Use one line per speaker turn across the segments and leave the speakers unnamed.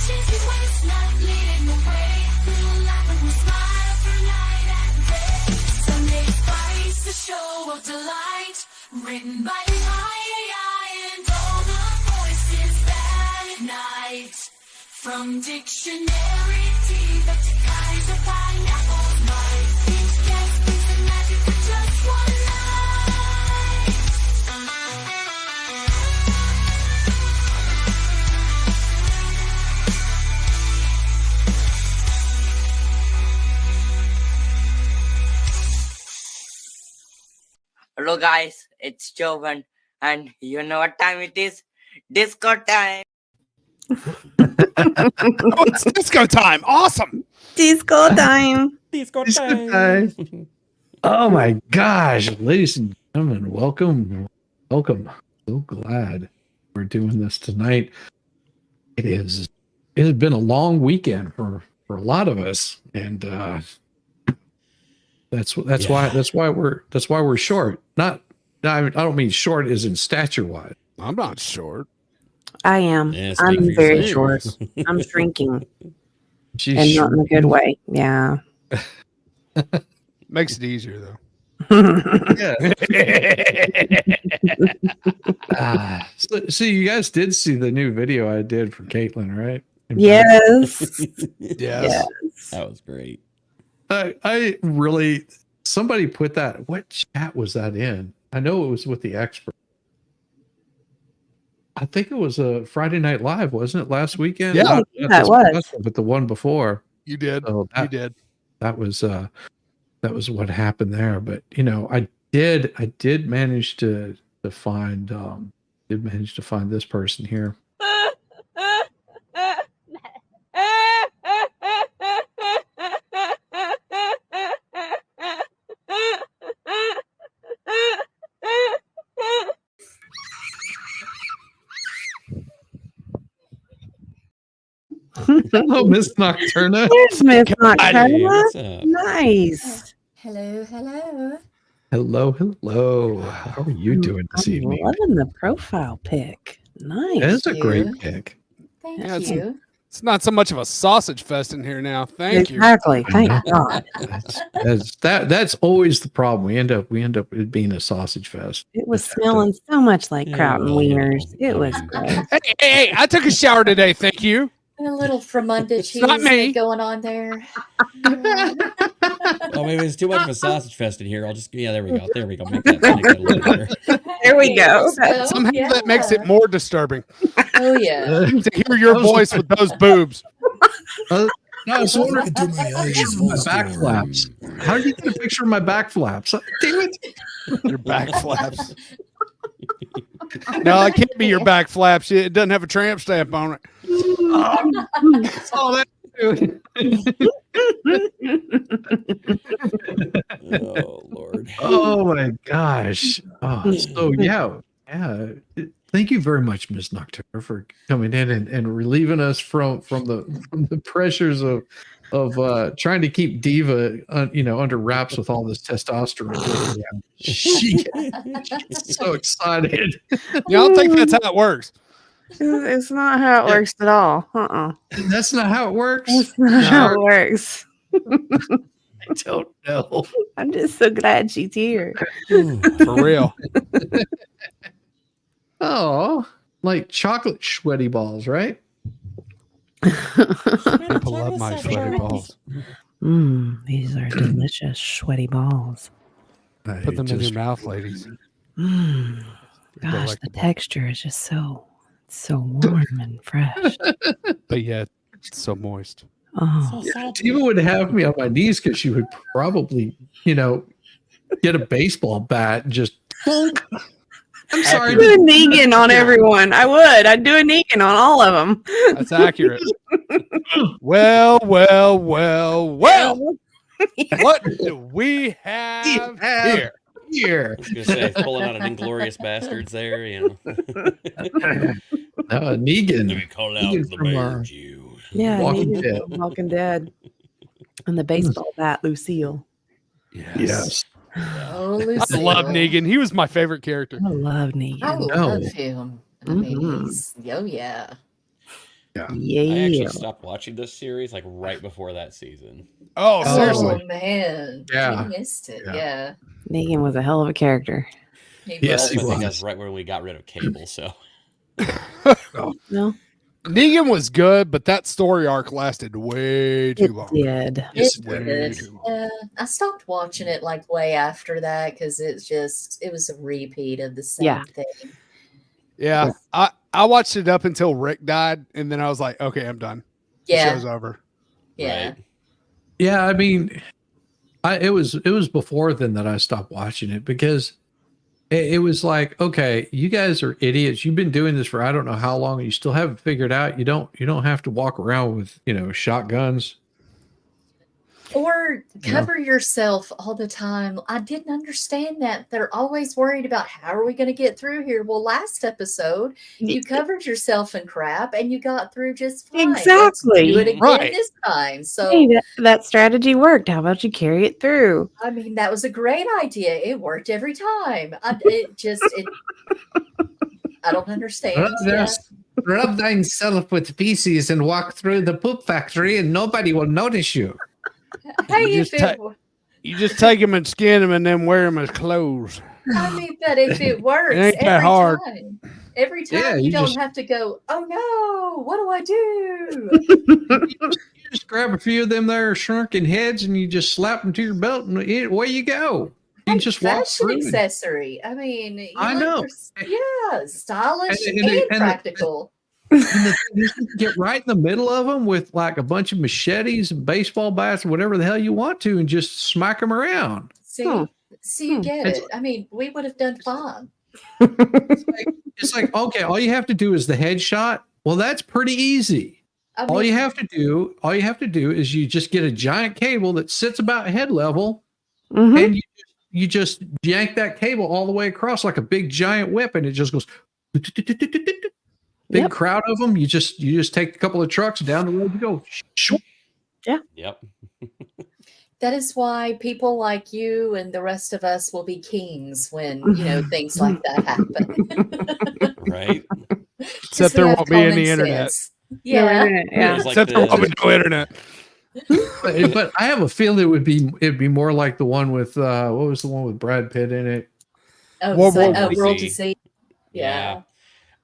Shizzywhiznut leading the way. We'll laugh and we'll smile for night and day. Sunday spice, a show of delight. Written by the I and all the voices that ignite. From dictionary teeth up to Kaiser pineapple's might. Each guest brings the magic for just one night.
Hello guys, it's Jovan, and you know what time it is? Disco time!
Oh, it's disco time. Awesome.
Disco time.
Disco
Disco
time.
time. Oh my gosh, ladies and gentlemen, welcome. So glad we're doing this tonight. It has been a long weekend for a lot of us, and that's why we're short. I don't mean short as in stature wise.
I'm not short.
I am.
Yeah, speak for
I'm very
yourself.
short. I'm shrinking,
She's
and not
short.
in a good way. Yeah.
Makes it easier though.
Yeah. So you guys did see the new video I did for Caitlin, right?
Yes.
Yes.
That was great.
I really, somebody put that, what chat was that in? I know it was with the expert. I think it was a Friday Night Live, wasn't it, last weekend?
Yeah.
Not
Yeah,
this
it was.
last one, but the one before.
You did.
So
You did.
that was what happened there. But I did manage to find this person here. Hello, Miss Nocturna.
There's Miss
Hey,
Nocturna.
what's up?
Nice.
Hello.
Hello. How are you doing this
I'm
evening?
loving the profile pic. Nice.
That's a great
you.
pick.
Thank
Yeah, it's-
you.
It's not so much of a sausage fest in here now. Thank you.
Exactly. Thank God.
That's always the problem. We end up it being a sausage fest.
It was smelling so much like kraut and
Yeah.
wieners. It was great.
Hey, I took a shower today. Thank you.
And a little Fremunda cheese
not me.
going on there.
Oh, maybe it's too much of a sausage fest in here. There we go. Make that a little better.
There we go.
Somehow that makes it more disturbing
Oh yeah.
to hear your voice with those boobs.
No, I was wondering my back flaps. How did you get a picture of my back flaps? Damn it!
Your back flaps. No, it can't be your back flaps. It doesn't have a tramp stamp on it.
That's all that.
Oh Lord.
Oh my gosh. Oh, so yeah. Thank you very much, Miss Nocturna, for coming in and relieving us from the pressures of trying to keep Diva under wraps with all this testosterone. She's so excited.
I don't think that's how it works.
It's not how it works at all.
That's not how it works.
It's not how it works.
I don't know.
I'm just so glad she's here.
For real.
Oh, like chocolate sweaty balls, right?
People love my sweaty balls.
These are delicious sweaty balls.
Put them in your mouth, ladies.
Gosh,
like
the
the ball.
texture is just so warm and fresh.
But yet, it's so moist.
Oh,
Diva would have me on my knees because she would probably, get a baseball bat and just. I'm sorry.
I'd do a Negan on everyone. I would. I'd do a Negan on all of them.
That's accurate. Well. What do we have here?
Here.
I was gonna say pulling out an Inglorious Bastards there,
Negan.
Let me call out
Negan
the
from,
bear Jew.
Yeah,
Walking
Negan
Dead.
from Walking Dead. And the baseball bat, Lucille.
Yes.
Oh,
I
Lucille.
love Negan. He was my favorite character.
I love Negan.
I
No.
love him.
Mhm.
Oh yeah.
I actually
Yeah.
stopped watching this series like right before that season.
Oh, seriously.
Oh man,
Yeah.
you missed it.
Yeah.
Yeah,
Negan was a hell of a character.
he
Yes,
was.
he
I think
was.
that's right when we got rid of cable. So
No,
Negan was good, but that story arc lasted way
it
too long.
did.
Yes,
It
it did.
Way
did.
too long.
Yeah, I stopped watching it like way after that because it was a repeat of the same
Yeah.
thing.
Yeah. I watched it up until Rick died, and then I was like, okay, I'm done. The
Yeah,
show's over.
yeah.
right.
Yeah, I mean, it was before then that I stopped watching it because it was like, okay, you guys are idiots. You've been doing this for I don't know how long, and you still haven't figured out. You don't have to walk around with shotguns.
Or cover yourself all the time. I didn't understand that. They're always worried about how are we going to get through here. Well, last episode, you covered yourself in crap and you got through just fine. Let's
Exactly.
do it again
Right.
this time. So,
Hey, that strategy worked. How about you carry it through?
I mean, that was a great idea. It worked every time. I don't understand. Yeah.
Rub thyself with feces and walk through the poop factory, and nobody will notice you.
Hey,
You
if
just
it,
You just take them and skin them and then wear them as clothes.
I mean, but if it works
ain't that hard.
every time
Yeah,
you
you
don't
just-
have to go, oh no, what do I do?
You just grab a few of them there shrunken heads and you just slap them to your belt and away you go. You can just walk
Fashion
through. And,
accessory. I mean, you
I
look
know.
yeah, stylish
And-
and,
and-
practical.
and the thing is, you can get right in the middle of them with like a bunch of machetes and baseball bats or whatever the hell you want to and just smack them around.
See,
Hmm.
you get
It's-
it. I mean, we would have done fine.
It's like, okay, all you have to do is the headshot. Well, that's pretty easy.
I
All you
mean,
have to do is you just get a giant cable that sits about head level
Mhm.
and you just yank that cable all the way across like a big giant whip and it just goes big
Yep.
crowd of them. You just take a couple of trucks down the road you go.
Yep.
that is why people like you and the rest of us will be kings when, things like that happen.
Right.
Except there won't be any internet.
Yeah.
Yeah.
There's like
Except there won't be
the,
no internet.
But I have a feeling it'd be more like the one with what was the one with Brad Pitt in it?
Oh,
World War
World
Z.
to See. Yeah.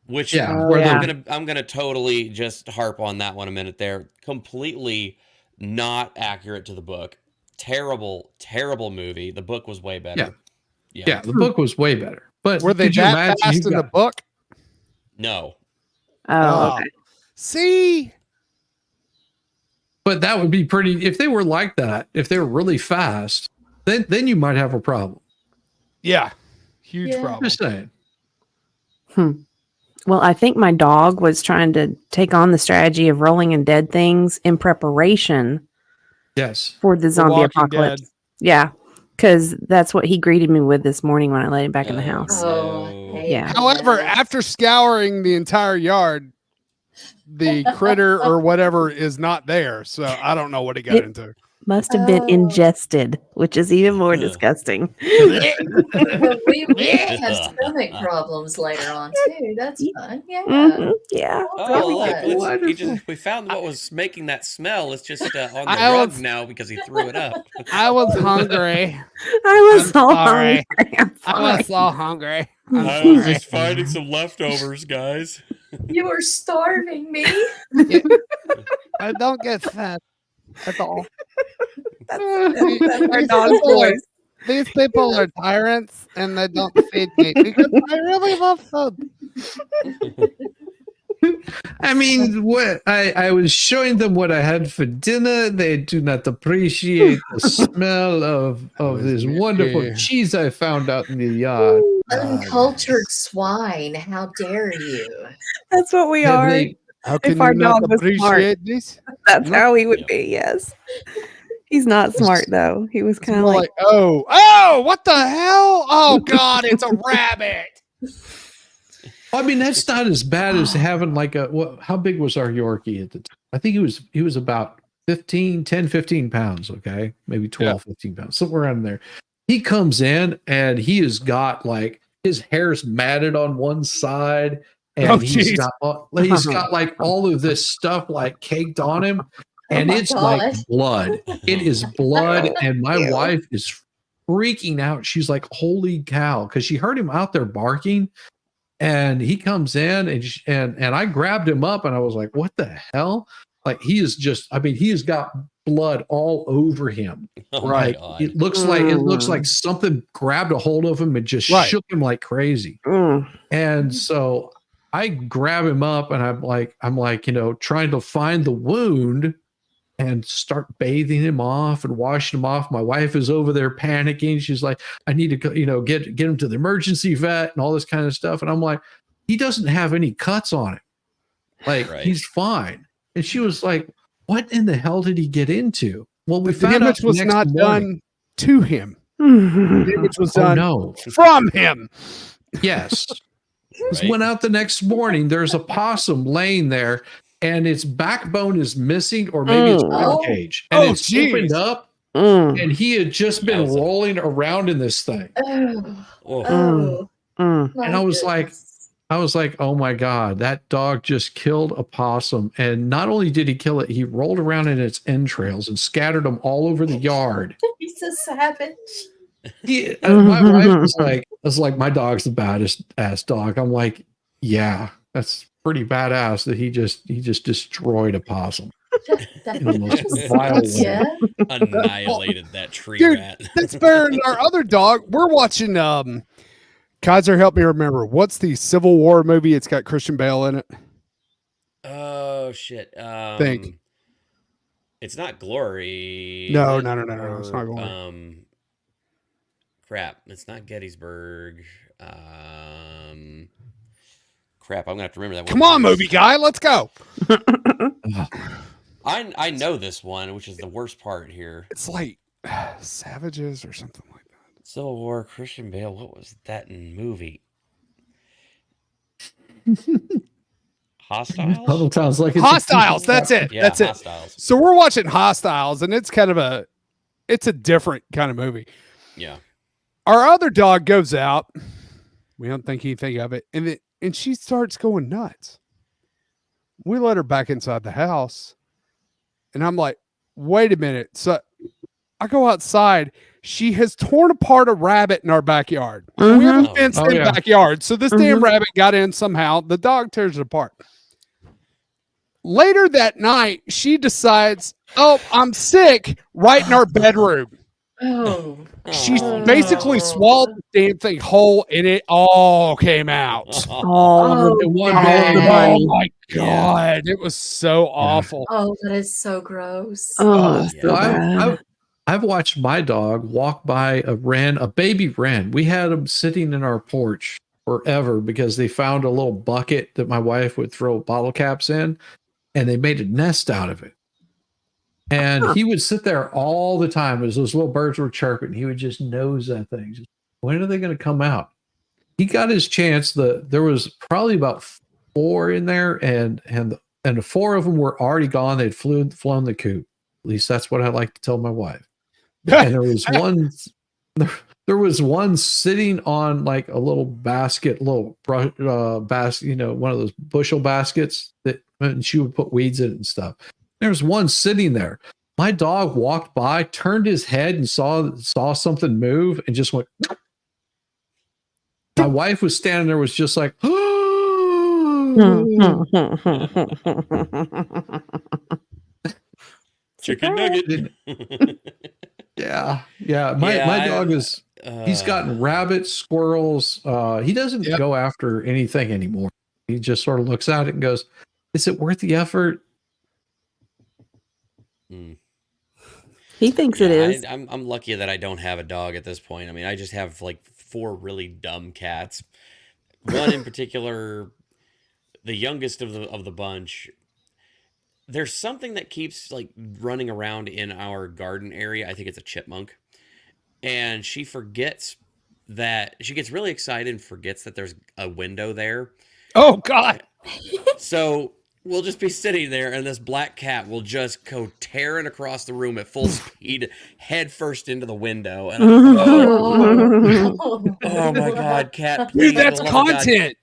which
Yeah,
Oh,
where
yeah.
I'm gonna totally just harp on that one a minute there. Completely not accurate to the book. Terrible movie. The book was way better.
Yeah, the book was way better. But
Were they
could you
that
imagine
fast
you
in the
got-
book?
No.
Oh, okay.
See?
But that would be pretty if they were like that, if they were really fast, then you might have a problem.
Yeah. Huge
Yeah.
problem.
Just saying.
Well, I think my dog was trying to take on the strategy of rolling in dead things in preparation
Yes.
for the zombie
Walking
apocalypse.
Dead.
Yeah, because that's what he greeted me with this morning when I let him back in the house.
Oh,
No.
I hate
Yeah.
However,
that.
after scouring the entire yard, the critter or whatever is not there. So I don't know what he got
It-
into.
Must have been
Oh.
ingested, which is even more
Ugh.
disgusting.
But we may have stomach problems later on too. That's fun. Yeah.
Mhm, yeah.
Oh, look,
Right.
we found what was making that smell. It's just on the
I
rug
was-
now because he threw it up.
I was hungry.
I was
I'm
so
sorry.
hungry. I'm
I
sorry.
was so hungry. I'm
I was
sorry.
just finding some leftovers, guys.
You were starving me.
I don't get fat at all.
That's our dog's voice.
These people are tyrants and they don't feed me because I really love food.
I mean, what I was showing them what I had for dinner. They do not appreciate the smell of this wonderful
Yeah.
cheese I found out in the yard.
Uncultured swine. How dare you?
That's what we
Have
are.
they-
How can
our
you not
dog was smart.
appreciate this?
That's
No.
how he would be. Yes. He's not smart though. He was
It's
kind of
more
like,
like, oh, what the hell? Oh God, it's a rabbit.
I mean, that's not as bad as having like how big was our Yorkie at the time? I think he was about 10, 15 pounds. Okay. Maybe 12, 15 pounds, somewhere around there. He comes in and he has got like his hair's matted on one side. and
Oh,
he's
jeez.
got like all of this stuff like caked on him, and
my
it's like
God.
blood. It is blood, and my
Ew.
wife is freaking out. She's like, "Holy cow!" Because she heard him out there barking, and he comes in, and I grabbed him up, and I was like, "What the hell?" Like he is just, I mean, he has got blood all over him.
Oh
Right.
my god.
It looks like something grabbed a hold of him and just
Right.
shook him like crazy.
Mm.
And so I grab him up, and I'm like, trying to find the wound and start bathing him off and washing him off. My wife is over there panicking. She's like, I need to go, get him to the emergency vet and all this kind of stuff. And I'm like, he doesn't have any cuts on him. Like
Right.
he's fine. And she was like, what in the hell did he get into? Well, we
The
found out
damage
the
was
next
not
morning.
done to him. The damage was
Oh
done
no.
from him.
Yes.
Right.
Went out the next morning. There's a possum laying there, and its backbone is missing, or maybe it's
Oh.
rib cage. And
Oh,
it's
geez.
opened up,
Mm.
and he had just been
Awesome.
rolling around in this thing.
Oh,
Oh,
oh,
Mm.
my
And I was like,
goodness.
oh my God, that dog just killed a possum. And not only did he kill it, he rolled around in its entrails and scattered them all over the yard.
He's a savage.
And my wife was like, my dog's the baddest ass dog. I'm like, yeah, that's pretty badass that he just destroyed a possum. In the most vile way.
Yeah.
annihilated that tree
Dude,
rat.
That's better than our other dog. We're watching Kaiser, help me remember. What's the Civil War movie? It's got Christian Bale in it.
Oh shit.
Think.
It's not Glory.
No,
is it?
no, it's not Glory.
Crap. It's not Gettysburg. Crap. I'm gonna have to remember that.
Come
one.
on, movie guy, let's go.
I know this one, which is the worst part here.
It's like Savages or something like that.
Civil War, Christian Bale. What was that in movie? Hostiles.
Puddle sounds like it's a
Hostiles,
piece of
that's
crap.
it.
Yeah,
That's it.
Hostiles.
So we're watching Hostiles, and it's kind of it's a different kind of movie.
Yeah.
Our other dog goes out. We don't think anything of it. And she starts going nuts. We let her back inside the house. And I'm like, wait a minute. So I go outside. She has torn apart a rabbit in our backyard. We have a
Mhm.
fenced
Oh,
in
yeah.
backyard. So this damn rabbit got in somehow. The dog tears it apart. Later that night, she decides, oh, I'm sick, right in our bedroom.
Oh.
She
Aw.
basically swallowed the damn thing whole, and it all came out.
All of
Oh,
the,
In one
God.
day.
the bunny.
Oh my god, it was so awful.
Oh, that is so gross.
Oh, that's so
Yeah.
bad.
I've watched my dog walk by a baby wren. We had him sitting in our porch forever because they found a little bucket that my wife would throw bottle caps in, and they made a nest out of it. And he would sit there all the time as those little birds were chirping. He would just nose that thing. Just, when are they going to come out? He got his chance. There was probably about 4 in there, and the 4 of them were already gone. They'd flown the coop. At least that's what I like to tell my wife. And there was one. There was one sitting on like a little basket, basket, one of those bushel baskets and she would put weeds in it and stuff. There's one sitting there. My dog walked by, turned his head and saw something move and just went. My wife was standing there, was just like,
Chicken nugget.
yeah. My
Yeah,
dog is. He's gotten rabbits, squirrels. He doesn't
Yep.
go after anything anymore. He just sort of looks at it and goes, "Is it worth the effort?"
He thinks it is.
I'm lucky that I don't have a dog at this point. I mean, I just have like 4 really dumb cats. One in particular, the youngest of the bunch. There's something that keeps like running around in our garden area. I think it's a chipmunk. And she forgets that she gets really excited and forgets that there's a window there.
Oh god.
So we'll just be sitting there and this black cat will just go tearing across the room at full speed, head first into the window. And I'm like, oh my God, cat.
Dude,
please,
that's
for the love of God.
content.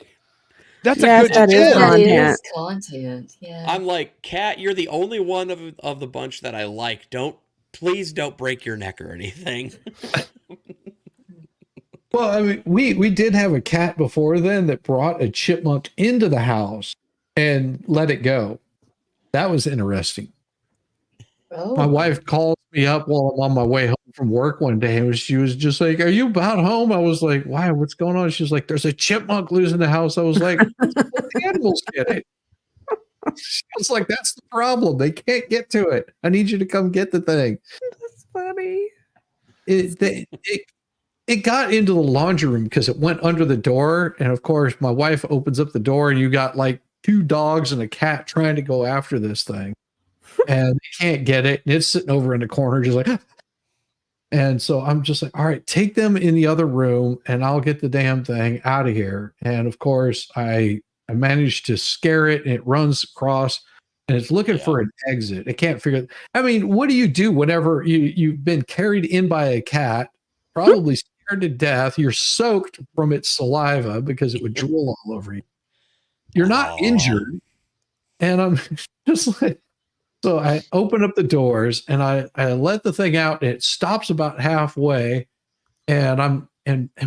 That's
Yes,
a good
that is
tip.
That
content.
is content. Yeah.
I'm like, Cat, you're the only one of the bunch that I like. Please don't break your neck or anything.
Well, I mean, we did have a cat before then that brought a chipmunk into the house and let it go. That was interesting.
Oh.
My wife called me up while I'm on my way home from work one day, and she was just like, "Are you about home?" I was like, "Why? What's going on?" She was like, "There's a chipmunk loose in the house." I was like, "Let the animals get it." She was like, "That's the problem. They can't get to it. I need you to come get the thing."
That's funny.
It got into the laundry room because it went under the door, and of course, my wife opens up the door, and you got like 2 dogs and a cat trying to go after this thing, and they can't get it. And it's sitting over in the corner, just like. And so I'm just like, all right, take them in the other room and I'll get the damn thing out of here. And of course, I managed to scare it and it runs across and it's looking for an exit. It can't figure. I mean, what do you do whenever you've been carried in by a cat, probably scared to death? You're soaked from its saliva because it would drool all over you. You're not injured. And I'm just like, so I open up the doors and I let the thing out and it stops about halfway. And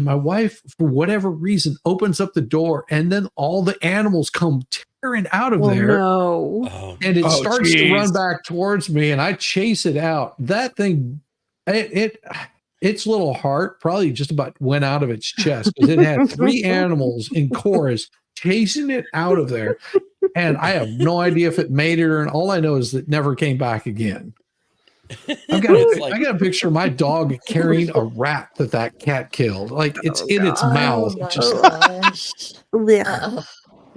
my wife, for whatever reason, opens up the door and then all the animals come tearing out of there.
No.
And it starts to run back towards me and I chase it out. That thing, its little heart probably just about went out of its chest because it had 3 animals in chorus chasing it out of there. And I have no idea if it made it or not. All I know is that it never came back again. I got a picture of my dog carrying a rat that cat killed. Like it's in its mouth.
Oh
Just,
my gosh.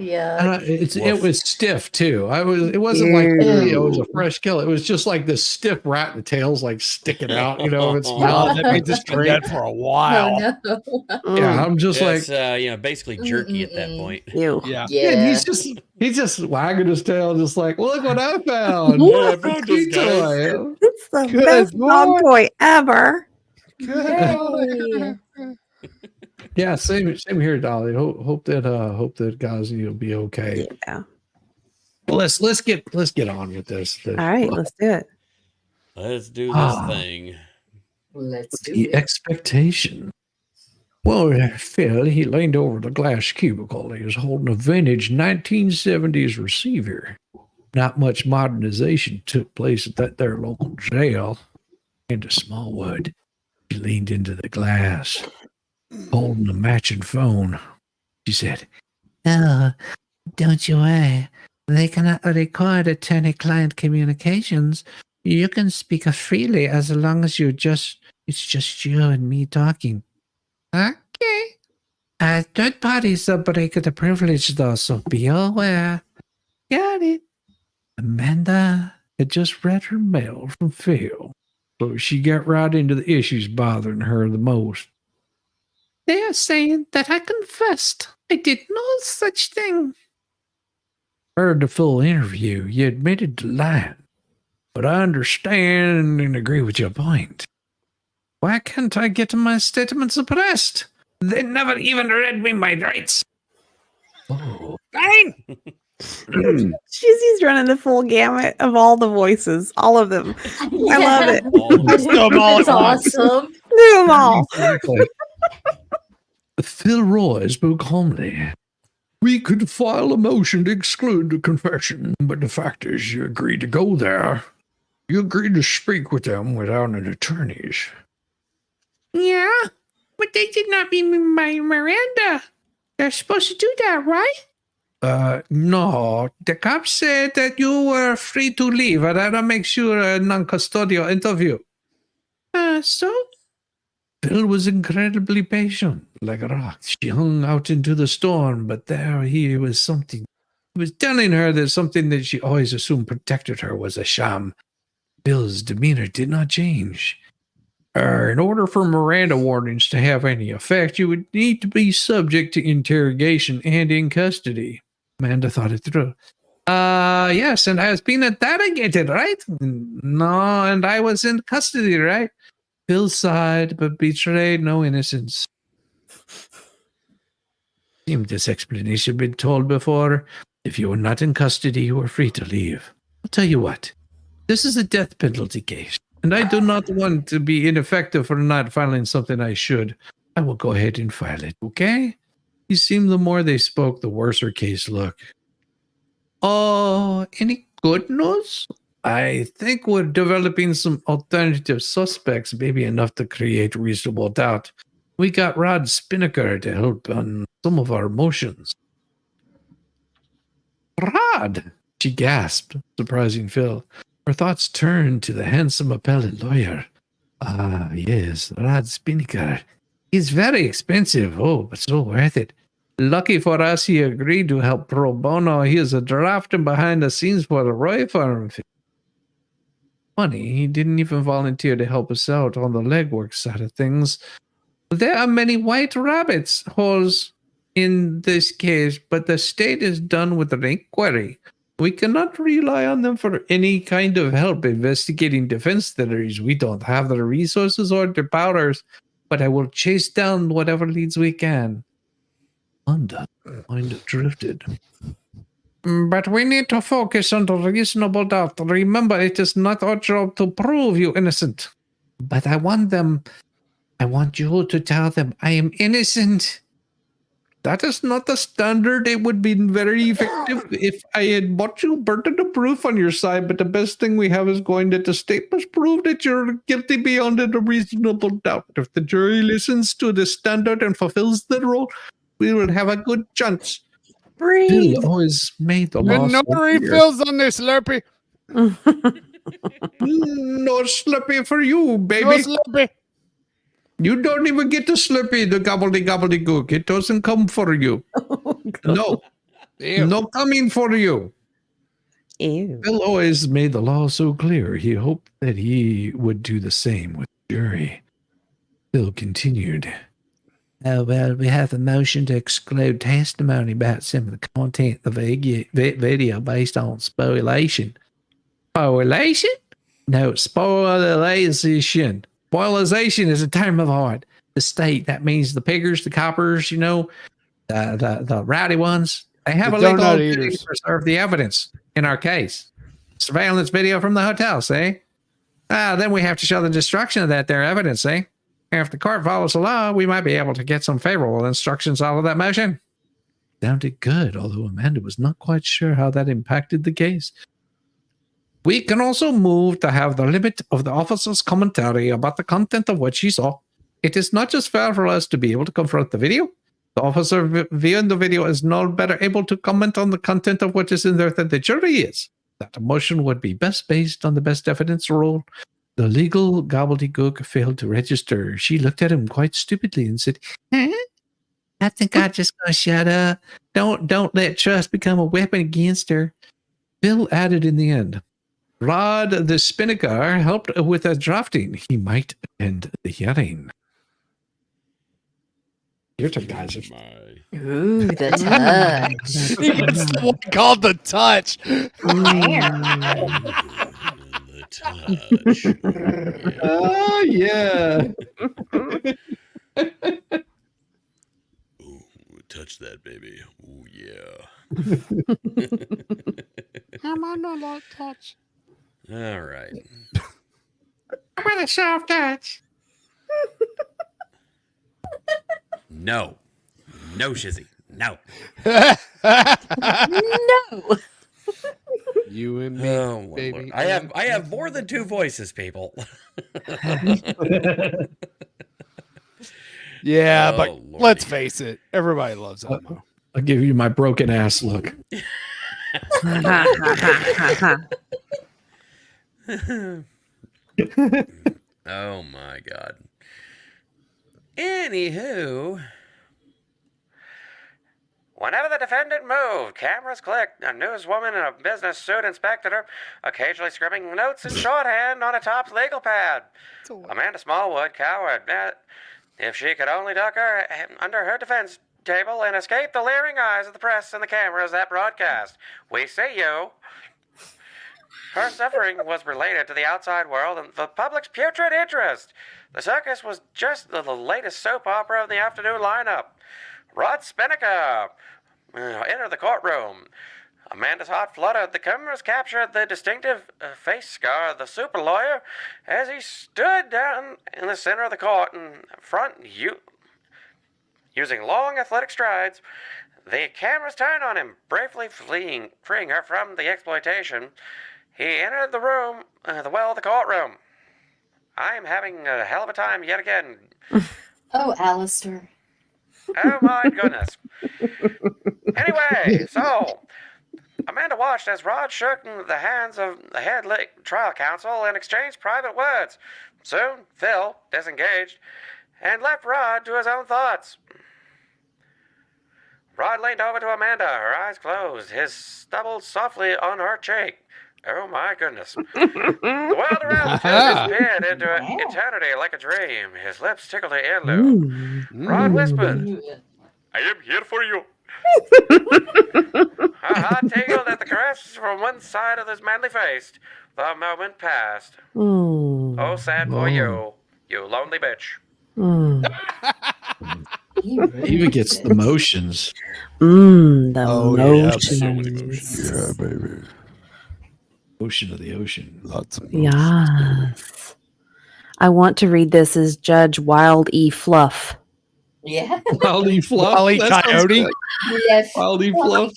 Yeah.
and it was stiff too. It wasn't like it was a fresh kill. It was just like this stiff rat and the tail's like sticking out, of its mouth.
That means it's been dead for a while.
Oh, no.
Yeah, I'm just
It's,
like,
basically jerky at that point.
Ew.
Yeah.
yeah, and he's just wagging his tail, just like, well, look what I found.
Yeah, I found this,
Cute
guys.
toy.
It's the
Good
best dog
Lord.
toy ever.
Yay.
Yeah, same here, Dolly. Hope that Gosney will be okay.
Yeah.
Well, let's get on with this.
All right, let's do it.
Let's do this thing.
Let's do
The
it.
expectation. Well, Phil, he leaned over the glass cubicle. He was holding a vintage 1970s receiver. Not much modernization took place at that there local jail. Into Smallwood, he leaned into the glass, holding a matching phone. She said, "Oh, don't you worry. They cannot record attorney-client communications. You can speak freely as long as it's just you and me talking." Okay. Third parties break the privilege, though, so be aware. Got it. Amanda had just read her mail from Phil, so she got right into the issues bothering her the most. They are saying that I confessed. I did no such thing. Heard the full interview. You admitted to lying, but I understand and agree with your point. Why can't I get my statement suppressed? They never even read me my rights. Oh, fine.
Shizzy's running the full gamut of all the voices, all of them. I love it.
Let's do them all
That's
at once.
awesome.
Do them all.
Exactly. Phil Roy spoke calmly. We could file a motion to exclude the confession, but the fact is you agreed to go there. You agreed to speak with them without an attorney. Yeah, but they did not meet me by Miranda. They're supposed to do that, right? No. The cops said that you were free to leave. That makes you a non-custodial interview. So? Phil was incredibly patient, like a rock. She hung out into the storm, but there he was something. He was telling her that something that she always assumed protected her was a sham. Phil's demeanor did not change. In order for Miranda warnings to have any effect, you would need to be subject to interrogation and in custody. Amanda thought it through. Yes, and I was being interrogated, right? No, and I was in custody, right? Phil sighed, but betrayed no innocence. Seemed this explanation been told before. If you are not in custody, you are free to leave. I'll tell you what. This is a death penalty case, and I do not want to be ineffective for not filing something I should. I will go ahead and file it, okay? You seem the more they spoke, the worse her case looked. Oh, any good news? I think we're developing some alternative suspects, maybe enough to create reasonable doubt. We got Rod Spinnaker to help on some of our motions. Rod! She gasped, surprising Phil. Her thoughts turned to the handsome appellate lawyer. Ah, yes, Rod Spinnaker. He's very expensive, but so worth it. Lucky for us, he agreed to help pro bono. He is a drafting behind the scenes for the Roy firm. Funny, he didn't even volunteer to help us out on the legwork side of things. There are many white rabbits holes in this case, but the state is done with an inquiry. We cannot rely on them for any kind of help investigating defense theories. We don't have the resources or the powers, but I will chase down whatever leads we can. Mind drifted. But we need to focus on the reasonable doubt. Remember, it is not our job to prove you innocent. But I want you to tell them I am innocent. That is not the standard. It would be very effective if I had bought you burden of proof on your side, but the best thing we have is going that the state must prove that you're guilty beyond a reasonable doubt. If the jury listens to the standard and fulfills the role, we will have a good chance.
Breathe.
Bill always made the law
No
so clear.
refills on this, Slurpee.
No Slurpee for you, baby.
No Slurpee.
You don't even get the Slurpee, the gobbledygook. It doesn't come for you. No.
Ew.
No coming for you.
Ew.
Bill always made the law so clear. He hoped that he would do the same with the jury. Bill continued. Oh, well, we have a motion to exclude testimony about some of the content of the video based on spoliation. Spoliation? No, spoliation. Spoliation is a term of art. The state, that means the piggers, the coppers, the rowdy ones. They have
The
a legal
donut
duty
eaters.
to preserve the evidence in our case. Surveillance video from the hotel, see? Then we have to show the destruction of that there evidence, see? If the court follows the law, we might be able to get some favorable instructions out of that motion. Sounded good, although Amanda was not quite sure how that impacted the case. We can also move to have the limit of the officer's commentary about the content of what she saw. It is not just fair for us to be able to confront the video. The officer viewing the video is no better able to comment on the content of what is in there than the jury is. That motion would be best based on the best evidence rule. The legal gobbledygook failed to register. She looked at him quite stupidly and said, I think I'm just going to shut up. Don't let trust become a weapon against her. Bill added in the end, Rod the Spinnaker helped with the drafting. He might attend the hearing. Your turn, guys.
Ooh, the touch.
It's the one called the touch.
The touch.
Oh, yeah.
Ooh, touch that, baby. Ooh, yeah.
I'm on a light touch.
All right.
I'm with a soft touch.
No. No, Shizzy. No.
No.
You and me,
Oh, my
baby.
Lord. I have more than two voices, people.
Yeah,
Oh,
but
Lordy.
let's face it. Everybody loves Elmo.
I'll give you my broken ass look.
Oh my God. Anywho. Whenever the defendant moved, cameras clicked. A newswoman in a business suit inspected her, occasionally scribbling notes in shorthand on a top legal pad. Amanda Smallwood cowered. If she could only duck her under her defense table and escape the leering eyes of the press and the cameras that broadcast. We see you. Her suffering was related to the outside world and the public's putrid interest. The circus was just the latest soap opera of the afternoon lineup.
Rod Spinnaker, enter the courtroom. Amanda's hot fluttered. The cameras captured the distinctive face scar of the super lawyer as he stood down in the center of the court in front, using long athletic strides. The cameras turned on him, bravely freeing her from the exploitation. He entered the room, the courtroom. I am having a hell of a time yet again.
Oh, Alistair.
Oh my goodness. Anyway, so Amanda watched as Rod shook the hands of the head trial counsel and exchanged private words. Soon, Phil disengaged and left Rod to his own thoughts. Rod leaned over to Amanda, her eyes closed, his stubble softly on her cheek. Oh my goodness. The world around Phil disappeared into eternity like a dream. His lips tickled her earlobe. Rod whispered, I am here for you. Her heart tingled at the caress from one side of his manly face. The moment passed. Oh, sad for you, you lonely bitch.
Even gets the motions.
The
yeah,
motions.
so many motions. Yeah, baby.
Ocean of the ocean.
Lots of motions.
Yes. I want to read this as Judge Wild E. Fluff.
Yeah.
Wildy Fluff.
Wally
That sounds
Coyote.
good.
Yes.
Wildy Fluff.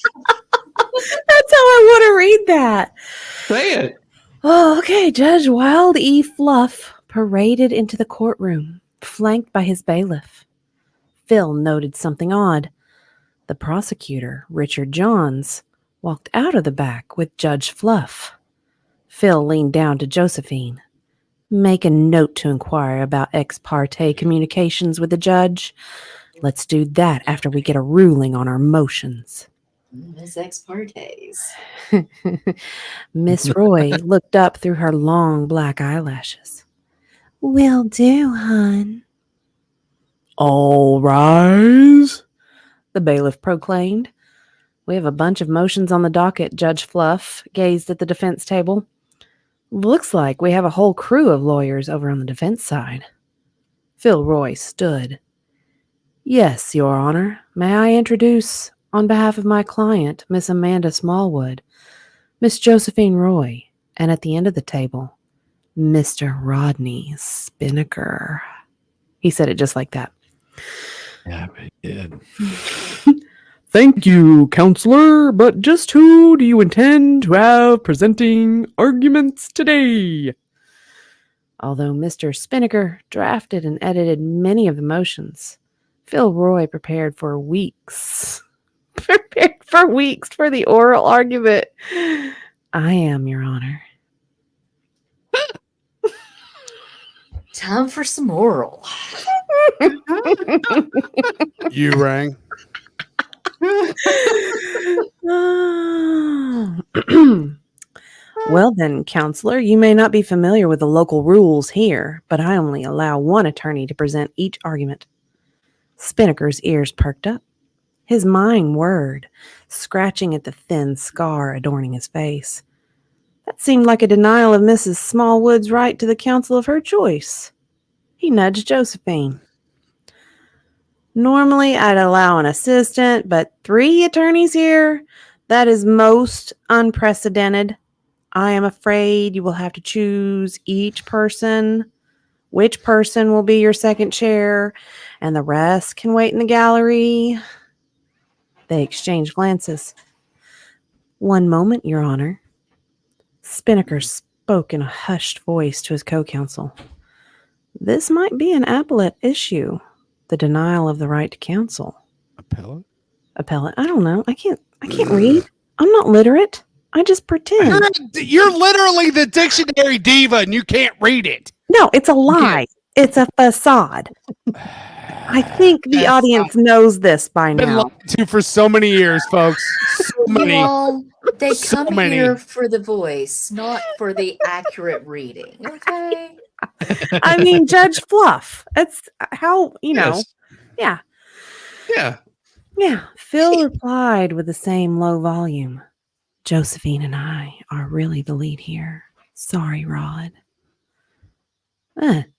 That's how I want to read that.
Say it.
Oh, okay. Judge Wild E. Fluff paraded into the courtroom, flanked by his bailiff. Phil noted something odd. The prosecutor, Richard Johns, walked out of the back with Judge Fluff. Phil leaned down to Josephine. Make a note to inquire about ex parte communications with the judge. Let's do that after we get a ruling on our motions.
Miss ex partes.
Miss Roy looked up through her long black eyelashes. Will do, hon.
All rise.
The bailiff proclaimed. We have a bunch of motions on the docket, Judge Fluff gazed at the defense table. Looks like we have a whole crew of lawyers over on the defense side. Phil Roy stood. Yes, Your Honor. May I introduce, on behalf of my client, Miss Amanda Smallwood, Miss Josephine Roy, and at the end of the table, Mr. Rodney Spinnaker. He said it just like that.
Yeah, he did.
Thank you, counselor. But just who do you intend to have presenting arguments today?
Although Mr. Spinnaker drafted and edited many of the motions, Phil Roy prepared for weeks for the oral argument. I am, Your Honor.
Time for some oral.
You rang.
Well then, counselor, you may not be familiar with the local rules here, but I only allow one attorney to present each argument. Spinnaker's ears perked up. His mind whirred, scratching at the thin scar adorning his face. That seemed like a denial of Mrs. Smallwood's right to the counsel of her choice. He nudged Josephine. Normally, I'd allow an assistant, but 3 attorneys here? That is most unprecedented. I am afraid you will have to choose each person, which person will be your second chair, and the rest can wait in the gallery. They exchanged glances. One moment, Your Honor. Spinnaker spoke in a hushed voice to his co-counsel. This might be an appellate issue. The denial of the right to counsel.
Appellate?
Appellate? I don't know. I can't read. I'm not literate. I just pretend.
You're literally the dictionary diva and you can't read it.
No, it's a lie. It's a facade. I think the audience knows this by
Been
now.
lied to for so many years, folks. So many.
Well, they
So
come
many.
here for the voice, not for the accurate reading. Okay.
I mean, Judge Fluff. That's how,
Yes.
Yeah.
Yeah.
Yeah. Phil replied with the same low volume. Josephine and I are really the lead here. Sorry, Rod.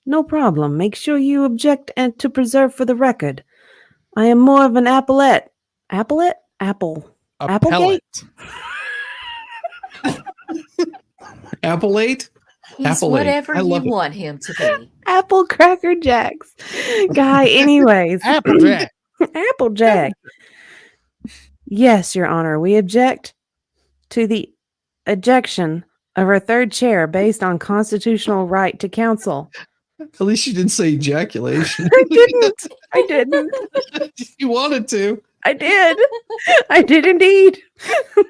No problem. Make sure you object and to preserve for the record. I am more of an applet. Applet? Apple. Applegate?
Appleate?
He's
Appleate.
whatever
I
you
love it.
want him to be.
Apple Cracker Jacks. Guy, anyways.
Applejack.
Applejack. Yes, Your Honor, we object to the ejection of our third chair based on constitutional right to counsel.
At least you didn't say ejaculation.
I didn't.
You wanted to.
I did. I did indeed.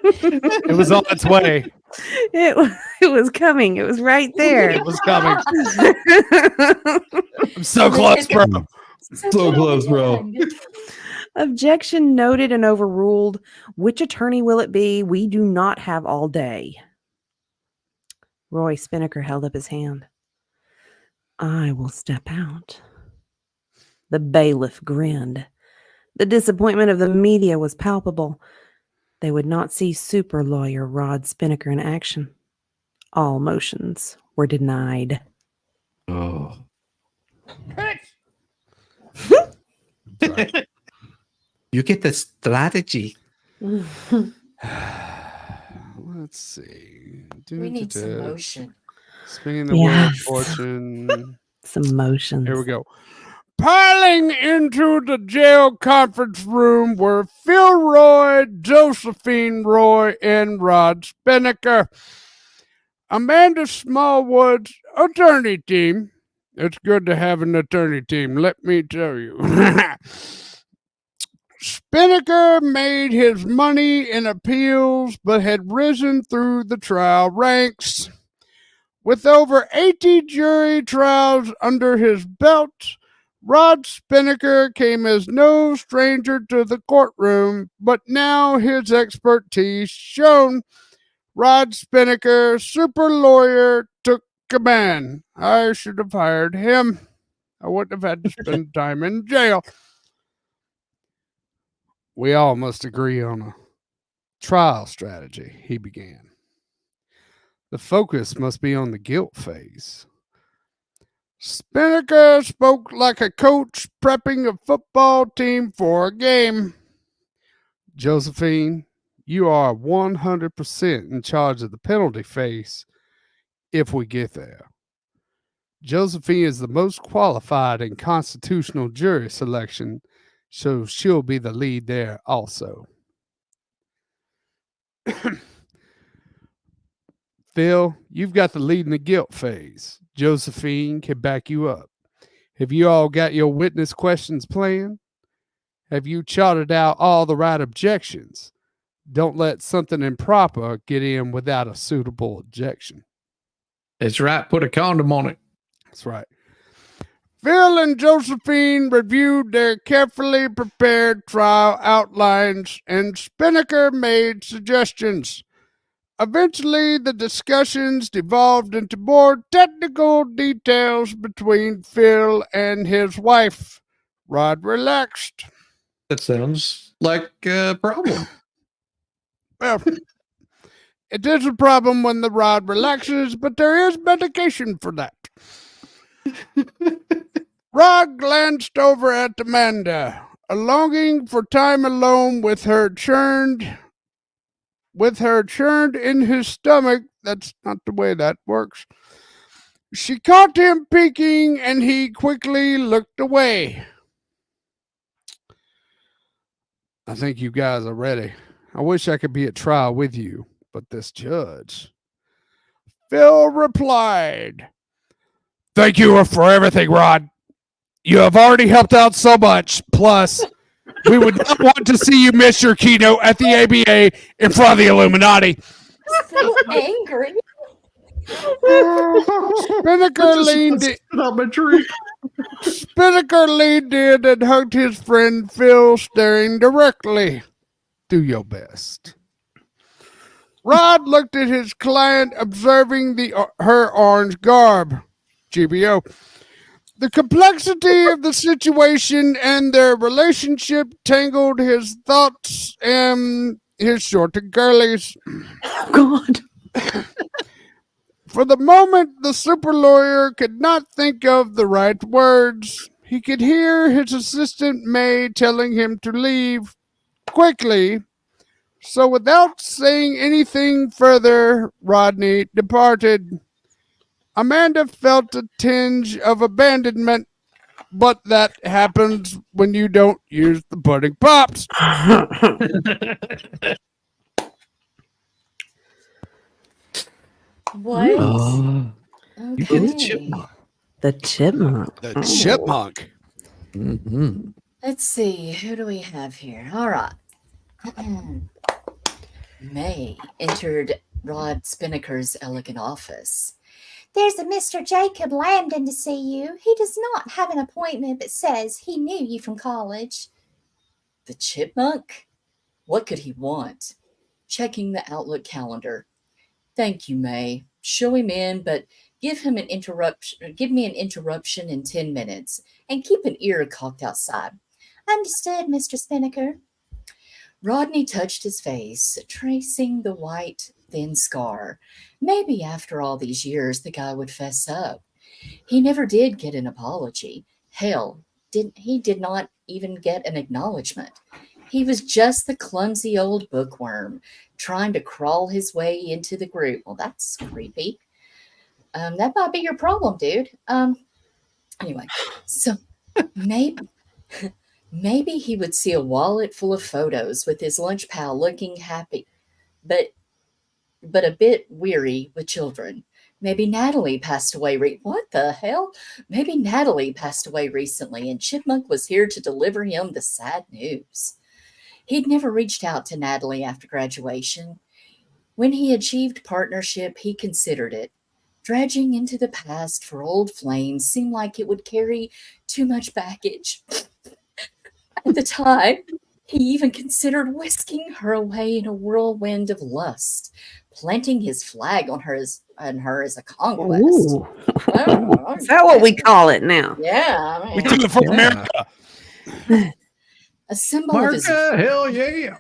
It was on its way.
It was coming. It was right there.
It was coming. I'm so close, bro.
So close, bro.
Objection noted and overruled. Which attorney will it be? We do not have all day. Roy Spinnaker held up his hand. I will step out. The bailiff grinned. The disappointment of the media was palpable. They would not see super lawyer Rod Spinnaker in action. All motions were denied.
Oh. You get the strategy.
Let's see.
We need some motion.
Spinning the
Yes.
wheel of fortune.
Some motions.
Here we go. Piling into the jail conference room were Phil Roy, Josephine Roy, and Rod Spinnaker. Amanda Smallwood's attorney team. It's good to have an attorney team, let me tell you. Spinnaker made his money in appeals, but had risen through the trial ranks. With over 80 jury trials under his belt, Rod Spinnaker came as no stranger to the courtroom, but now his expertise shown. Rod Spinnaker, super lawyer, took command. I should have hired him. I wouldn't have had to spend time in jail. We all must agree on a trial strategy, he began. The focus must be on the guilt phase. Spinnaker spoke like a coach prepping a football team for a game. Josephine, you are 100% in charge of the penalty phase if we get there. Josephine is the most qualified in constitutional jury selection, so she'll be the lead there also. Phil, you've got the lead in the guilt phase. Josephine can back you up. Have you all got your witness questions planned? Have you charted out all the right objections? Don't let something improper get in without a suitable objection.
That's right. Put a condom on it.
That's right. Phil and Josephine reviewed their carefully prepared trial outlines, and Spinnaker made suggestions. Eventually, the discussions devolved into more technical details between Phil and his wife. Rod relaxed.
That sounds like a problem.
Well, it is a problem when the rod relaxes, but there is medication for that. Rod glanced over at Amanda. A longing for time alone with her churned in his stomach. That's not the way that works. She caught him peeking, and he quickly looked away. I think you guys are ready. I wish I could be at trial with you, but this judge. Phil replied, "Thank you for everything, Rod. You have already helped out so much. Plus, we would not want to see you miss your keynote at the ABA in front of the Illuminati."
So angry.
Spinnaker leaned in. Spinnaker leaned in and hugged his friend Phil, staring directly. Do your best. Rod looked at his client, observing her orange garb. GBO. The complexity of the situation and their relationship tangled his thoughts and his shortened curlies.
Oh, God.
For the moment, the super lawyer could not think of the right words. he could hear his assistant maid telling him to leave quickly. So without saying anything further, Rodney departed. Amanda felt a tinge of abandonment, but that happens when you don't use the pudding pops.
What?
Oh, you get the
Okay.
chipmunk.
The chipmunk.
The
Oh.
chipmunk.
Mm-hmm.
Let's see. Who do we have here? All right. May entered Rod Spinnaker's elegant office.
There's a Mr. Jacob Lambden to see you. He does not have an appointment, but says he knew you from college.
The chipmunk? What could he want? Checking the Outlook calendar. Thank you, May. Show him in, but give me an interruption in 10 minutes, and keep an ear cocked outside.
Understood, Mr. Spinnaker.
Rodney touched his face, tracing the white, thin scar. Maybe after all these years, the guy would fess up. He never did get an apology. Hell, he did not even get an acknowledgement. He was just the clumsy old bookworm trying to crawl his way into the group. Well, that's creepy. That might be your problem, dude. Anyway, so maybe he would see a wallet full of photos with his lunch pal looking happy, but a bit weary with children. Maybe Natalie passed away. What the hell? Maybe Natalie passed away recently, and Chipmunk was here to deliver him the sad news. He'd never reached out to Natalie after graduation. When he achieved partnership, he considered it. Dredging into the past for old flames seemed like it would carry too much baggage. At the time, he even considered whisking her away in a whirlwind of lust, planting his flag on her as a conquest.
Ooh.
Oh,
Is that what we call it now?
yeah, I
We
mean,
did it for
Yeah.
America.
a symbol of his
Marca, hell yeah.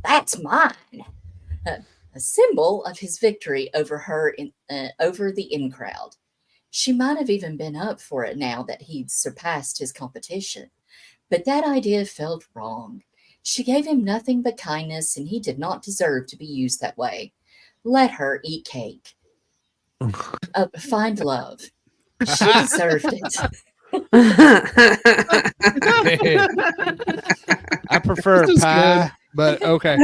that's mine. A symbol of his victory over her over the in crowd. She might have even been up for it now that he'd surpassed his competition. But that idea felt wrong. She gave him nothing but kindness, and he did not deserve to be used that way. Let her eat cake. Find love. She deserved it.
I prefer
This is
pie, but okay.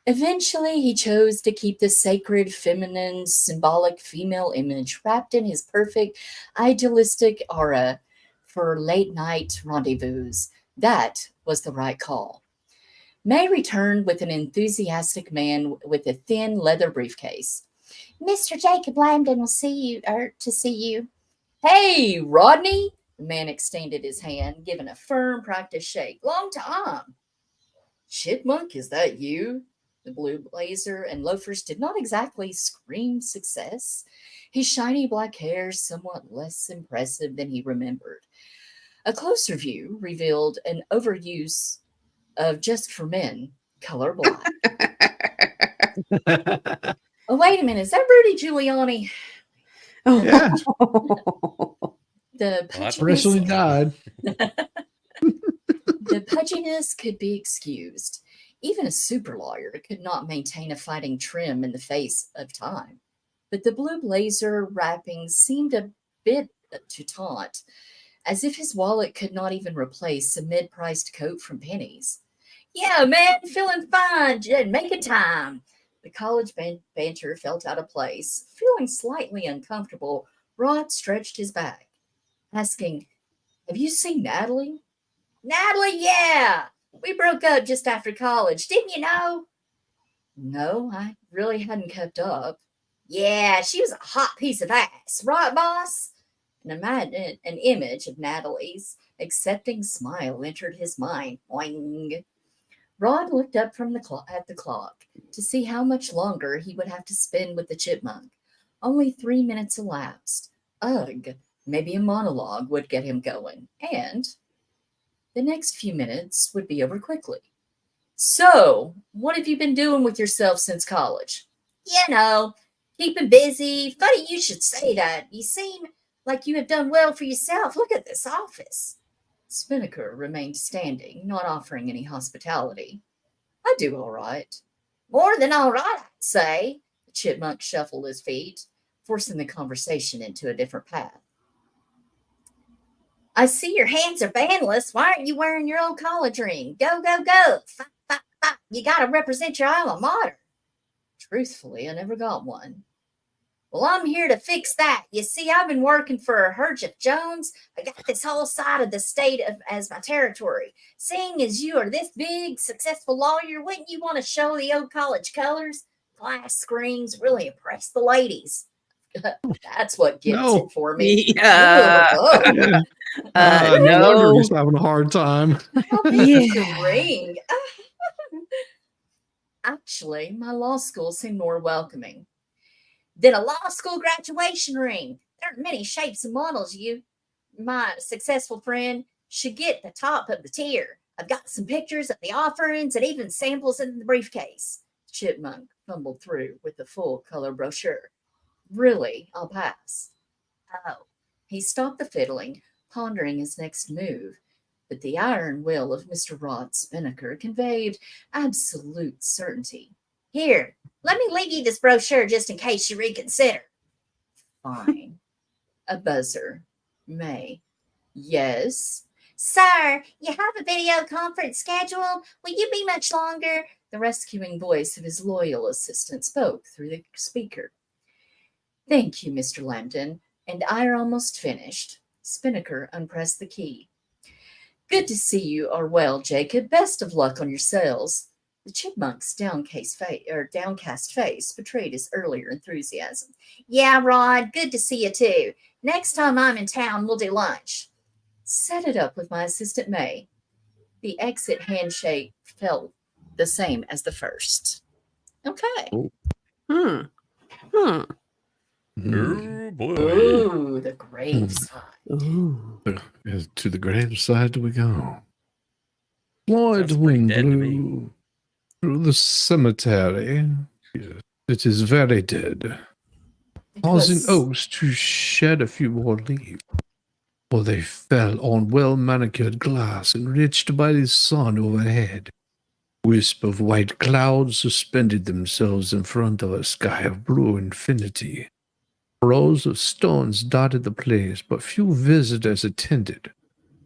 Eventually, he chose to keep the sacred, feminine, symbolic female image wrapped in his perfect, idealistic aura for late night rendezvous. That was the right call. May returned with an enthusiastic man with a thin leather briefcase.
Mr. Jacob Lambden will see you.
Hey, Rodney! The man extended his hand, giving a firm, practiced shake. Long time. Chipmunk, is that you? The blue blazer and loafers did not exactly scream success. His shiny black hair somewhat less impressive than he remembered. A closer view revealed an overuse of just for men, color black. Oh, wait a minute. Is that Rudy Giuliani?
Yeah.
The
Recently
pudginess,
died.
the pudginess could be excused. Even a super lawyer could not maintain a fighting trim in the face of time. But the blue blazer wrappings seemed a bit to taunt, as if his wallet could not even replace a mid-priced coat from Penny's. Yeah, man, feeling fine, Jed, making time. The college banter felt out of place. Feeling slightly uncomfortable, Rod stretched his back, asking, have you seen Natalie? Natalie, yeah! We broke up just after college. Didn't you know? No, I really hadn't kept up. Yeah, she was a hot piece of ass, right, boss? An image of Natalie's accepting smile entered his mind. Boing. Rod looked up from at the clock to see how much longer he would have to spend with the chipmunk. Only 3 minutes elapsed. Ugh, maybe a monologue would get him going, and the next few minutes would be over quickly. So, what have you been doing with yourself since college? You know, keeping busy. Funny you should say that. You seem like you have done well for yourself. Look at this office. Spinnaker remained standing, not offering any hospitality. I do all right. More than all right, I'd say. The chipmunk shuffled his feet, forcing the conversation into a different path. I see your hands are bandless. Why aren't you wearing your old college ring? Go, go, go. Fight, fight, fight. You got to represent your alma mater. Truthfully, I never got one. Well, I'm here to fix that. You see, I've been working for Herjef Jones. I got this whole side of the state as my territory. Seeing as you are this big, successful lawyer, wouldn't you want to show the old college colors? Glass screens really impress the ladies. That's what gets it for me.
Yeah.
Ugh.
No wonder
No.
he's having a hard time.
How big is the ring? Actually, my law school seemed more welcoming. Then a law school graduation ring. There aren't many shapes and models. My successful friend, should get the top of the tier. I've got some pictures of the offerings and even samples in the briefcase. Chipmunk fumbled through with the full color brochure. Really, I'll pass. Oh, he stopped the fiddling, pondering his next move. But the iron will of Mr. Rod Spinnaker conveyed absolute certainty. Here, let me leave you this brochure just in case you reconsider. Fine. A buzzer. May. Yes. Sir, you have a video conference scheduled. Will you be much longer? The rescuing voice of his loyal assistant spoke through the speaker. Thank you, Mr. Lambton, and I are almost finished. Spinnaker unpressed the key. Good to see you are well, Jacob. Best of luck on your sales. The chipmunk's downcast face betrayed his earlier enthusiasm. Yeah, Rod, good to see you too. Next time I'm in town, we'll do lunch. Set it up with my assistant May. The exit handshake felt the same as the first. Okay.
Hmm.
Oh boy.
Ooh, the graveside.
Ooh.
To the graveside we go. Floyd
Sounds pretty
wind
dead to me.
blew through the cemetery. It is very dead, causing oaks to shed a few more leaves. For they fell on well-manicured glass, enriched by the sun overhead. Wisp of white clouds suspended themselves in front of a sky of blue infinity. Rows of stones dotted the place, but few visitors attended.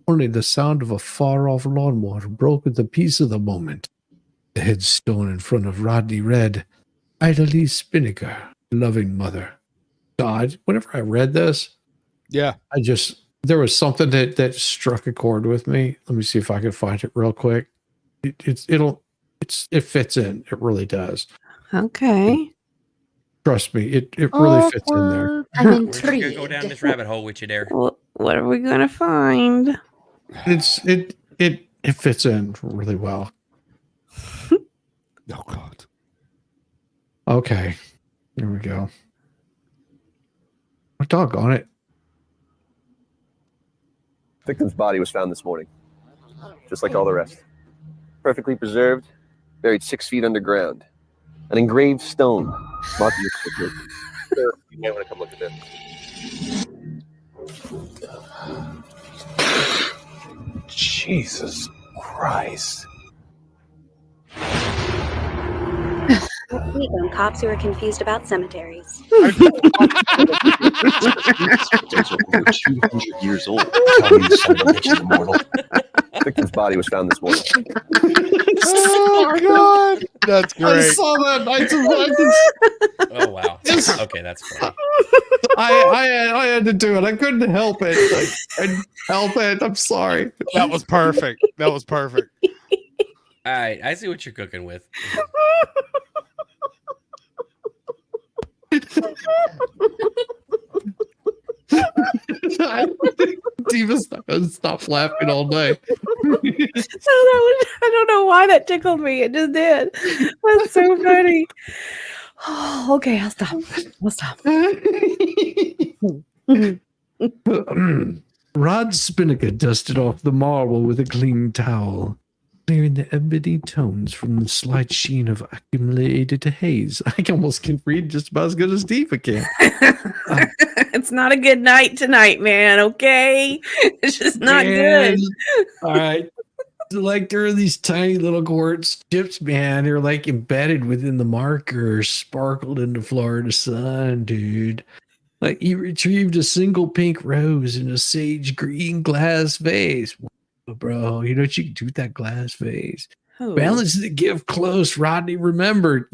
Only the sound of a far-off lawnmower broke at the peace of the moment. The headstone in front of Rodney read, Idly Spinnaker, loving mother. God, whenever I read this,
Yeah.
there was something that struck a chord with me. Let me see if I can find it real quick. It fits in. It really does.
Okay.
Trust me, it really fits in there.
I'm
We're just gonna
intrigued.
go down this rabbit hole with you there.
What are we gonna find?
It fits in really well.
Oh God.
Okay. Here we go. Oh, doggone it.
Victim's body was found this morning, just like all the rest. Perfectly preserved, buried 6 feet underground. An engraved stone marking its location. Sure, you might want to come look at this. Jesus Christ.
Week on cops who are confused about cemeteries.
Over 200 years old. Tell me, son of a bitch, immortal. Victim's body was found this morning.
Oh God. That's
I
great.
saw that.
Oh wow. Okay, that's funny.
I had to do it. I couldn't help it. I couldn't help it. I'm sorry.
That was perfect. That was perfect.
All right, I see what you're cooking with.
Diva's not gonna stop laughing all day.
I don't know why that tickled me. It just did. That's so funny. Oh, okay, I'll stop.
Rod Spinnaker dusted off the marble with a clean towel, clearing the ebony tones from the slight sheen of accumulated haze. I almost can read just about as good as Diva can.
It's not a good night tonight, man. Okay, it's just not good.
All right. Like there are these tiny little quartz chips, man. They're like embedded within the marker, sparkled in the Florida sun, dude. Like he retrieved a single pink rose in a sage green glass vase. Whoa, bro, you know what you can do with that glass vase?
Oh.
Balance the gift close. Rodney remembered.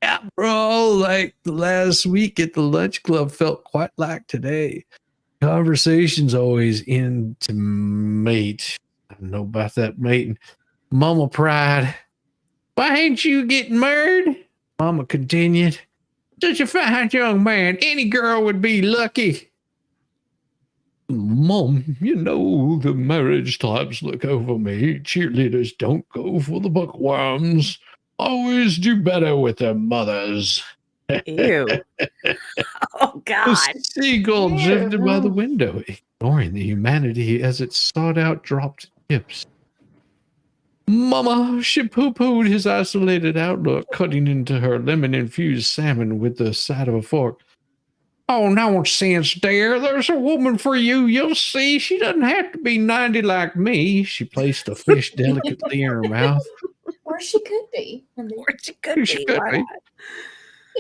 Yeah, bro. Like the last week at the lunch club felt quite like today. Conversations always intimate. I don't know about that mating. Mama pride. Why ain't you getting married? Mama continued. Such a fine young man. Any girl would be lucky. Mom, you know the marriage types look over me. Cheerleaders don't go for the bookworms. Always do better with their mothers.
Ew. Oh, God.
The seagull drifted by the window, ignoring the humanity as it sought out dropped chips. Mama, she poo-pooed his isolated outlook, cutting into her lemon-infused salmon with the side of a fork. Oh, nonsense, dear. There's a woman for you. You'll see. She doesn't have to be 90 like me. She placed the fish delicately in her mouth.
Or she could be.
Or she could
She
be.
could
Why
be.
not?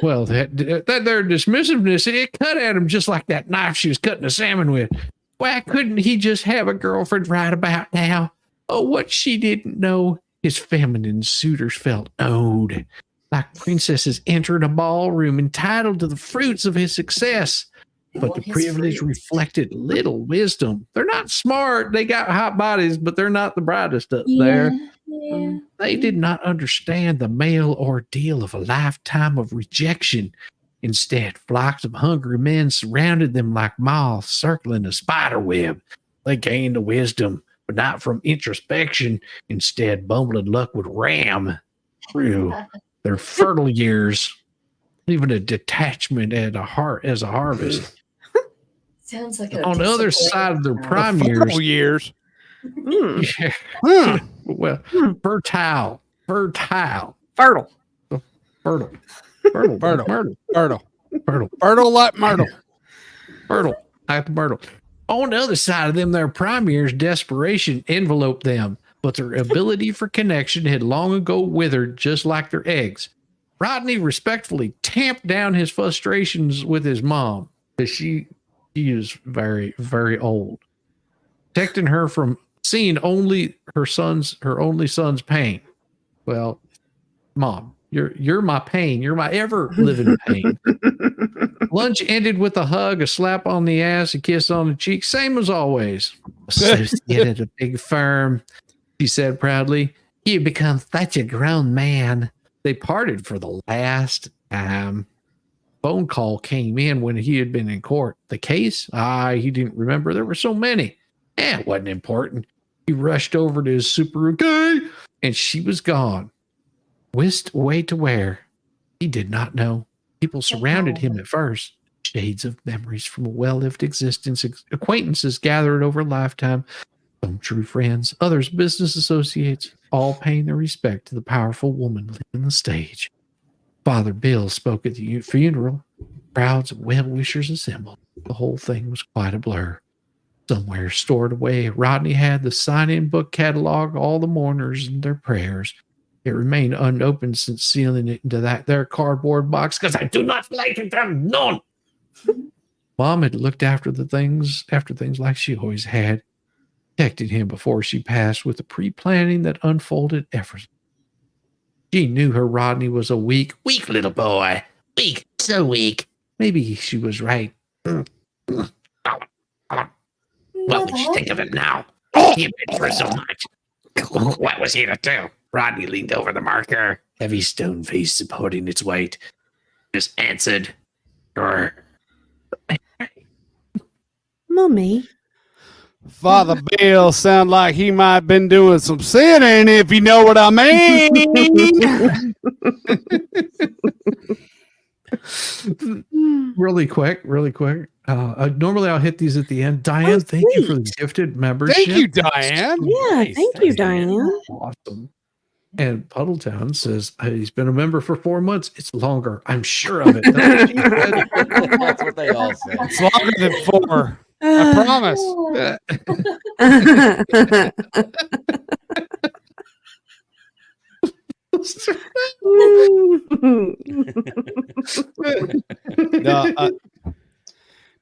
Well, that their dismissiveness, it cut at him just like that knife she was cutting the salmon with. Why couldn't he just have a girlfriend right about now? Oh, what she didn't know, his feminine suitors felt owed, like princesses entering a ballroom entitled to the fruits of his success. But the privilege reflected little wisdom. They're not smart. They got hot bodies, but they're not the brightest up there.
Yeah.
They did not understand the male ordeal of a lifetime of rejection. Instead, flocks of hungry men surrounded them like moths circling a spider web. They gained the wisdom, but not from introspection. Instead, bumbling luck would ram through their fertile years, leaving a detachment as a harvest.
Sounds like
On the other side of their prime years.
Mm.
Yeah.
Huh.
Well, fertile.
Fertile.
Fertile.
Myrtle like Myrtle.
Myrtle. Like the Myrtle. On the other side of them, their prime years, desperation enveloped them, but their ability for connection had long ago withered just like their eggs. Rodney respectfully tamped down his frustrations with his mom, because she is very, very old, protecting her from seeing only her only son's pain. Well, Mom, you're my pain. You're my ever living pain. Lunch ended with a hug, a slap on the ass, a kiss on the cheek, same as always. Associate at a big firm, she said proudly. You become such a grown man. They parted for the last time. Phone call came in when he had been in court. The case? He didn't remember. There were so many. It wasn't important. He rushed over to his Subaru, and she was gone. Whisked away to where? He did not know. People surrounded him at first. Shades of memories from a well-lived existence, acquaintances gathered over a lifetime, some true friends, others business associates, all paying their respect to the powerful woman leading the stage. Father Bill spoke at the funeral. Crowds of well-wishers assembled. The whole thing was quite a blur. Somewhere stored away, Rodney had the sign-in book catalog, all the mourners and their prayers. It remained unopened since sealing it into their cardboard box, because I do not like it unknown. Mom had looked after things like she always had, protected him before she passed with a pre-planning that unfolded effortlessly. She knew her Rodney was a weak little boy. Weak, so weak. Maybe she was right. What would you think of him now? He had been through so much. What was he to do? Rodney leaned over the marker, heavy stone face supporting its weight. Just answered, "Sure."
Mommy.
Father Bill sound like he might have been doing some sinning, if you know what I mean.
Really quick. Normally I'll hit these at the end. Diane, thank you for the gifted membership.
Thank you, Diane.
Yeah, thank you, Diane.
Awesome. And Puddletown says, he's been a member for 4 months. It's longer. I'm sure of it. That's what she said.
That's what they all say.
It's longer than 4. I promise.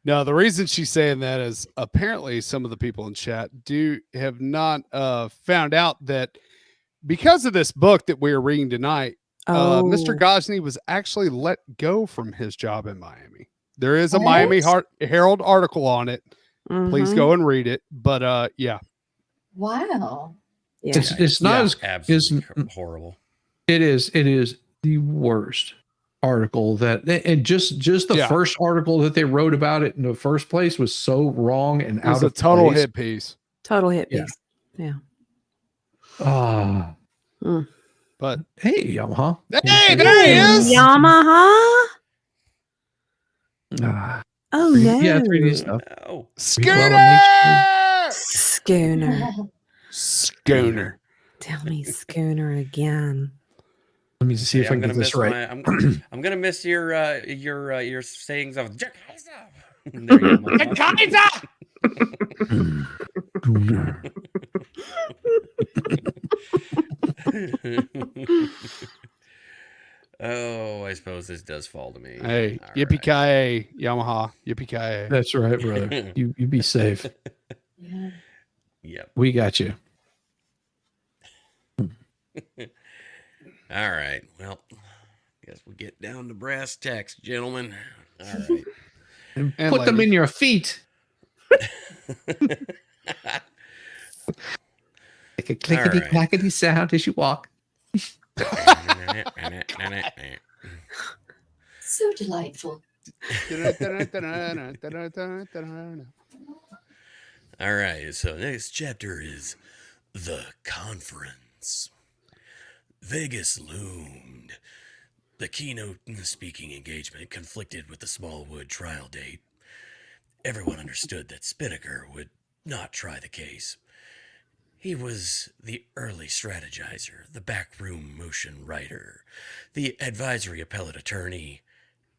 No, the reason she's saying that is apparently some of the people in chat have not found out that because of this book that we're reading tonight, Mr. Gosney was actually let go from his job in Miami. There is a Miami Herald article on it. Please go and read it. But yeah.
Wow.
Yeah.
It's not as
absolutely horrible.
It is the worst article and just the first article that they wrote about it in the first place was so wrong and out of
total
place.
hit piece.
Total hit piece. Yeah.
But hey, Yamaha.
Hey, there he is.
Yamaha. Oh no.
Yeah, 3D stuff.
Oh.
Schooner. Tell me schooner again.
Let me see if I can get this right.
I'm gonna miss your sayings of Jack Kaiser. Oh, I suppose this does fall to me.
Hey, yippee-ki-yay, Yamaha. Yippee-ki-yay.
That's right, brother. You be safe.
Yeah.
Yep.
We got you.
All right. Well, guess we'll get down to brass tacks, gentlemen. All right.
And put them in your feet. Like a clickety clackety sound as you walk.
So delightful.
All right. So next chapter is The Conference. Vegas loomed. The keynote speaking engagement conflicted with the Smallwood trial date. Everyone understood that Spinnaker would not try the case. He was the early strategizer, the backroom motion writer, the advisory appellate attorney,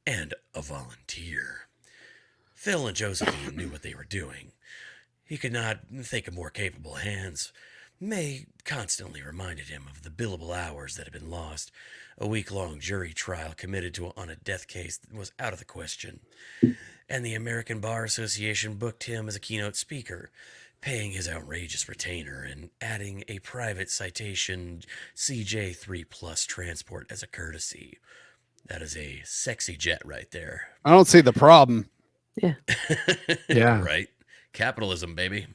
and a volunteer. Phil and Josephine knew what they were doing. He could not think of more capable hands. May constantly reminded him of the billable hours that had been lost. A week-long jury trial committed on a death case that was out of the question. And the American Bar Association booked him as a keynote speaker, paying his outrageous retainer and adding a private citation CJ3 Plus transport as a courtesy. That is a sexy jet right there.
I don't see the problem.
Yeah.
Yeah.
Right? Capitalism, baby.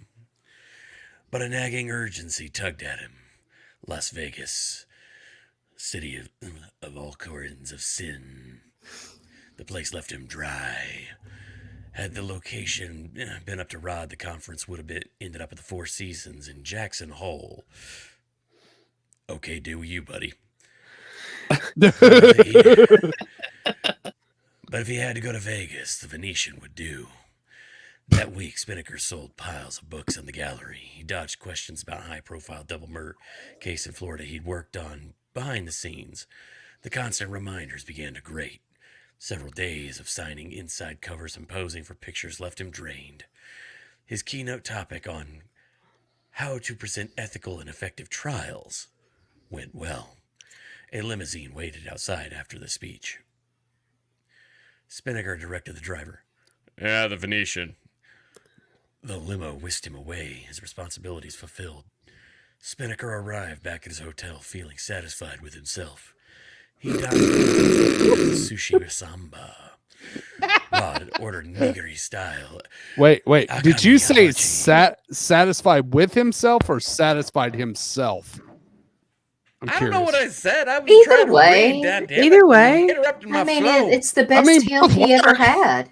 But a nagging urgency tugged at him. Las Vegas, city of all corns of sin. The place left him dry. Had the location been up to Rod, the conference would have ended up at the Four Seasons in Jackson Hole. Okay, do you, buddy. But if he had to go to Vegas, the Venetian would do. That week, Spinnaker sold piles of books on the gallery. He dodged questions about a high-profile double murder case in Florida he'd worked on behind the scenes. The constant reminders began to grate. Several days of signing inside covers and posing for pictures left him drained. His keynote topic on how to present ethical and effective trials went well. A limousine waited outside after the speech. Spinnaker directed the driver. Yeah, the Venetian. The limo whisked him away, his responsibilities fulfilled. Spinnaker arrived back at his hotel feeling satisfied with himself. He dined with sushi samba. Rod ordered nigiri style.
Wait. Did you say satisfied with himself or satisfied himself?
I don't know what I said. I was
Either
trying to
way.
read that. Damn
Either
it.
way.
You're interrupting my
I mean,
flow.
it's the best meal he ever had.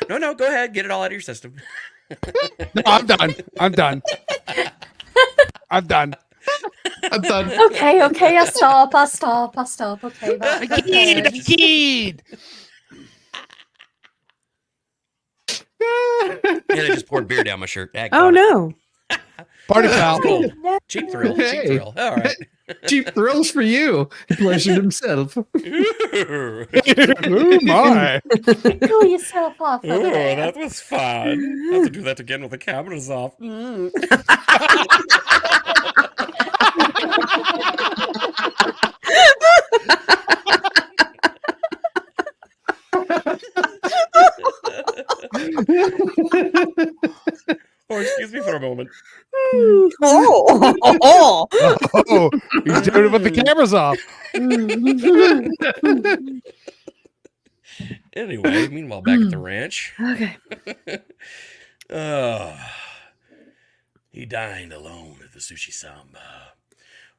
No, go ahead. Get it all out of your system.
No, I'm done. I'm done.
Okay, I stop. Okay, bye.
Keyed.
And I just poured beer down my shirt.
Oh no.
Party
That
foul.
was cool. Cheap thrill. Cheap
Hey.
thrill. All right.
Cheap thrills for you. He pleasured himself.
Oh my.
Cool yourself off over
Oh,
there.
that was fun. I have to do that again with the cameras off. Oh, excuse me for a moment.
Oh.
Oh, he's doing it with the cameras off.
Anyway, meanwhile, back at the ranch.
Okay.
He dined alone at the sushi samba.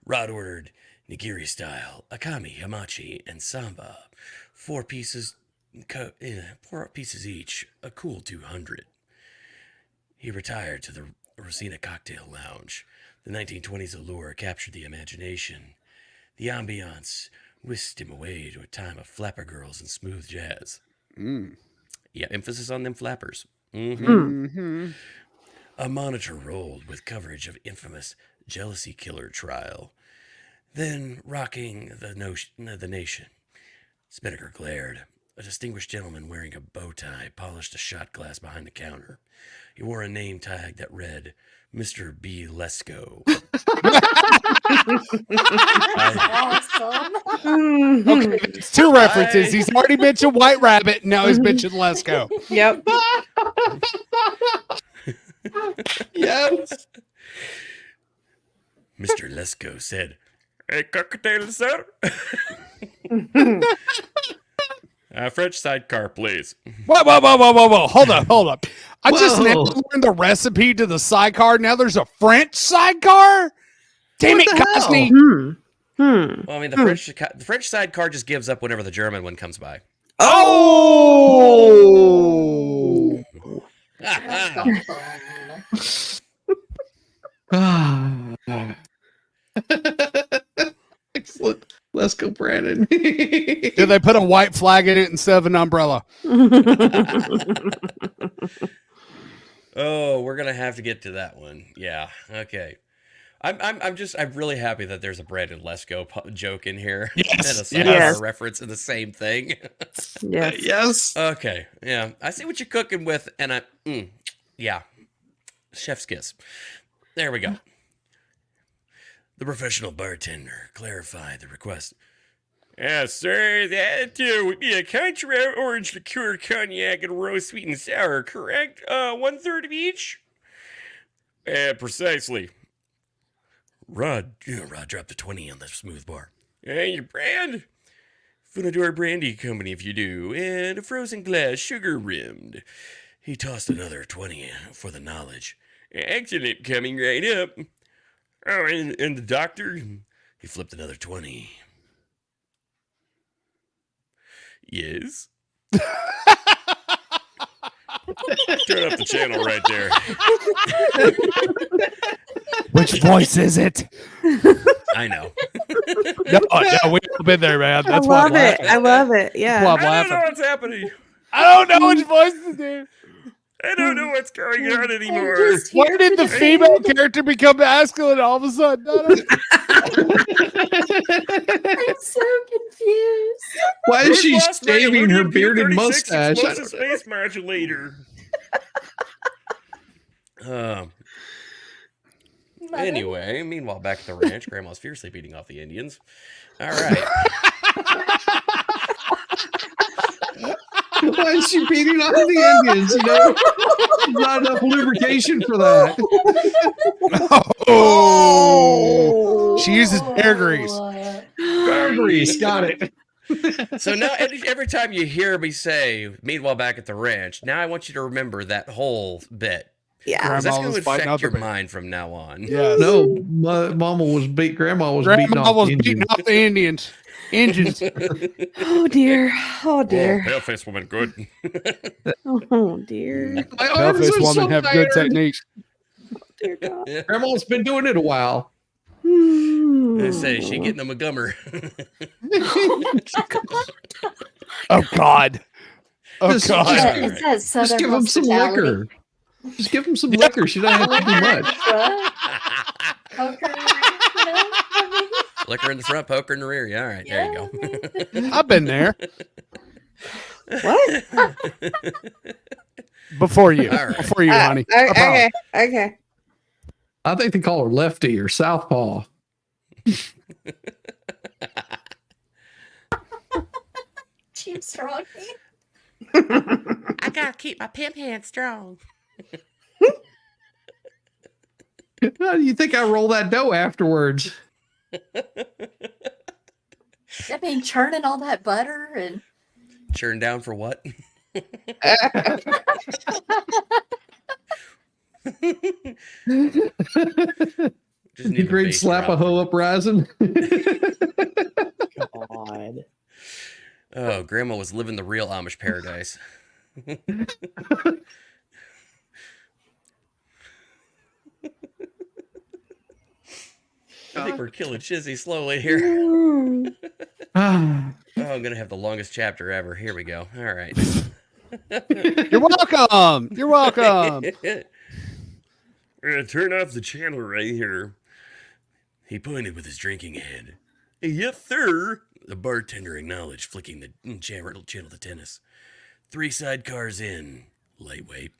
Rod ordered nigiri style, akami, hamachi, and samba. 4 pieces each, a cool 200. He retired to the Rosina Cocktail Lounge. The 1920s allure captured the imagination. The ambiance whisked him away to a time of flapper girls and smooth jazz. Yeah, emphasis on them flappers. A monitor rolled with coverage of infamous jealousy killer trial. Then, rocking the nation, Spinnaker glared. A distinguished gentleman wearing a bow tie polished a shot glass behind the counter. He wore a name tag that read, Mr. B. Lesko.
Awesome.
Okay, it's 2 references. He's already mentioned White Rabbit, and now he's mentioned Lesko.
Yep.
Yes.
Mr. Lesko said, "A cocktail, sir?" French sidecar, please.
Whoa. Hold up. I just now
Whoa.
learned the recipe to the sidecar. Now there's a French sidecar? Damn
What
it,
the hell?
Gosney.
Well, I mean, the French sidecar just gives up whenever the German one comes by.
Oh!
Excellent. Let's go, Brandon.
Did they put a white flag in it instead of an umbrella?
Oh, we're gonna have to get to that one. Yeah. Okay. I'm really happy that there's a Brandon Lesko joke in here.
Yes,
And a sidecar
yes.
reference in the same thing.
Yes.
Yes.
Okay. Yeah. I see what you're cooking with, and yeah. Chef's kiss. There we go. The professional bartender clarified the request. Yes, sir, that would be a contra orange liqueur, cognac, and rose sweet and sour, correct? 1/3 of each? Precisely. Rod dropped a 20 on the smooth bar. Hey, your brand? Funador Brandy Company, if you do, and a frozen glass, sugar rimmed. He tossed another 20 for the knowledge. Excellent, coming right up. Oh, and the doctor? He flipped another 20. Yes? Turn up the channel right there.
Which voice is it?
I know.
No, we've been there, man. That's why I'm laughing.
I love it. Yeah.
Well, I'm
I don't know
laughing.
what's happening.
I don't know which voice is it.
I don't know what's going on anymore.
Just
Why
here
did
for
the female character become masculine all of a sudden? I don't-
I'm so confused.
Why is she
Lost my
shaving her
aluminum
bearded
P36
mustache?
explosive space modulator. Anyway, meanwhile, back at the ranch, Grandma's fiercely beating off the Indians. All right.
Why is she beating off the Indians? You know, there's not enough lubrication for that.
Oh, she uses bear grease.
Bear grease, got it.
So now every time you hear me say, meanwhile, back at the ranch, now I want you to remember that whole bit.
Yeah.
Because that's
Grandma
going to
was fighting
affect your
other men.
mind from now on.
Yes.
No, Grandma was beating
Grandma
off
was
the
beating
Indians.
off the Indians. Engines.
Oh dear. Oh dear.
Pale-faced woman, good.
Oh dear.
My arms
Pale-faced
are
women
so
have good
tired.
techniques.
Dear God.
Grandma's been doing it a while.
They say she getting them a gummer.
Oh God. Oh,
Just-
God.
just-
It says Southern
Just give him some
hospitality.
liquor. Just give him some liquor. She doesn't have to do much.
Poker, you know?
Liquor in the front, poker in the rear. Yeah, all right, there you go.
I've been there
What?
before you.
All right.
Before you, honey. I promise.
Okay.
I think they call her lefty or southpaw.
Cheap strong.
I gotta keep my pimp hand strong.
How do you think I roll that dough afterwards?
I mean, churning all that butter and
Churn down for what? Just need
Great
bass
slap a
drop.
hoe up rising.
God.
Oh, Grandma was living the real Amish paradise. I think we're killing Shizzy slowly here.
Ah,
Oh, I'm gonna have the longest chapter ever. Here we go. All right.
You're welcome. You're welcome.
Turn off the channel right here. He pointed with his drinking hand. Yes, sir. The bartender acknowledged, flicking the channel to tennis. 3 sidecars in, lightweight.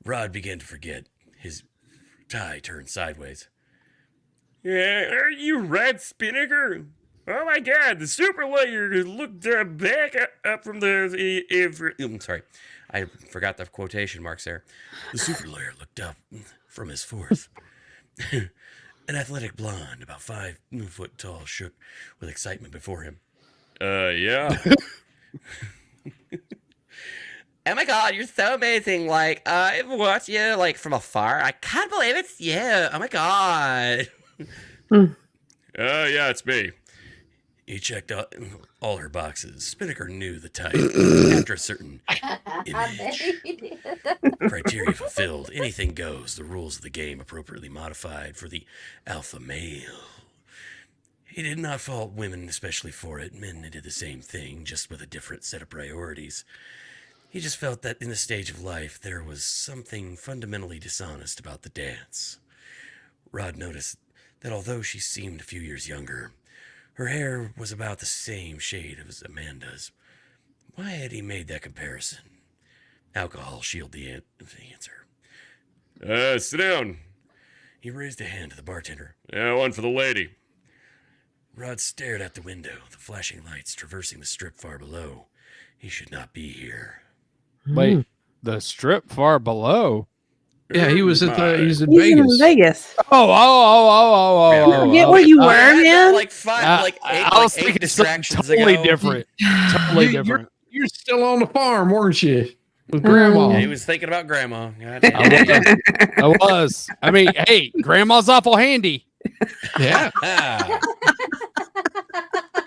Rod began to forget. His tie turned sideways. Are you Rod Spinnaker? Oh my God, the super lawyer looked back up from the. I'm sorry, I forgot the quotation marks there. The super lawyer looked up from his fourth. An athletic blonde, about 5 foot tall, shook with excitement before him. Yeah. Oh my God, you're so amazing. Like, I've watched you, like, from afar. I can't believe it's you. Oh my God. Yeah, it's me. He checked out all her boxes. Spinnaker knew the type. After a certain image criteria fulfilled, anything goes. The rules of the game appropriately modified for the alpha male. He did not fault women especially for it. Men did the same thing, just with a different set of priorities. He just felt that in this stage of life, there was something fundamentally dishonest about the dance. Rod noticed that although she seemed a few years younger, her hair was about the same shade as Amanda's. Why had he made that comparison? Alcohol shielded the answer. Sit down. He raised a hand to the bartender. One for the lady. Rod stared out the window, the flashing lights traversing the strip far below. He should not be here.
Wait, the strip far below.
yeah, he was at the. He's in
He's
Vegas.
in Vegas.
Oh.
Forget where you were,
I had
man.
like five, like eight,
I was
like 8
thinking something
distractions
totally
ago.
different. Totally
You-
different.
You're still on the farm, weren't you? With Grandma.
Yeah, he was thinking about Grandma. God damn.
I was. I mean, hey, grandma's awful handy.
Yeah.
Ah.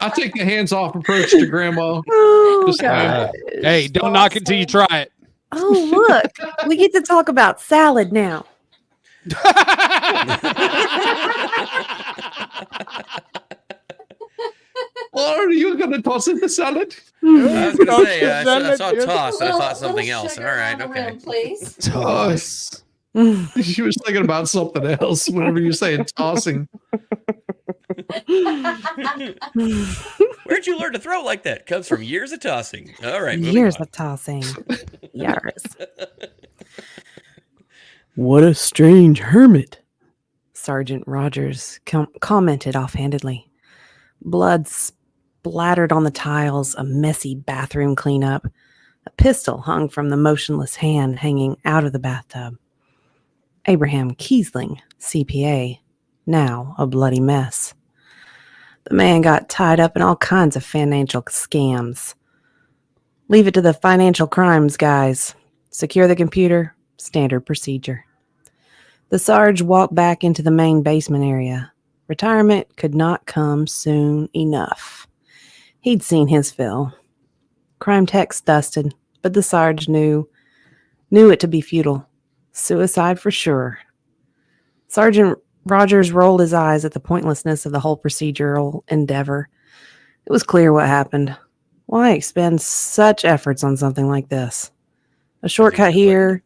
I take the hands-off approach to Grandma.
Oh,
Just,
God.
Hey, don't knock it till you try it.
Oh, look. We get to talk about salad now.
Or are you going to toss in the salad?
I was gonna say, I saw
Salad,
toss, and I
Little-
thought something
little
else. All
sugar
right,
on the
okay.
rim, please.
Toss.
She was thinking about something else whenever you're saying tossing.
Where'd you learn to throw like that? Comes from years of tossing. All right, moving
Years
on.
of tossing. Years. What a strange hermit, Sergeant Rogers commented offhandedly. Blood splattered on the tiles, a messy bathroom cleanup. A pistol hung from the motionless hand hanging out of the bathtub. Abraham Kiesling, CPA, now a bloody mess. The man got tied up in all kinds of financial scams. Leave it to the financial crimes guys. Secure the computer, standard procedure. The Sarge walked back into the main basement area. Retirement could not come soon enough. He'd seen his fill. Crime techs dusted, but the Sarge knew it to be futile. Suicide for sure. Sergeant Rogers rolled his eyes at the pointlessness of the whole procedural endeavor. It was clear what happened. Why expend such efforts on something like this? A shortcut here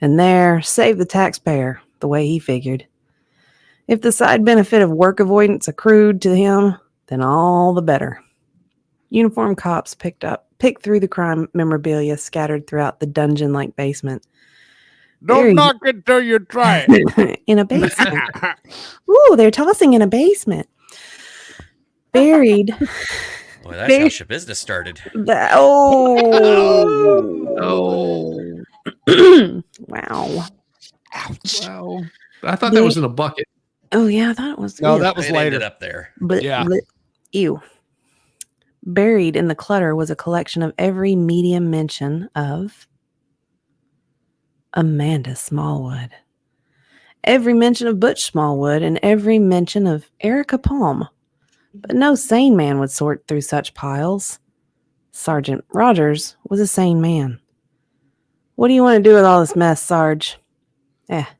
and there, save the taxpayer, the way he figured. If the side benefit of work avoidance accrued to him, then all the better. Uniformed cops picked through the crime memorabilia scattered throughout the dungeon-like basement.
Don't knock it till you try it.
In a basement. Ooh, they're tossing in a basement. Buried.
Boy, that's how Shizzywhiznut started.
Wow.
Ouch.
Wow. I thought that was in a bucket.
Oh, yeah, I thought it was.
No, that was
It
later.
ended up there.
But,
Yeah.
Ew. Buried in the clutter was a collection of every medium mention of Amanda Smallwood, every mention of Butch Smallwood, and every mention of Erica Palm. But no sane man would sort through such piles. Sergeant Rogers was a sane man. What do you want to do with all this mess, Sarge?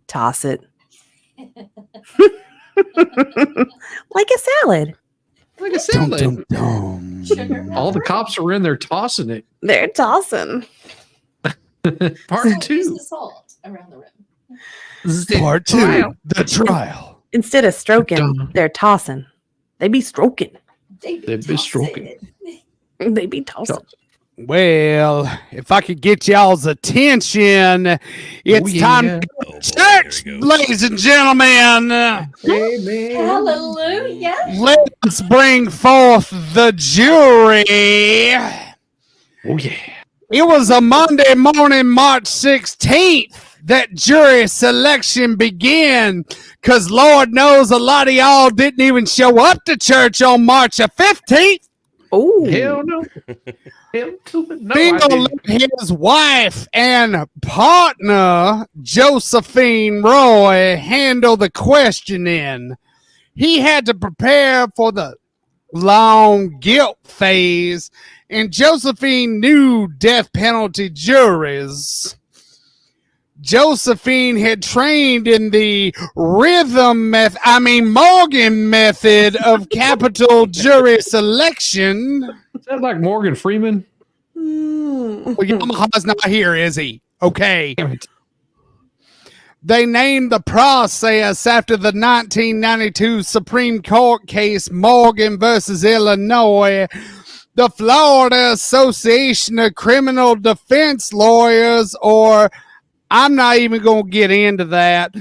Toss it. Like a salad.
Like a salad.
Dum, dum, dum.
All the cops are in there tossing it.
They're tossing.
Part 2.
The salt around the rim.
Part 2. The trial.
Instead of stroking,
Dum.
they're tossing. They be stroking.
They
They'd be stroking.
They be tossing.
Well, if I could get y'all's attention, it's time to
Oh, boy,
church,
here we go.
ladies and gentlemen.
Amen.
Hallelujah.
Let's bring forth the jury.
Oh, yeah.
It was a Monday morning, March 16th, that jury selection began, because Lord knows a lot of y'all didn't even show up to church on March the 15th.
Oh,
Hell no. Hell to the no. I
Bingo
didn't.
let his wife and partner, Josephine Roy, handle the questioning. He had to prepare for the long guilt phase, and Josephine knew death penalty juries. Josephine had trained in the Morgan method of capital jury selection.
Is that like Morgan Freeman?
Well, Yamaha's not here, is he? Okay.
Damn it.
They named the process after the 1992 Supreme Court case Morgan versus Illinois. The Florida Association of Criminal Defense Lawyers, or I'm not even going to get into that,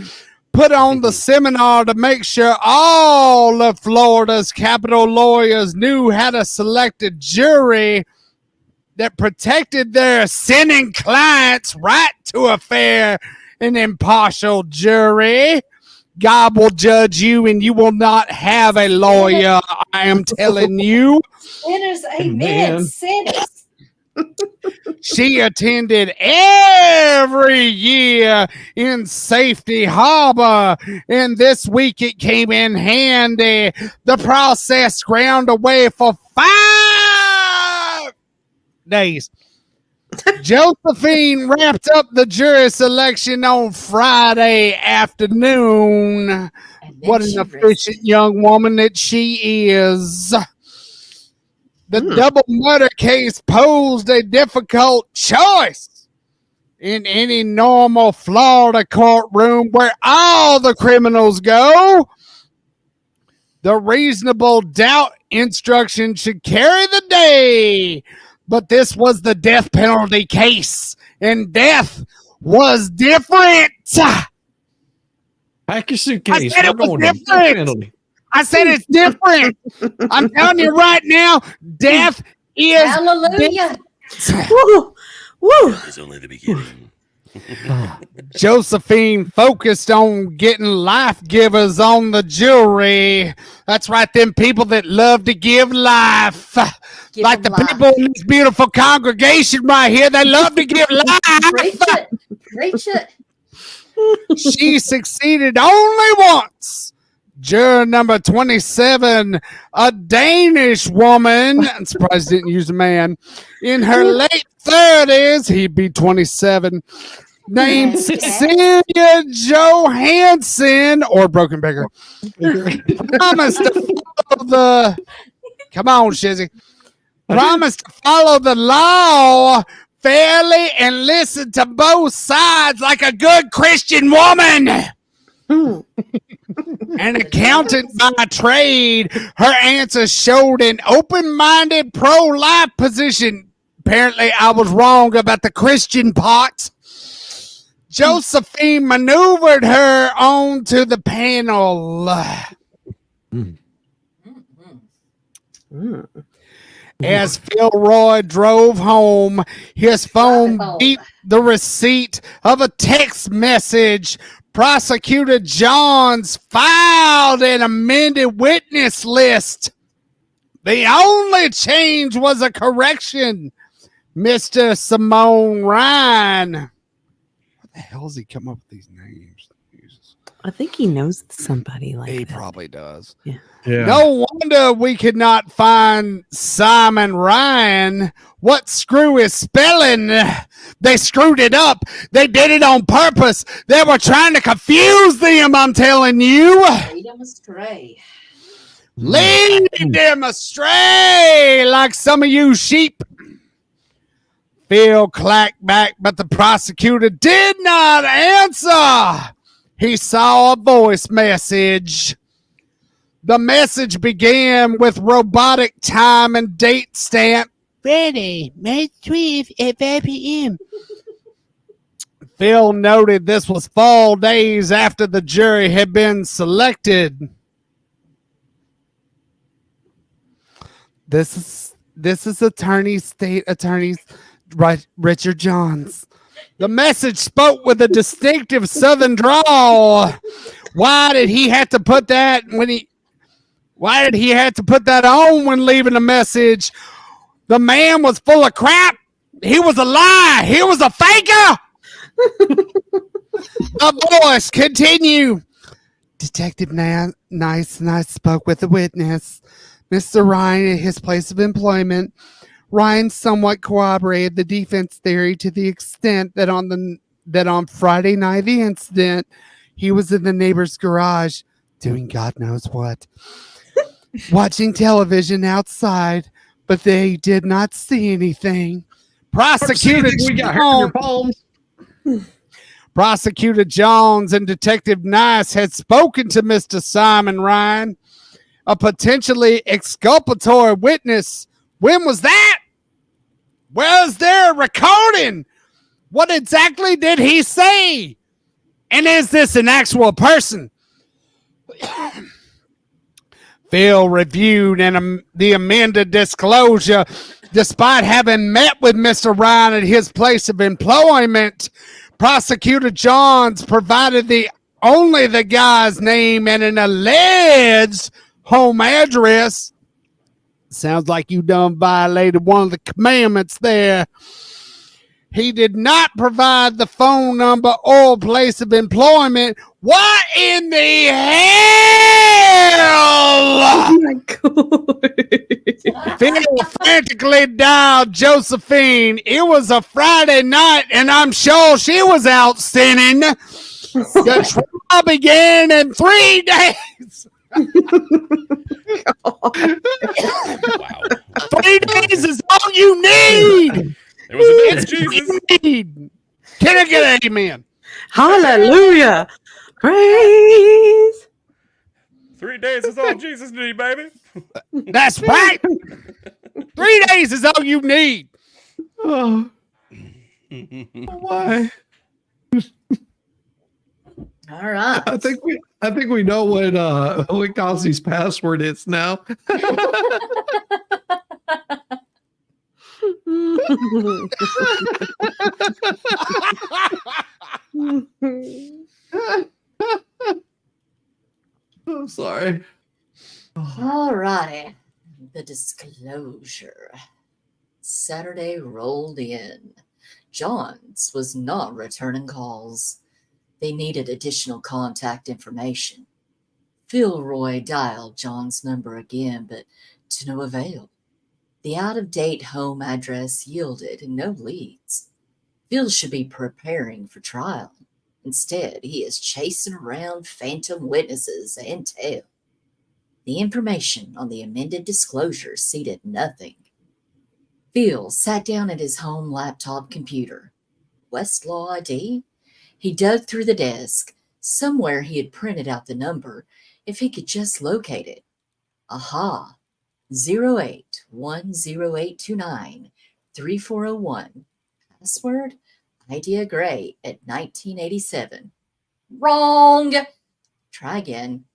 put on the seminar to make sure all of Florida's capital lawyers knew how to select a jury that protected their sinning clients' right to a fair and impartial jury. God will judge you, and you will not have a lawyer, I am telling you.
Sinners,
Man.
amen. Sinners.
She attended every year in Safety Harbor, and this week it came in handy. The process ground away for 5 days. Josephine wrapped up the jury selection on Friday afternoon.
And then
What an
she
efficient young woman that she is. The double murder case posed a difficult choice in any normal Florida courtroom where all the criminals go. The reasonable doubt instruction should carry the day, but this was the death penalty case, and death was different.
Pack your suitcase.
I said
We're
it was
going to
different.
death penalty.
I said it's different. I'm telling you right now, death is
Hallelujah.
woo, woo.
It's only the beginning.
Josephine focused on getting life givers on the jury. That's right, them people that love to give life.
Give
like the
them life.
people in this beautiful congregation right here, they love to give life.
Preach it. Preach it.
She succeeded only once. Juror number 27, a Danish woman. I'm surprised he didn't use a man. In her late 30s, he'd be 27. Named
Yes, yes.
Cecilia Johansson, or Broken Beggar. Promised to follow the. Come on, Shizzy. promise to follow the law fairly and listen to both sides like a good Christian woman. An accountant by trade, her answer showed an open-minded pro-life position. Apparently, I was wrong about the Christian part. Josephine maneuvered her onto the panel. As Philroy drove home, his phone beeped the receipt of a text message. Prosecutor Johns filed an amended witness list. The only change was a correction. Mr. Simone Ryan. What the hell has he come up with these names? Jesus.
I think he knows somebody like
He
that.
probably does.
Yeah.
No wonder we could not find Simon Ryan. What screw is spelling? They screwed it up. They did it on purpose. They were trying to confuse them, I'm telling you.
Lead them astray.
Lead them astray like some of you sheep. Phil clacked back, but the prosecutor did not answer. He saw a voice message. The message began with robotic time and date stamp. Friday, May 12th at 5 p.m. Phil noted this was 4 days after the jury had been selected. This is state attorney Richard Johns. The message spoke with a distinctive southern drawl. Why did he have to put that on when leaving a message? The man was full of crap. He was a lie. He was a faker. The voice continued. Detective Nice spoke with the witness, Mr. Ryan, at his place of employment. Ryan somewhat corroborated the defense theory to the extent that on Friday night of the incident, he was in the neighbor's garage doing God knows what, watching television outside, but they did not see anything. Prosecutor Jones and Detective Nice had spoken to Mr. Simon Ryan, a potentially exculpatory witness. When was that? Was there a recording? What exactly did he say? And is this an actual person? Phil reviewed the amended disclosure. Despite having met with Mr. Ryan at his place of employment, Prosecutor Johns provided only the guy's name and an alleged home address. Sounds like you done violated one of the commandments there. He did not provide the phone number or place of employment. What in the hell?
Oh my God.
Phil frantically dialed Josephine. It was a Friday night, and I'm sure she was out sinning. The trial began in 3 days.
Wow.
3 days is all you need.
There was a minute, Jesus.
Can I get an amen?
Hallelujah. Praise.
3 days is all Jesus need, baby.
That's right. 3 days is all you need.
Oh. Why?
All right.
I think we know what Gosney's password is now. I'm sorry.
All righty. The disclosure. Saturday rolled in. Johns was not returning calls. They needed additional contact information. Philroy dialed John's number again, but to no avail. The out-of-date home address yielded no leads. Phil should be preparing for trial. Instead, he is chasing around phantom witnesses and tail. The information on the amended disclosure ceded nothing. Phil sat down at his home laptop computer. Westlaw ID? He dug through the desk. Somewhere he had printed out the number, if he could just locate it. Aha! 08108293401. Password? Idea Gray at 1987. Wrong! Try again.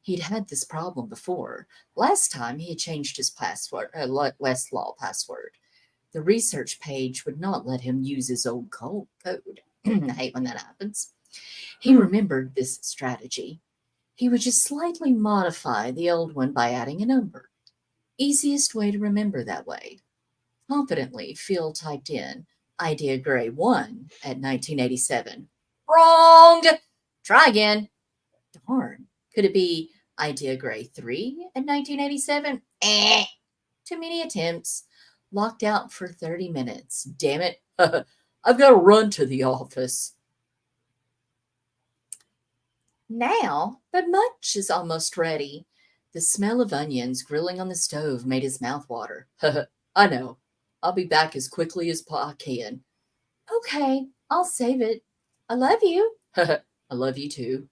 He'd had this problem before. Last time he had changed his password, Westlaw password. The research page would not let him use his old code. I hate when that happens. He remembered this strategy. He would just slightly modify the old one by adding a number. Easiest way to remember that way. Confidently, Phil typed in Idea Gray 1 at 1987. Wrong! Try again. Darn. Could it be Idea Gray 3 at 1987? Too many attempts. Locked out for 30 minutes. Damn it. I've got to run to the office. Now, the munch is almost ready. The smell of onions grilling on the stove made his mouth water. I know. I'll be back as quickly as I can. Okay, I'll save it. I love you. I love you too.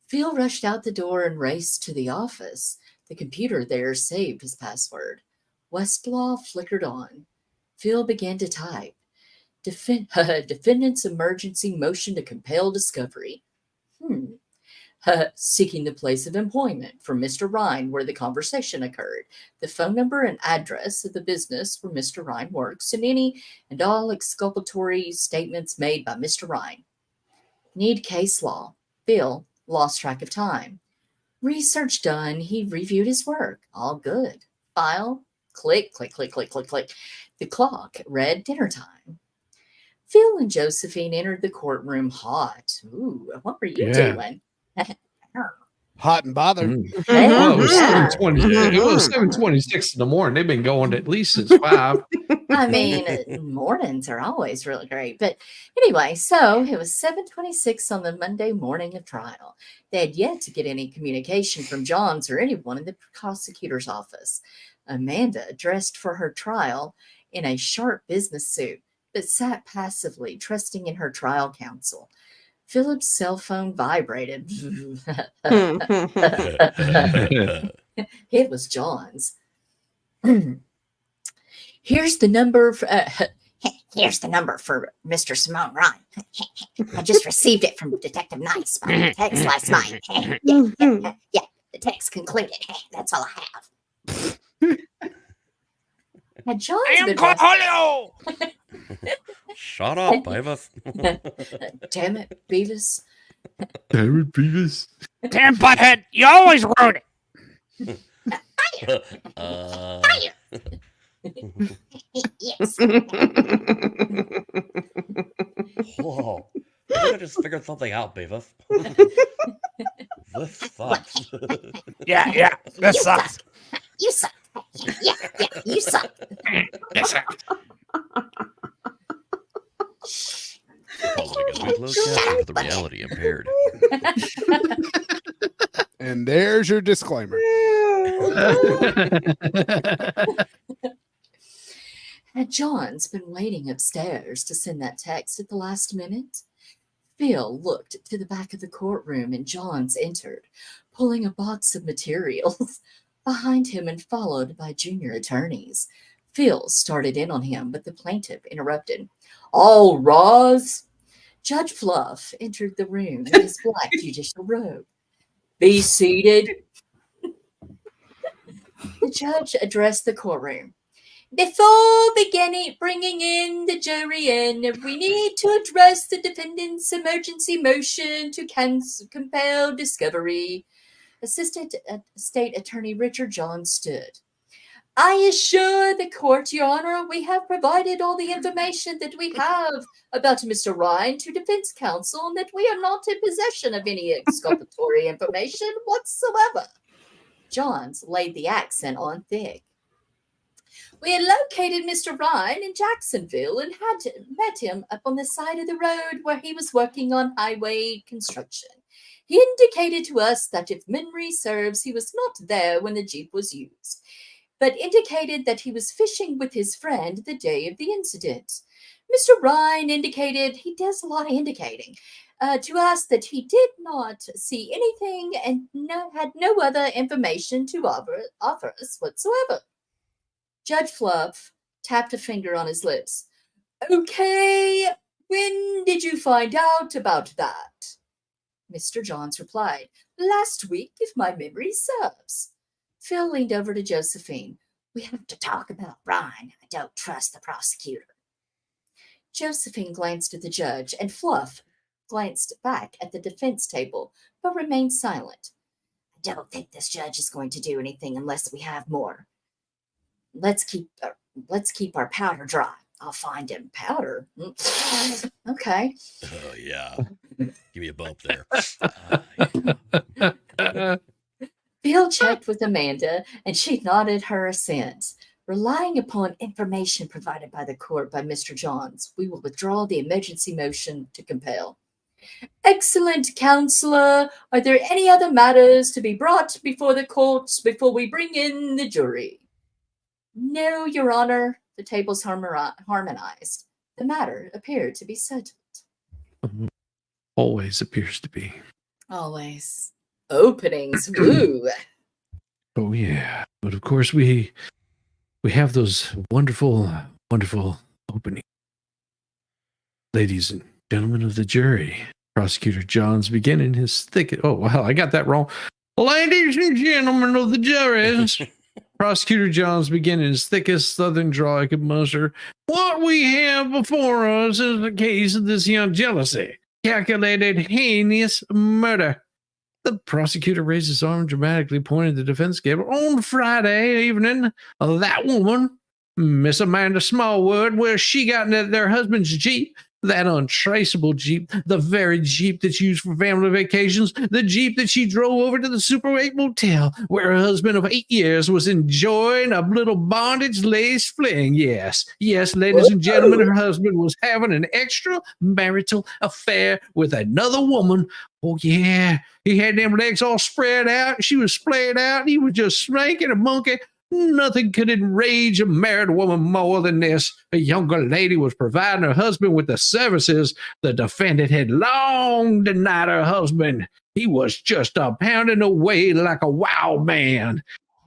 Phil rushed out the door and raced to the office. The computer there saved his password. Westlaw flickered on. Phil began to type. Defendant's emergency motion to compel discovery. Seeking the place of employment for Mr. Ryan where the conversation occurred, the phone number and address of the business where Mr. Ryan works, and any and all exculpatory statements made by Mr. Ryan. Need case law. Phil lost track of time. Research done, he reviewed his work. All good. File. Click, click, click, click, click, click. The clock read dinner time. Phil and Josephine entered the courtroom hot. Ooh, what were you doing?
Hot and bothered.
Well, it was 7:20. It was 7:26 in the morning. They've been going at least since 5.
I mean, mornings are always really great. But anyway, so it was 7:26 on the Monday morning of trial. They had yet to get any communication from Johns or anyone in the prosecutor's office. Amanda, dressed for her trial in a sharp business suit, but sat passively, trusting in her trial counsel. Philip's cell phone vibrated. It was John's. Here's the number for Mr. Simone Ryan. I just received it from Detective Nice by text last night. Yeah, the text concluded. That's all I have. Had John's been
Shut up, Beavis.
Damn it, Beavis.
Damn it, Beavis.
Damn butthead, you always ruin it.
Yes.
Whoa. I think I just figured something out, Beavis. This sucks.
Yeah, this sucks.
You suck. Yeah, you suck.
This sucks.
Public is we close caption with the reality impaired.
And there's your disclaimer.
Had John's been waiting upstairs to send that text at the last minute? Phil looked to the back of the courtroom and John's entered, pulling a box of materials behind him and followed by junior attorneys. Phil started in on him, but the plaintiff interrupted. All rise. Judge Fluff entered the room in his black judicial robe. Be seated. The judge addressed the courtroom. Before bringing in the jury we need to address the defendant's emergency motion to compel discovery. Assistant State Attorney Richard John stood. I assure the court, Your Honor, we have provided all the information that we have about Mr. Ryan to defense counsel and that we are not in possession of any exculpatory information whatsoever. Johns laid the accent on thick. We had located Mr. Ryan in Jacksonville and had met him up on the side of the road where he was working on highway construction. He indicated to us that if memory serves, he was not there when the Jeep was used. but indicated that he was fishing with his friend the day of the incident. Mr. Ryan indicated, he does a lot of indicating, to us that he did not see anything and had no other information to offer us whatsoever. Judge Fluff tapped a finger on his lips. Okay, when did you find out about that? Mr. Johns replied, last week, if my memory serves. Phil leaned over to Josephine. We have to talk about Ryan. I don't trust the prosecutor. Josephine glanced at the judge, and Fluff glanced back at the defense table, but remained silent. I don't think this judge is going to do anything unless we have more. Let's keep our powder dry. I'll find him. Powder? Okay.
Oh, yeah. Give me a bump there.
Bill checked with Amanda, and she nodded her assent. Relying upon information provided by the court by Mr. Johns, we will withdraw the emergency motion to compel. Excellent, Counselor. Are there any other matters to be brought before the courts before we bring in the jury? No, Your Honor. The tables harmonized. The matter appeared to be settled.
Always appears to be.
Always. Openings. Woo.
Oh, yeah. But of course, we have those wonderful, wonderful openings. Ladies and gentlemen of the jury, Prosecutor Johns beginning his thick... Oh, wow, I got that wrong. Ladies and gentlemen of the jury, Prosecutor Johns beginning his thickest southern drawl I could muster. What we have before us is a case of this young jealousy, calculated heinous murder. The prosecutor raised his arm dramatically, pointing to the defense gable. On Friday evening, that woman, Miss Amanda Smallwood, where she got into their husband's Jeep, that untraceable Jeep, the very Jeep that's used for family vacations, the Jeep that she drove over to the Super 8 motel, where her husband of 8 years was enjoying a little bondage lace fling. Yes, ladies and gentlemen, her husband was having an extramarital affair with another woman. Oh, yeah, he had them legs all spread out. She was splayed out. He was just spanking a monkey. Nothing could enrage a married woman more than this. A younger lady was providing her husband with the services the defendant had long denied her husband. He was just pounding away like a wild man.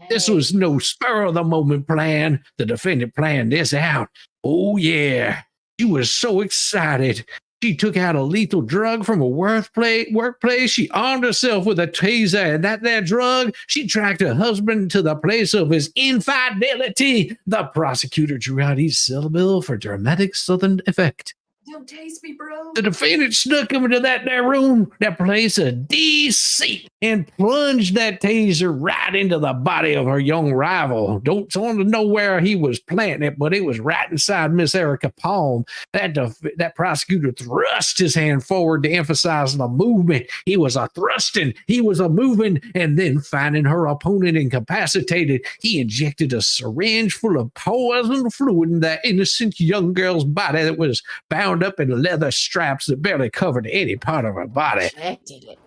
This was no spur-of-the-moment plan. The defendant planned this out. Oh, yeah. She was so excited. She took out a lethal drug from a workplace. She armed herself with a taser, and that drug, she tracked her husband to the place of his infidelity. The prosecutor drew out each syllable for dramatic southern effect.
Don't tase me, bro.
The defendant snuck him into that room, that place of deceit, and plunged that taser right into the body of her young rival. Don't want to know where he was planting it, but it was right inside Miss Erica Palm. That prosecutor thrust his hand forward to emphasize the movement. He was a thrusting, he was a moving, and then finding her opponent incapacitated, he injected a syringe full of poison fluid in that innocent young girl's body that was bound up in leather straps that barely covered any part of her body.
Ejected it.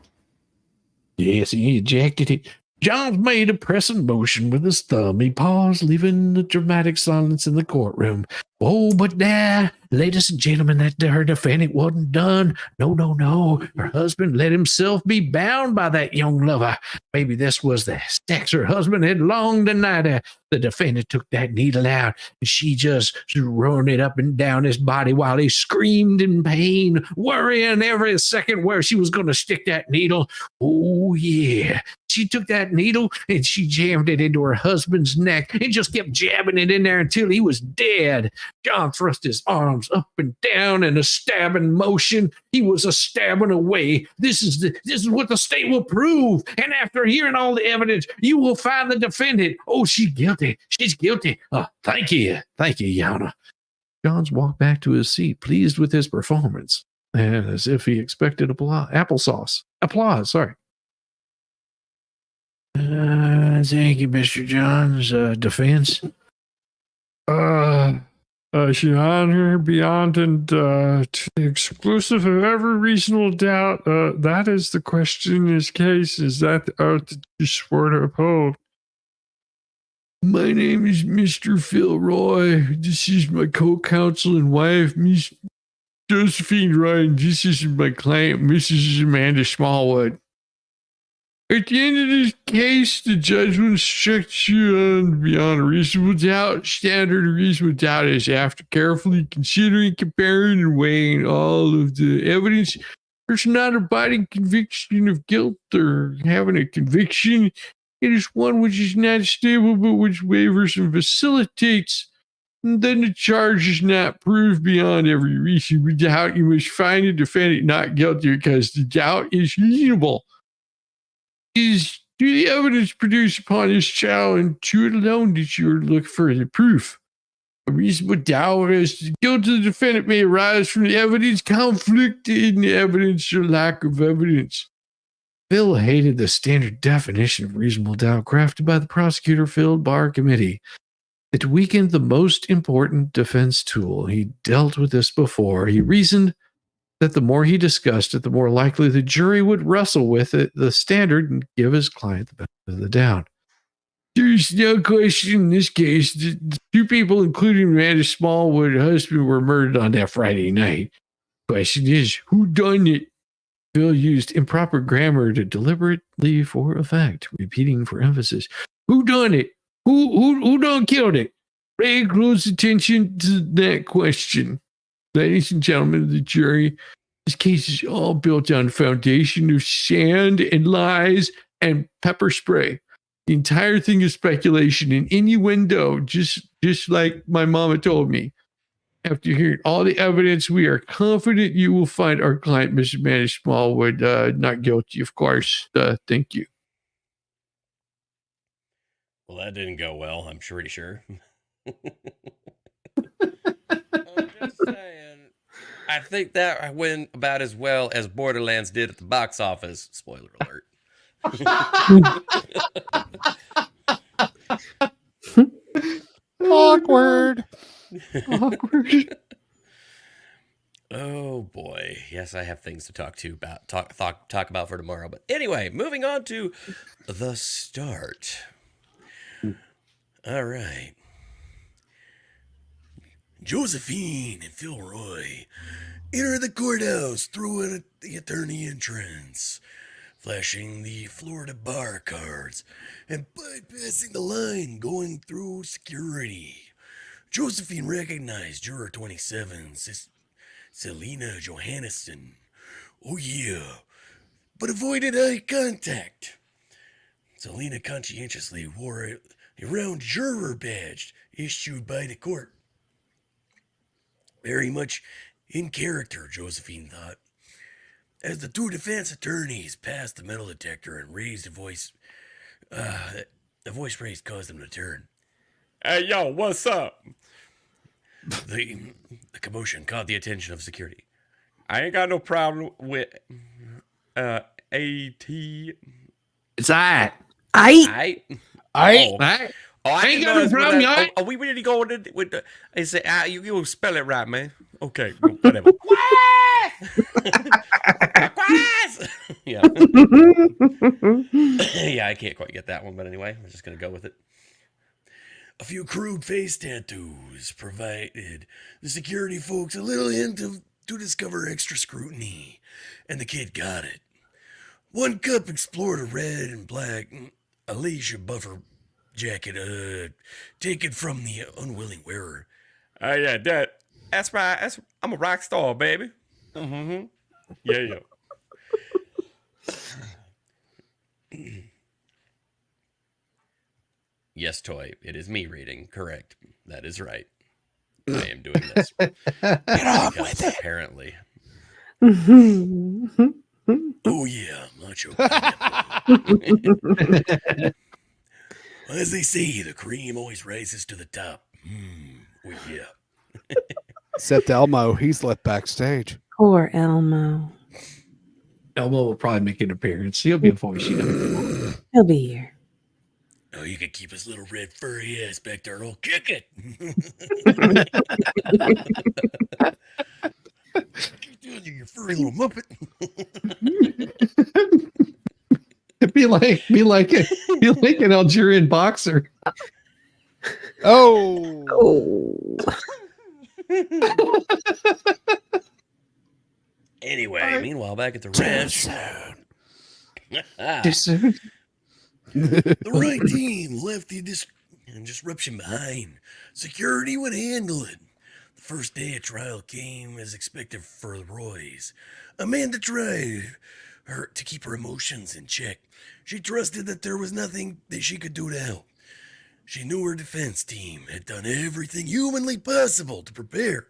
Yes, he ejected it. Johns made a pressing motion with his thumb. He paused, leaving the dramatic silence in the courtroom. Oh, but now, ladies and gentlemen, that her defendant wasn't done. No. Her husband let himself be bound by that young lover. Maybe this was the sex her husband had long denied her. The defendant took that needle out, and she just run it up and down his body while he screamed in pain, worrying every second where she was going to stick that needle. Oh, yeah. She took that needle and she jammed it into her husband's neck and just kept jabbing it in there until he was dead. John thrust his arms up and down in a stabbing motion. He was a stabbing away. This is what the state will prove. And after hearing all the evidence, you will find the defendant. Oh, she's guilty. She's guilty. Thank you, Your Honor. Johns walked back to his seat, pleased with his performance, and as if he expected applause. Sorry. Thank you, Mr. Johns. Defense.
Your Honor, beyond and to the exclusive of every reasonable doubt, that is the question in this case. Is that the oath that you swore to uphold? My name is Mr. Philroy. This is my co-counsel and wife, Miss Josephine Ryan. This is my client, Mrs. Amanda Smallwood. At the end of this case, the judge will instruct you on beyond a reasonable doubt. Standard reasonable doubt is after carefully considering, comparing, and weighing all of the evidence. There's not a binding conviction of guilt or having a conviction. It is one which is not stable, but which wavers and facilitates. And then the charge is not proved beyond every reasonable doubt. You must find the defendant not guilty because the doubt is reasonable. Is to the evidence produced upon this trial and to it alone that you look for the proof. A reasonable doubt as to the guilt of the defendant may arise from the evidence, conflict in the evidence, or lack of evidence. Phil hated the standard definition of reasonable doubt crafted by the prosecutor-filled bar committee. It weakened the most important defense tool. He dealt with this before. He reasoned that the more he discussed it, the more likely the jury would wrestle with it, the standard, and give his client the benefit of the doubt. There's no question in this case that the two people, including Amanda Smallwood, her husband, were murdered on that Friday night. Question is, who done it? Phil used improper grammar to deliberately for effect, repeating for emphasis. Who done it? Who done killed it? Pay close attention to that question. Ladies and gentlemen of the jury, this case is all built on a foundation of sand and lies and pepper spray. The entire thing is speculation and innuendo, just like my mama told me. After hearing all the evidence, we are confident you will find our client, Mrs. Amanda Smallwood, not guilty, of course. Thank you.
Well, that didn't go well, I'm pretty sure. I'm just saying. I think that went about as well as Borderlands did at the box office. Spoiler alert.
Awkward.
Awkward.
Oh boy. Yes, I have things to talk about for tomorrow. But anyway, moving on to the start. All right. Josephine and Philroy enter the courthouse through the attorney entrance, flashing the Florida bar cards and bypassing the line going through security. Josephine recognized juror 27, Selena Johannesson. Oh yeah, but avoided eye contact. Selena conscientiously wore a round juror badge issued by the court. Very much in character, Josephine thought. As the two defense attorneys passed the metal detector and raised a voice, the voice raised caused them to turn. Hey, yo, what's up? The commotion caught the attention of security. I ain't got no problem with AT.
It's I.
I
ain't got no problem, y'all.
Are we really going with the? I say, you spell it right, man. Okay, whatever. Yeah. Yeah, I can't quite get that one, but anyway, I'm just gonna go with it. A few crude face tattoos provided the security folks a little hint to discover extra scrutiny, and the kid got it. One cup explored a red and black Alicia buffer jacket, taken from the unwilling wearer. Yeah, that's right. I'm a rock star, baby. Mm-hmm. Yeah. Yes, Toy. It is me reading. Correct. That is right. I am doing this. Get on with it. Apparently. Oh yeah, macho. As they say, the cream always rises to the top. Oh yeah.
Except Elmo, he's left backstage.
Poor Elmo.
Elmo will probably make an appearance. He'll be a voice.
He'll be here.
Oh, you can keep his little red furry ass back there. I'll kick it. You furry little muppet.
Be like an Algerian boxer.
Oh.
Anyway, meanwhile, back at the ranch.
Too soon.
The right team left the disruption behind. Security would handle it. The first day of trial came as expected for the Roys. Amanda tried to keep her emotions in check. She trusted that there was nothing that she could do to help. She knew her defense team had done everything humanly possible to prepare.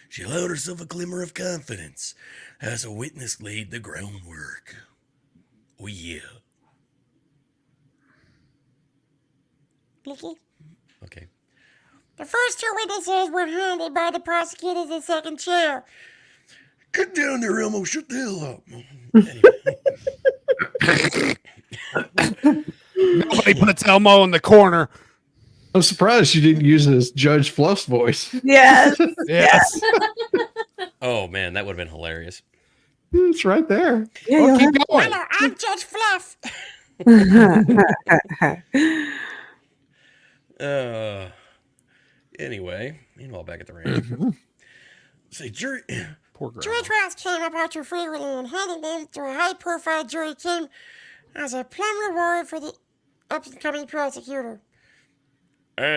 She allowed herself a glimmer of confidence as a witness laid the groundwork. Oh yeah. Okay.
The first two witnesses were handled by the prosecutors in second chair.
Cut down there, Elmo. Shut the hell up.
Nobody puts Elmo in the corner.
I'm surprised you didn't use his Judge Fluff's voice.
Yes.
Yes.
Oh, man, that would have been hilarious.
It's right there.
Yeah,
Well, keep going.
Hello, I'm Judge Fluff.
Anyway, meanwhile, back at the ranch. Say, jury.
Poor girl.
Jury trials came about too frequently, and handing them to a high-profile jury came as a plum reward for the up-and-coming prosecutor.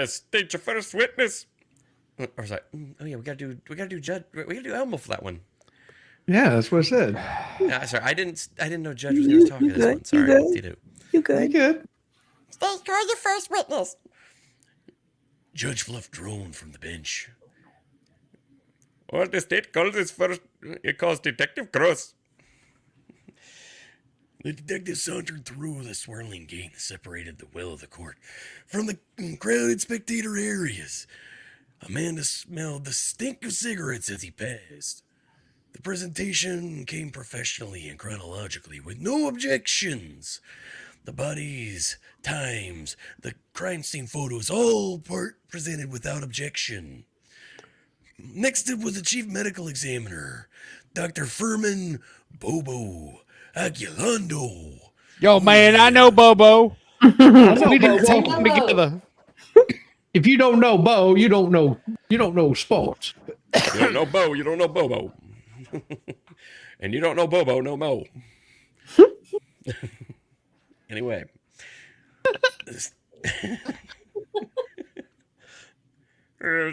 State your first witness. Or sorry. Oh yeah, we gotta do Elmo for that one.
Yeah, that's what I said.
Yeah, sorry, I didn't know Judge was gonna talk to this one. Sorry,
You good?
Good.
State, call your first witness.
Judge Fluff droned from the bench. What the state calls his first, it calls Detective Cross. The detective sauntered through the swirling gate that separated the well of the court from the crowded spectator areas. Amanda smelled the stink of cigarettes as he passed. The presentation came professionally and chronologically with no objections. The bodies, times, the crime scene photos, all presented without objection. Next up was the chief medical examiner, Dr. Furman Bobo Aguilando.
Yo, man, I know Bobo. We didn't take them together.
If you don't know Bo, you don't know sports.
You don't know Bo, you don't know Bobo. And you don't know Bobo, no Mo. Anyway.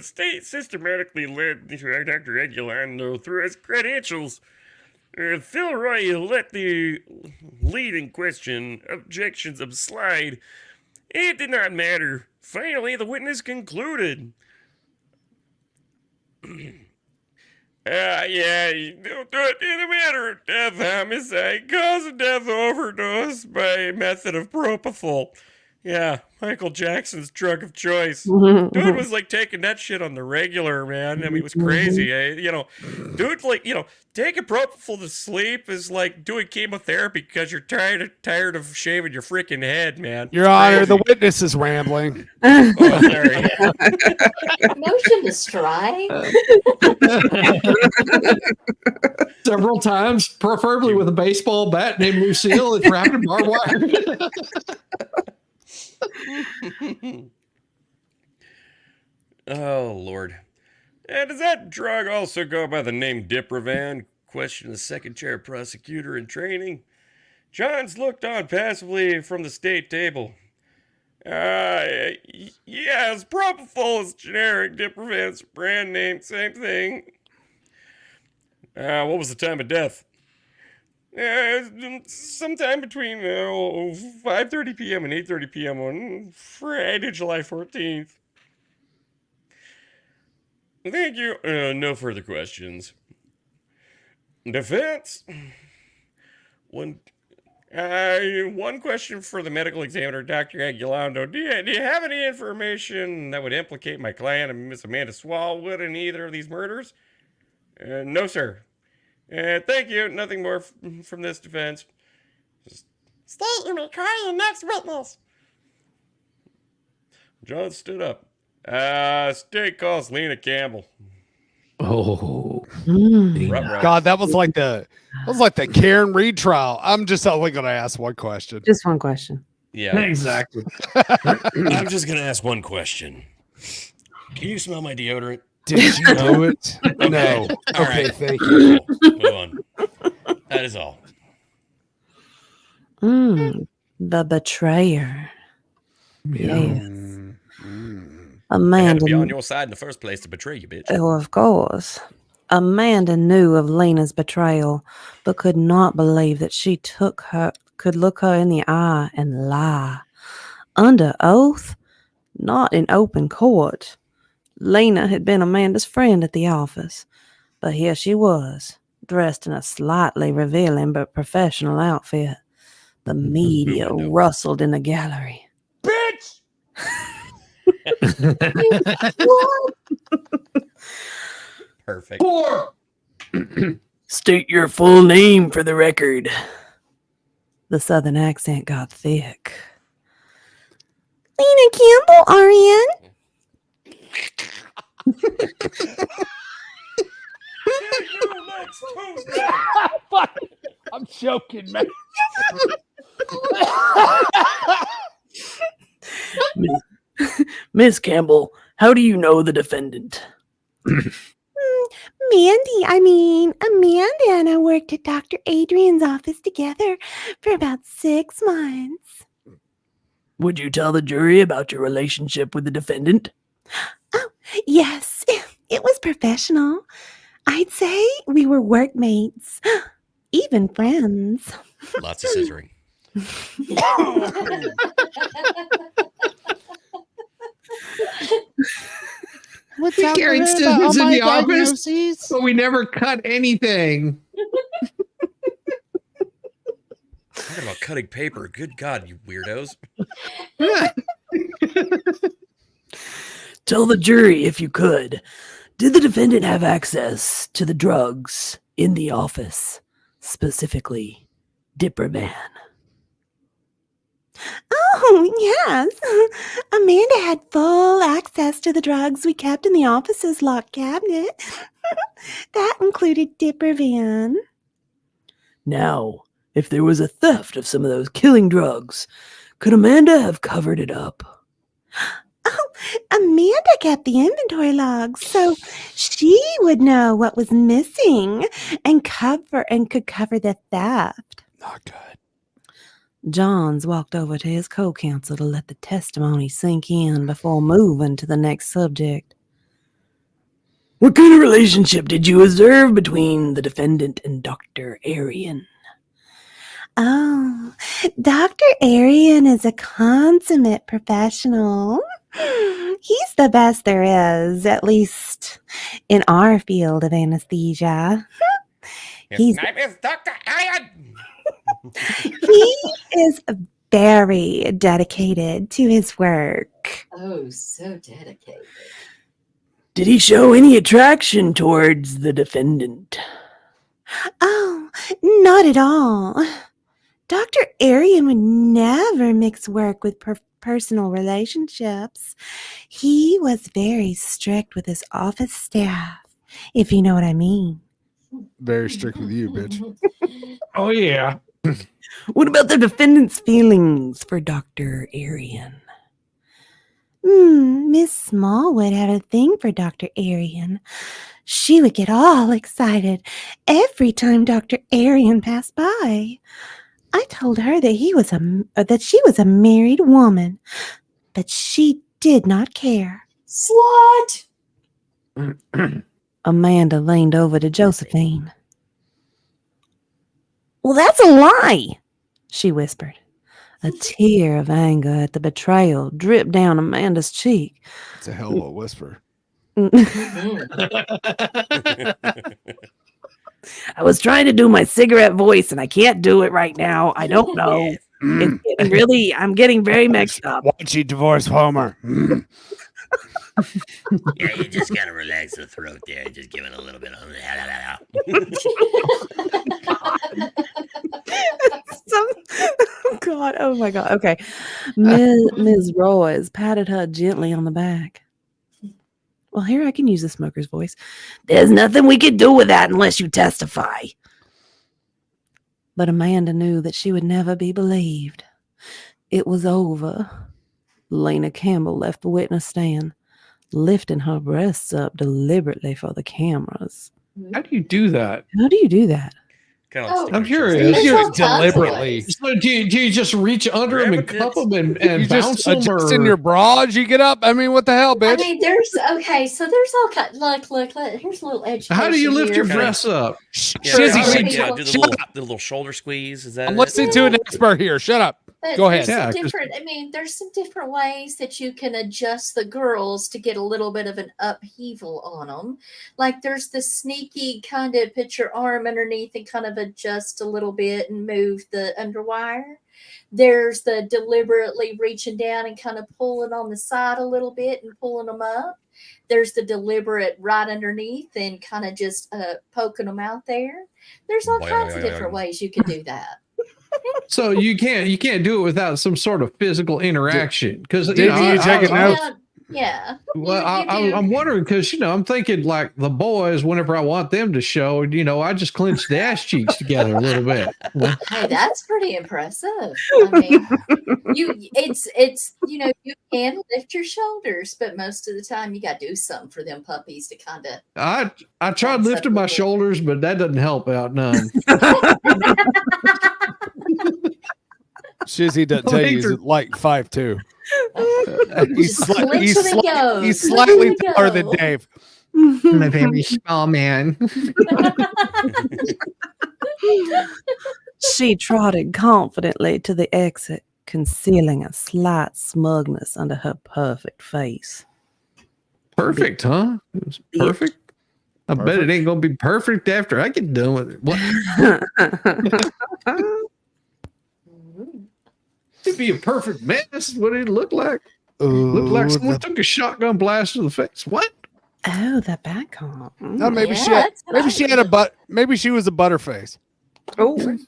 State systematically led Dr. Aguilando through his credentials. Phil Roy let the lead in question objections slide. It did not matter. Finally, the witness concluded. You don't do it in a matter of death, homicide, cause of death overdose by method of propofol. Yeah, Michael Jackson's drug of choice. Dude was like taking that shit on the regular, man. I mean, it was crazy. Dude, like, taking propofol to sleep is like doing chemotherapy because you're tired of shaving your freaking head, man.
Your Honor, the witness is rambling.
Oh, sorry.
Motion to strike.
Several times, preferably with a baseball bat named Lucille and wrapped in barbed wire.
Oh, Lord. And does that drug also go by the name Diprovan? Questioned the second chair prosecutor in training. Johns looked on passively from the state table. Yes, propofol is generic. Diprovan's brand name, same thing. What was the time of death? Sometime between 5:30 p.m. and 8:30 p.m. on Friday, July 14th. Thank you. No further questions. Defense. One question for the medical examiner, Dr. Aguilando. Do you have any information that would implicate my client and Miss Amanda Swallwood in either of these murders? No, sir. Thank you. Nothing more from this defense.
State, you may call your next witness.
John stood up. State calls Lena Campbell.
Oh,
God, that was like the Karen Reed trial. I'm just only going to ask one question.
Just one question.
Yeah,
exactly.
I'm just gonna ask one question. Can you smell my deodorant?
Did you do it? No.
All
Okay,
right.
thank you.
Cool. Move on. That is all.
The betrayer. Yes.
I had
Amanda.
to be on your side in the first place to betray you, bitch.
Oh, of course. Amanda knew of Lena's betrayal, but could not believe that she could look her in the eye and lie. Under oath, not in open court. Lena had been Amanda's friend at the office, but here she was, dressed in a slightly revealing but professional outfit. The media rustled in the gallery.
Bitch!
Perfect.
State your full name for the record. The southern accent got thick. Lena Campbell, Arian.
Fuck. I'm joking, man.
Miss Campbell, how do you know the defendant?
Amanda and I worked at Dr. Adrian's office together for about 6 months.
Would you tell the jury about your relationship with the defendant?
Yes, it was professional. I'd say we were workmates, even friends.
Lots of scissoring.
What's
We
that
carried
about
scissors in
my
the office,
diagnoses?
but we never cut anything.
Talking about cutting paper. Good God, you weirdos.
Tell the jury, if you could, did the defendant have access to the drugs in the office, specifically Dipperman?
Oh, yes. Amanda had full access to the drugs we kept in the office's locked cabinet. That included Dippervan.
Now, if there was a theft of some of those killing drugs, could Amanda have covered it up?
Oh, Amanda kept the inventory logs, so she would know what was missing and could cover the theft.
Not good.
Johns walked over to his co-counsel to let the testimony sink in before moving to the next subject. What kind of relationship did you observe between the defendant and Dr. Arian?
Oh, Dr. Arian is a consummate professional. He's the best there is, at least in our field of anesthesia.
His name is Dr. Arian.
He is very dedicated to his work.
Oh, so dedicated.
Did he show any attraction towards the defendant?
Oh, not at all. Dr. Arian would never mix work with personal relationships. He was very strict with his office staff, if you know what I mean.
Very strict with you, bitch.
Oh, yeah.
What about the defendant's feelings for Dr. Arian?
Miss Smallwood had a thing for Dr. Arian. She would get all excited every time Dr. Arian passed by. I told her that that she was a married woman, but she did not care.
Slut!
Amanda leaned over to Josephine. Well, that's a lie, she whispered. A tear of anger at the betrayal dripped down Amanda's cheek.
It's a hell of a whisper.
I was trying to do my cigarette voice and I can't do it right now. I don't know. It's getting really, I'm getting very mixed up.
Watch you divorce Homer.
Yeah, you just gotta relax the throat there. Just give it a little bit of.
Oh God! Oh my God! Okay, Ms. Royce patted her gently on the back. Well, here I can use the smoker's voice. There's nothing we can do with that unless you testify. But Amanda knew that she would never be believed. It was over. Lena Campbell left the witness stand. lifting her breasts up deliberately for the cameras.
How do you do that?
How do you do that?
Kind of
Oh,
like
I'm
sticking
curious.
your chest
You
out.
do it deliberately.
So do you just reach under them and cup them and
You
bounce
just
them?
adjust in
Or
your bra as you get up. I mean, what the hell,
I
bitch?
mean, there's all kind. Look. Here's a little education.
how do you lift your
here.
breasts up?
Yeah,
Shizzy,
kinda
she-
like,
shut
do the little shoulder squeeze. Is that
I'm
it?
listening to an expert here. Shut up.
But
Go ahead.
There's some
Yeah, 'cause-
different. I mean, there's some different ways that you can adjust the girls to get a little bit of an upheaval on them. Like there's the sneaky kind of put your arm underneath and kind of adjust a little bit and move the underwire. There's the deliberately reaching down and kind of pulling on the side a little bit and pulling them up. There's the deliberate right underneath and kind of just poking them out there. There's all kinds of different ways you can do that.
So you can't do it without some sort of physical interaction. Because
Did you take it notes?
Yeah.
Well,
You do.
I'm wondering because I'm thinking like the boys. Whenever I want them to show, I just clench the ass cheeks together a little bit.
Hey, that's pretty impressive. I mean, it's you can lift your shoulders, but most of the time you got to do something for them puppies to kind of.
I tried lifting my shoulders, but that doesn't help out none.
Shizzy doesn't tell you he's like 5'2". He's slightly taller than Dave.
I'm a very small man.
She trotted confidently to the exit, concealing a slight smugness under her perfect face.
Perfect, huh? It was perfect. I bet it ain't gonna be perfect after I get done with it. What? It'd be a perfect mess. What did it look like? Looked like someone took a shotgun blast to the face. What?
Oh, the back home.
No, maybe
Yeah,
maybe she was a butterface.
Oh,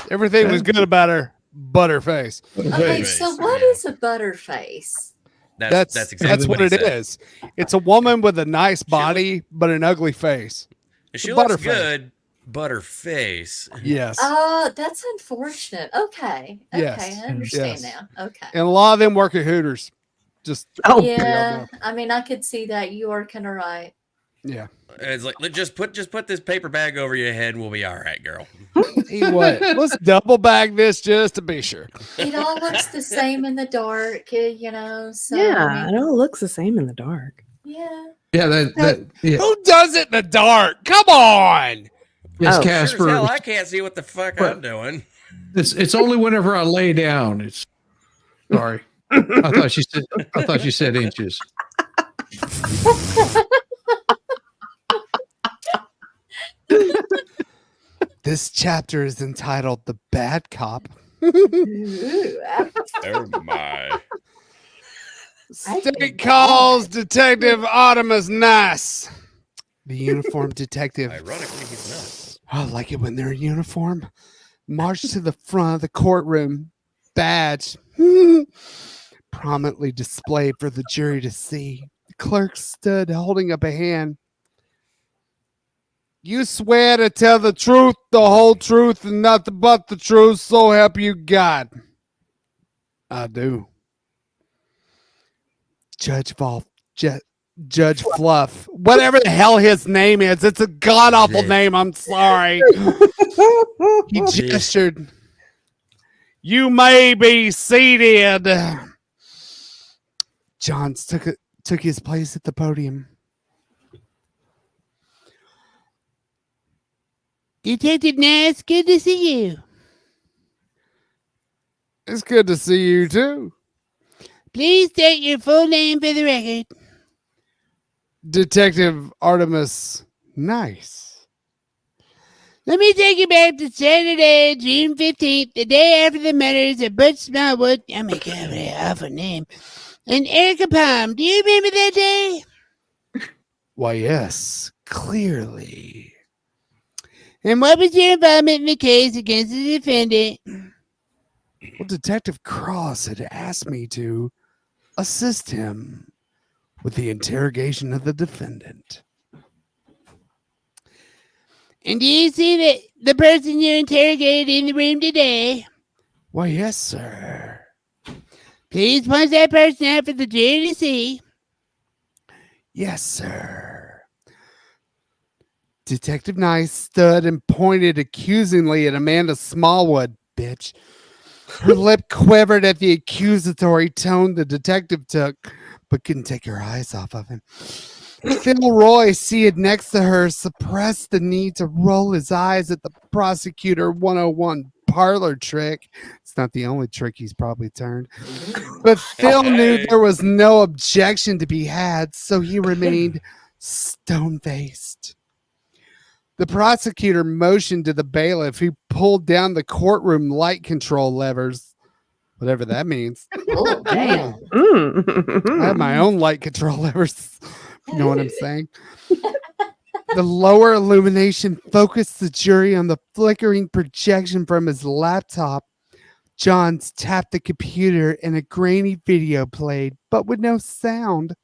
Everything was good about her butterface.
Okay, so what is a butterface?
That's exactly
what
he
it
said.
is. It's a woman with a nice body but an ugly face.
She
A
looks
butterface.
good, but her face.
Yes.
Oh, that's unfortunate. Okay.
Yes.
I understand
Yes.
now. Okay.
And a lot of them work at Hooters. Just
Yeah, I mean, I could see that. You are kind of right.
yeah.
It's like just put this paper bag over your head and we'll be all right, girl.
Hey, what? Let's double bag this just to be sure.
It all looks the same in the dark, So
yeah,
I mean,
it all looks the same in the dark.
yeah.
Yeah, yeah.
Who does it in the dark? Come on.
Yes,
Oh.
Casper.
Sure as hell, I can't see what the fuck I'm doing.
It's only whenever I lay down. It's sorry. I thought you said inches.
This chapter is entitled The Bad Cop.
Oh my.
State calls Detective Artemis Nice. The uniformed detective.
Ironically, he's
I like it when they're in uniform. March to the front of the courtroom. Badge. Prominently displayed for the jury to see. The clerk stood holding up a hand. You swear to tell the truth, the whole truth, and nothing but the truth, so help you God. I do. Judge Fluff, whatever the hell his name is, it's a god awful name. I'm sorry. He gestured. You may be seated. Johns took his place at the podium. Detective Ness, good to see you. It's good to see you too. Please state your full name for the record. Detective Artemis Nice. Let me take you back to Saturday, June 15th, the day after the murders of Butch Smallwood. Oh my God, what an awful name. And Erica Palm. Do you remember that day? Why, yes, clearly. And what was your involvement in the case against the defendant? Well, Detective Cross had asked me to assist him with the interrogation of the defendant. And do you see the person you interrogated in the room today? Why, yes, sir. Please point that person out for the jury to see. Yes, sir. Detective Nice stood and pointed accusingly at Amanda Smallwood, bitch. Her lip quivered at the accusatory tone the detective took, but couldn't take her eyes off of him. Phil Roy, seated next to her, suppressed the need to roll his eyes at the prosecutor 101 parlor trick. It's not the only trick he's probably turned. But Phil knew there was no objection to be had, so he remained stone-faced. The prosecutor motioned to the bailiff, who pulled down the courtroom light control levers, whatever that means.
Oh, damn.
I have my own light control levers. You know what I'm saying? The lower illumination focused the jury on the flickering projection from his laptop. Johns tapped the computer and a grainy video played, but with no sound.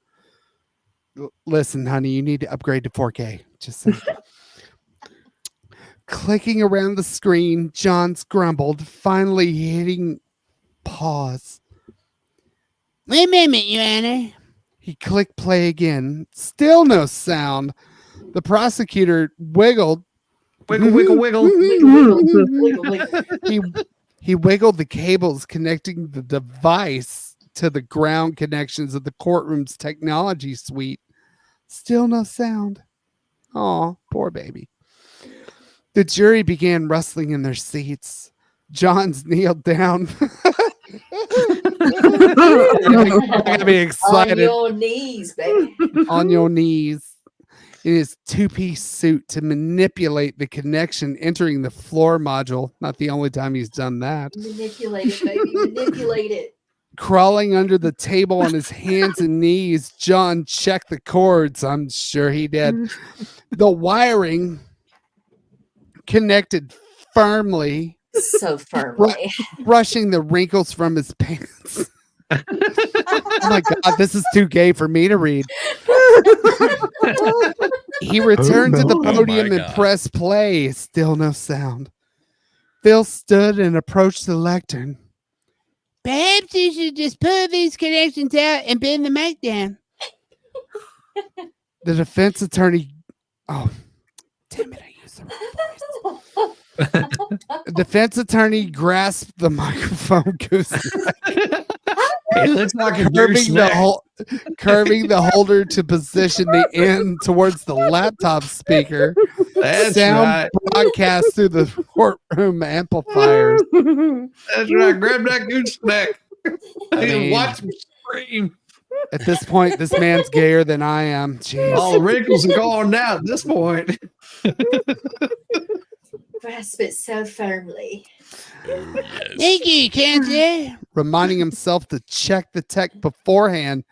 Listen, honey, you need to upgrade to 4K. Just saying. Clicking around the screen, Johns grumbled, finally hitting pause. Wait a minute, Your Honor. He clicked play again. Still no sound. The prosecutor wiggled.
Wiggle, wiggle, wiggle.
He wiggled the cables connecting the device to the ground connections of the courtroom's technology suite. Still no sound. Aw, poor baby. The jury began rustling in their seats. Johns kneeled down. I'm gonna be excited.
On your knees, baby.
On your knees. In his two-piece suit to manipulate the connection entering the floor module. Not the only time he's done that.
Manipulate it, baby. Manipulate it.
Crawling under the table on his hands and knees, John checked the cords. I'm sure he did. The wiring connected firmly.
So firmly.
Brushing the wrinkles from his pants. Oh my God, this is too gay for me to read. He returned to the podium and pressed play. Still no sound. Phil stood and approached the lectern. Perhaps you should just pull these connections out and bend the mic down. The defense attorney. Oh, damn it. I used the wrong voice. The defense attorney grasped the microphone gooseneck.
Hey, let's not
curving the holder to position the end towards the laptop speaker.
That's
Sound
right.
broadcast through the courtroom amplifiers.
That's right. Grab that gooseneck.
mean,
Watch him scream.
At this point, this man's gayer than I am. Jeez.
All the wrinkles are gone now at this point.
Grasp it so firmly.
Thank you, Counselor. Reminding himself to check the tech beforehand.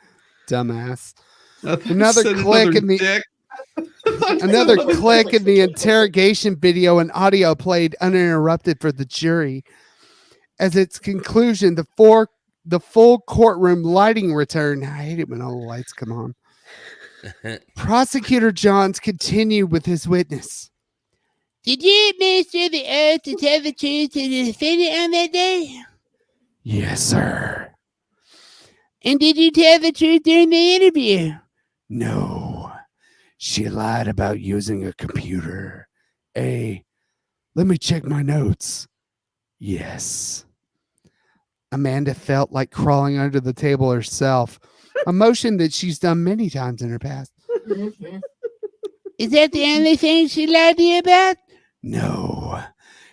Dumbass. Another click in the interrogation video and audio played uninterrupted for the jury. As its conclusion, the full courtroom lighting returned. I hate it when all the lights come on. Prosecutor Johns continued with his witness. Did you administer the oath to tell the truth to the defendant on that day? Yes, sir. And did you tell the truth during the interview? No. She lied about using a computer. Let me check my notes. Yes. Amanda felt like crawling under the table herself, a motion that she's done many times in her past. Is that the only thing she lied to you about? No.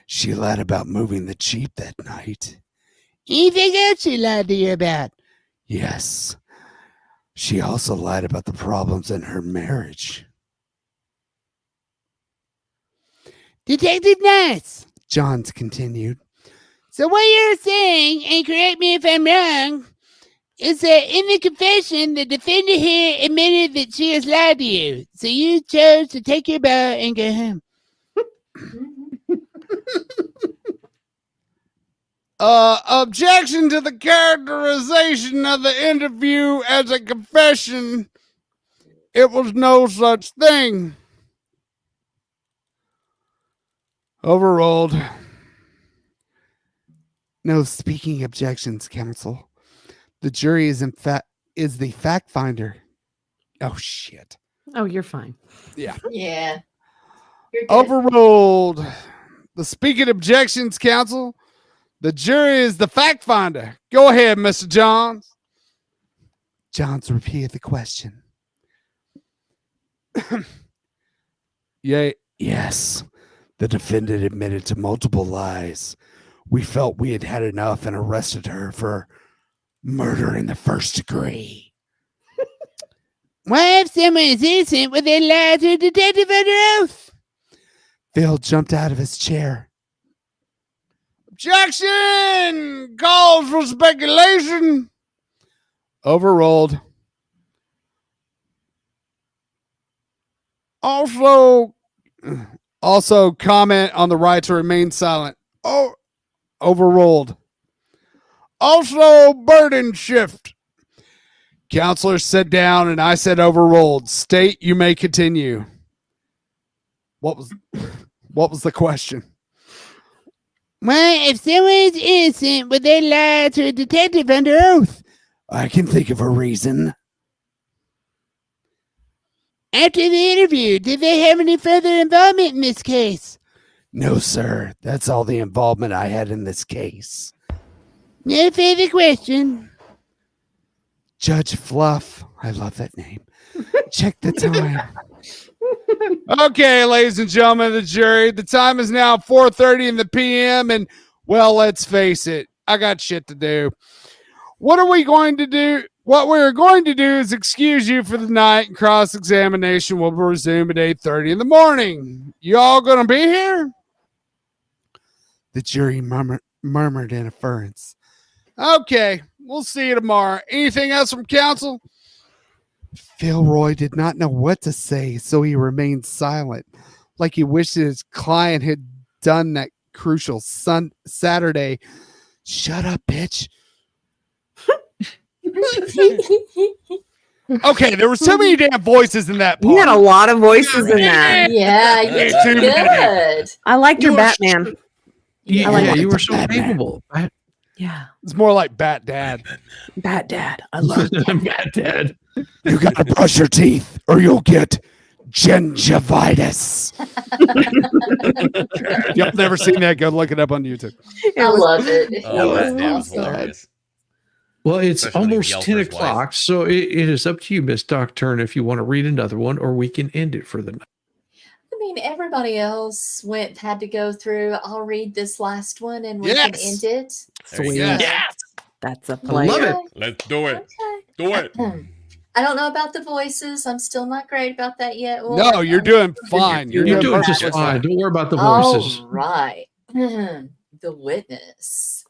She lied about moving the Jeep that night. Anything else she lied to you about? Yes. She also lied about the problems in her marriage. Detective Nice, Johns continued. So what you're saying, and correct me if I'm wrong, is that in the confession, the defendant here admitted that she has lied to you. So you chose to take your bow and go home. Objection to the characterization of the interview as a confession. It was no such thing. Overruled. No speaking objections, counsel. The jury is the fact finder. Oh shit.
Oh, you're fine.
Yeah.
Yeah. You're good.
Overruled. The speaking objections counsel. The jury is the fact finder. Go ahead, Mr. Johns. Johns repeated the question. Yes. The defendant admitted to multiple lies. We felt we had had enough and arrested her for murder in the first degree. Why, if someone is innocent, would they lie to a detective under oath? Phil jumped out of his chair. Objection! Calls for speculation. Overruled. Also comment on the right to remain silent. Oh, overruled. Also burden shift. Counselor sat down and I said overruled. State you may continue. What was the question? Well, if someone is innocent, would they lie to a detective under oath? I can think of a reason. After the interview, did they have any further involvement in this case? No, sir. That's all the involvement I had in this case. No further question. Judge Fluff. I love that name. Check the time. Okay, ladies and gentlemen of the jury, the time is now 4:30 in the p.m. and, well, let's face it, I got shit to do. What are we going to do? What we're going to do is excuse you for the night, and cross-examination will resume at 8:30 in the morning. You all going to be here? The jury murmured in affirmance. Okay, we'll see you tomorrow. Anything else from counsel? Philroy did not know what to say, so he remained silent, like he wished his client had done that crucial Saturday. Shut up, bitch. Okay, there were so many damn voices in that part.
You had a lot of voices in that.
Yeah, you did good.
I liked your Batman.
Yeah, you were so capable.
Yeah.
It's more like Bat Dad.
Bat Dad. I love
Bat Dad.
You gotta brush your teeth or you'll get gingivitis. Y'all never seen that? Go look it up on YouTube.
I love it.
Oh,
It
that
was
was hilarious.
Well, it's
Especially when he
almost
yelled
10
for his
o'clock, so it is up to you, Miss Nocturne, if you want to read another one, or we can end it for the night.
I mean, everybody else had to go through. I'll read this last one and we can end it.
There you go.
Yes.
That's a
I
play.
love it.
Let's do it.
Okay.
Do it.
I don't know about the voices. I'm still not great about that yet.
No, you're doing fine.
You're doing just fine. Don't worry about the voices.
All right. The witness.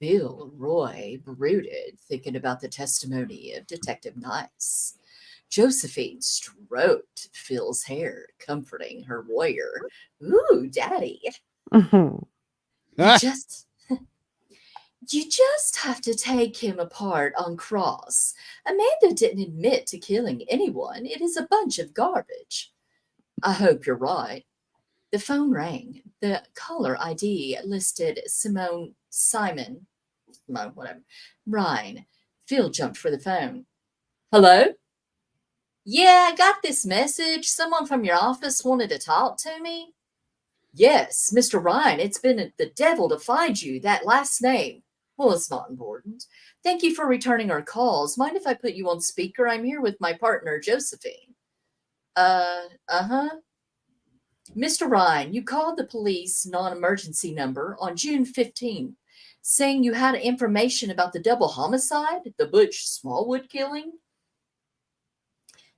Bill Roy brooded, thinking about the testimony of Detective Nice. Josephine stroked Phil's hair, comforting her warrior. Ooh, daddy.
Mhm.
You just have to take him apart on cross. Amanda didn't admit to killing anyone. It is a bunch of garbage. I hope you're right. The phone rang. The caller ID listed Simone Ryan. Phil jumped for the phone. Hello? Yeah, I got this message. Someone from your office wanted to talk to me. Yes, Mr. Ryan, it's been the devil to find you, that last name. Well, it's not important. Thank you for returning our calls. Mind if I put you on speaker? I'm here with my partner, Josephine. Uh-huh. Mr. Ryan, you called the police non-emergency number on June 15th, saying you had information about the double homicide, the Butch Smallwood killing?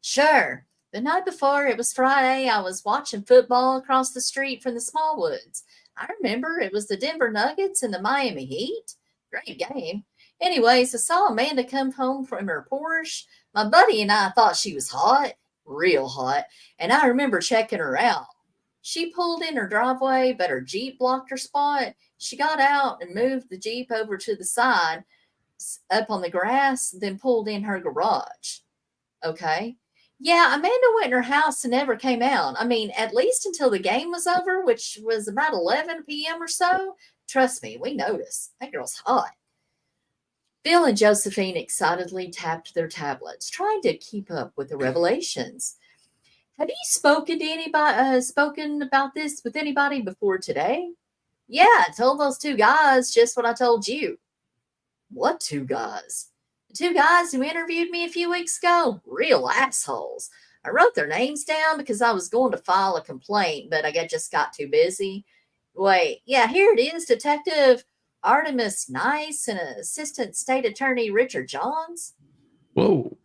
Sure. The night before, it was Friday, I was watching football across the street from the Smallwoods. I remember it was the Denver Nuggets and the Miami Heat. Great game. Anyways, I saw Amanda come home from her Porsche. My buddy and I thought she was hot, real hot, and I remember checking her out. She pulled in her driveway, but her Jeep blocked her spot. She got out and moved the Jeep over to the side, up on the grass, then pulled in her garage. Okay. Yeah, Amanda went in her house and never came out. I mean, at least until the game was over, which was about 11 p.m. or so. Trust me, we noticed. That girl's hot. Phil and Josephine excitedly tapped their tablets, trying to keep up with the revelations. Have you spoken to anybody? Spoken about this with anybody before today? Yeah, I told those two guys just what I told you. What two guys? The two guys who interviewed me a few weeks ago? Real assholes. I wrote their names down because I was going to file a complaint, but I just got too busy. Wait, yeah, here it is, Detective Artemis Nice and Assistant State Attorney Richard Johns.
Whoa.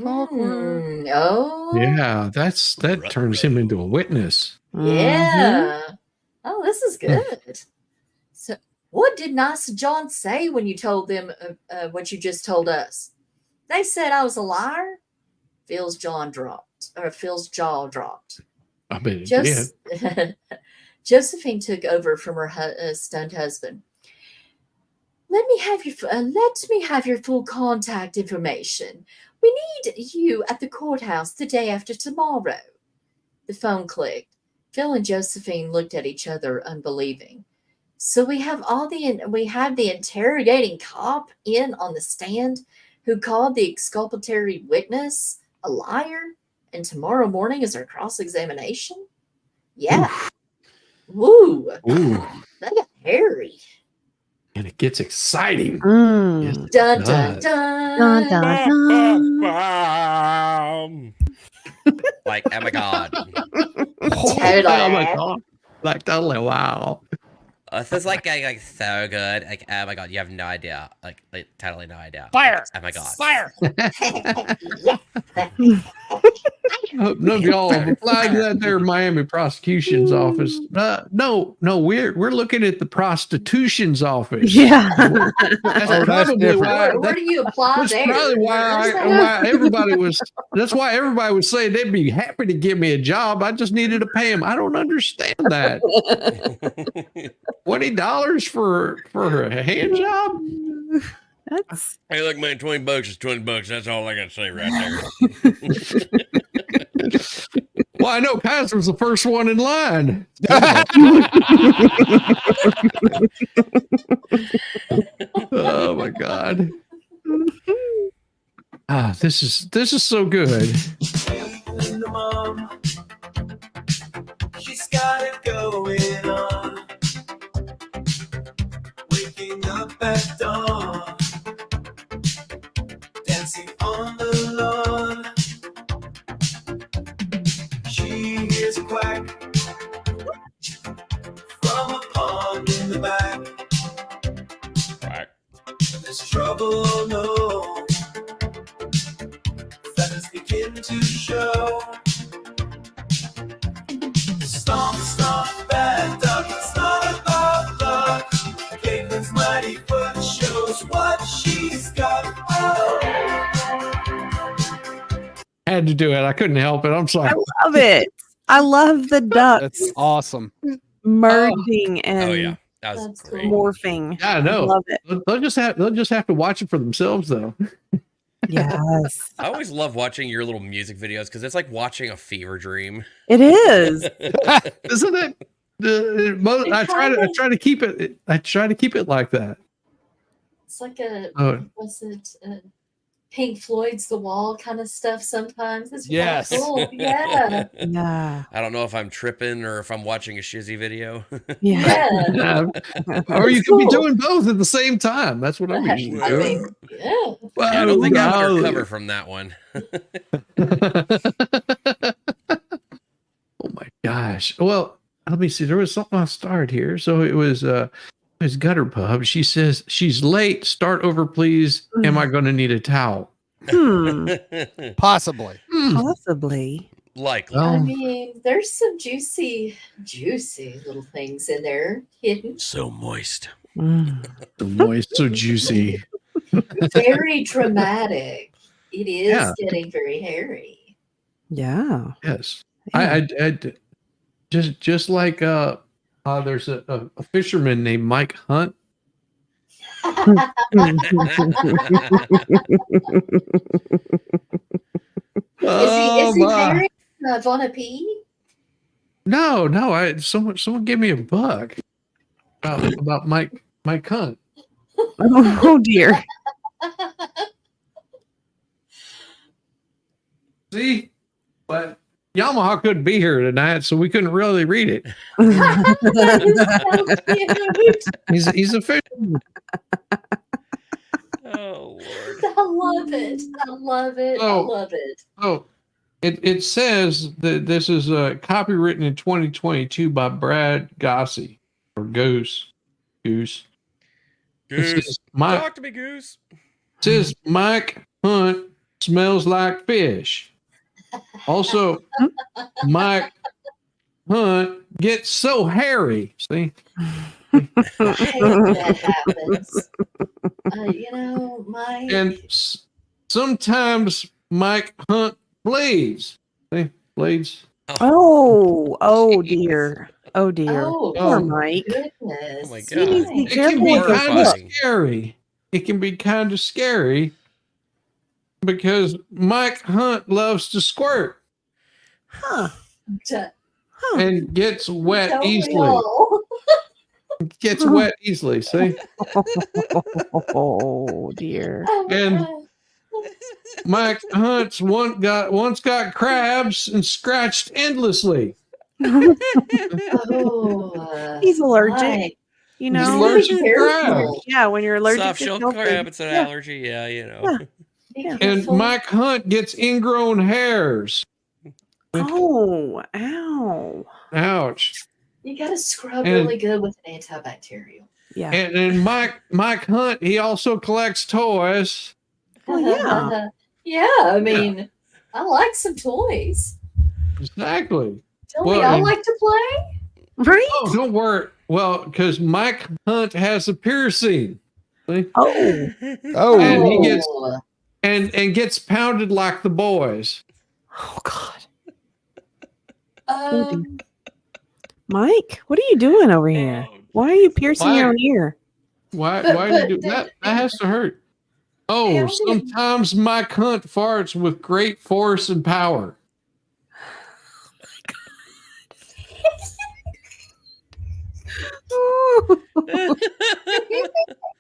Awkward.
Oh,
Yeah, that turns him into a witness.
yeah. Oh, this is good. So, what did Nice and John say when you told them what you just told us? They said I was a liar. Phil's jaw dropped.
I bet it did.
Josephine took over from her stunned husband. Let me have your full contact information. We need you at the courthouse the day after tomorrow. The phone clicked. Phil and Josephine looked at each other, unbelieving. So we have the interrogating cop in on the stand who called the exculpatory witness a liar, and tomorrow morning is our cross-examination? Yeah. Woo.
Ooh.
That got hairy.
And it gets exciting.
Mm.
Yes, it
Dun,
does.
dun, dun.
Dun, dun.
Like, oh my god.
Totally.
Oh my god. Like totally wow.
This is like so good. Like, oh my god, you have no idea. Like totally no idea.
Fire!
Oh my god.
Fire!
I hope none of y'all have applied to that there Miami prosecution's office. No, we're looking at the prostitution's office.
Yeah.
That's probably
different.
why.
Where do you apply
That's
there?
probably why everybody was. That's why everybody was saying they'd be happy to give me a job. I just needed to pay them. I don't understand that. $20 for a hand job?
That's
Hey, look, man, $20 is $20. That's all I got to say right there.
Well, I know Paz was the first one in line. Oh my god. This is so good.
She's got it going on. Waking up at dawn. Dancing on the lawn. She hears a quack from a pond in the back.
Right.
There's trouble, no. Feathers begin to show. Stomp, stomp, bad duck. It's not about luck. Caitlin's mighty foot shows what she's got. Oh.
Had to do it. I couldn't help it. I'm sorry.
I love it. I love the ducks
That's awesome.
merging and
Oh yeah, that was
That's
great.
morphing.
Yeah, I
I
know.
love it.
They'll just have to watch it for themselves, though.
Yes.
I always love watching your little music videos because it's like watching a fever dream.
It is.
Isn't it? I try to keep it. I try to keep it like that.
It's like a
Oh,
what's it? Pink Floyd's The Wall kind of stuff. Sometimes it's really
Yes.
cool. Yeah,
Yeah.
I don't know if I'm tripping or if I'm watching a Shizzy video.
Yeah.
yeah.
or you
That's
could be
cool.
doing both at the same time. That's what I'm usually
I
doing.
mean, yeah.
I don't think I'm
Well,
undercover from that one.
Oh my gosh. Well, let me see. There was something I started here. So it was Gutter Pub. She says she's late. Start over, please. Am I going to need a towel?
Possibly.
Possibly.
Likely.
I
Well,
mean, there's some juicy little things in there hidden.
So moist.
Mm.
so moist, so juicy.
Very dramatic. It is
Yeah.
getting very hairy.
Yeah.
Yes.
Yeah.
I just like there's a fisherman named Mike Hunt.
Is he
my.
married to Vonna P?
No, someone gave me a bug about Mike Hunt.
Oh dear.
See, but Yamaha couldn't be here tonight, so we couldn't really read it.
That is so cute.
He's a fisherman.
Oh Lord.
I love it. I love it. I
Oh.
love it.
Oh, it says that this is copywritten in 2022 by Brad Gosney or Goose. It
Goose.
says, Mike,
Talk to me, Goose.
says Mike Hunt smells like fish. Also, Mike Hunt gets so hairy. See?
I hate that happens. Mike.
And sometimes Mike Hunt bleeds. See? Bleeds.
Oh dear. Oh dear.
Oh,
Poor Mike.
goodness.
Oh my
He needs to be
God.
It can
careful
be
with those
kind of
horrifying.
scary. It can be kind of scary because Mike Hunt loves to squirt
Huh.
and gets wet
Tell me
easily.
all.
Gets wet easily. See?
Oh dear.
Oh, my
And-
God.
Mike Hunt's once got crabs and scratched endlessly.
Oh,
He's allergic.
Mike.
You
He's
know?
allergic to
Careful.
crabs.
Yeah, when you're allergic
Soft
to
shell
shellfish.
crab, it's an
Yeah.
allergy. Yeah, you know.
Yeah.
Be
Yeah.
And
careful.
Mike Hunt gets ingrown hairs.
Oh, ow.
Ouch.
You got to scrub
And-
really good with an antibacterial.
Yeah.
And Mike Hunt, he also collects toys.
Oh, yeah.
Yeah, I mean, I like some toys.
Exactly.
Don't
Well,
we all
and-
like to play?
Right?
Oh, don't worry. Well, because Mike Hunt has a piercing. See?
Oh.
Oh,
And he gets
Oh,
and gets pounded like the boys.
Oh God.
um,
Mike, what are you doing over here? Why are you piercing
Why?
your own ear?
Why
But-
do you do
but
that? That has to hurt. Oh,
Pounded.
sometimes Mike Hunt farts with great force and power.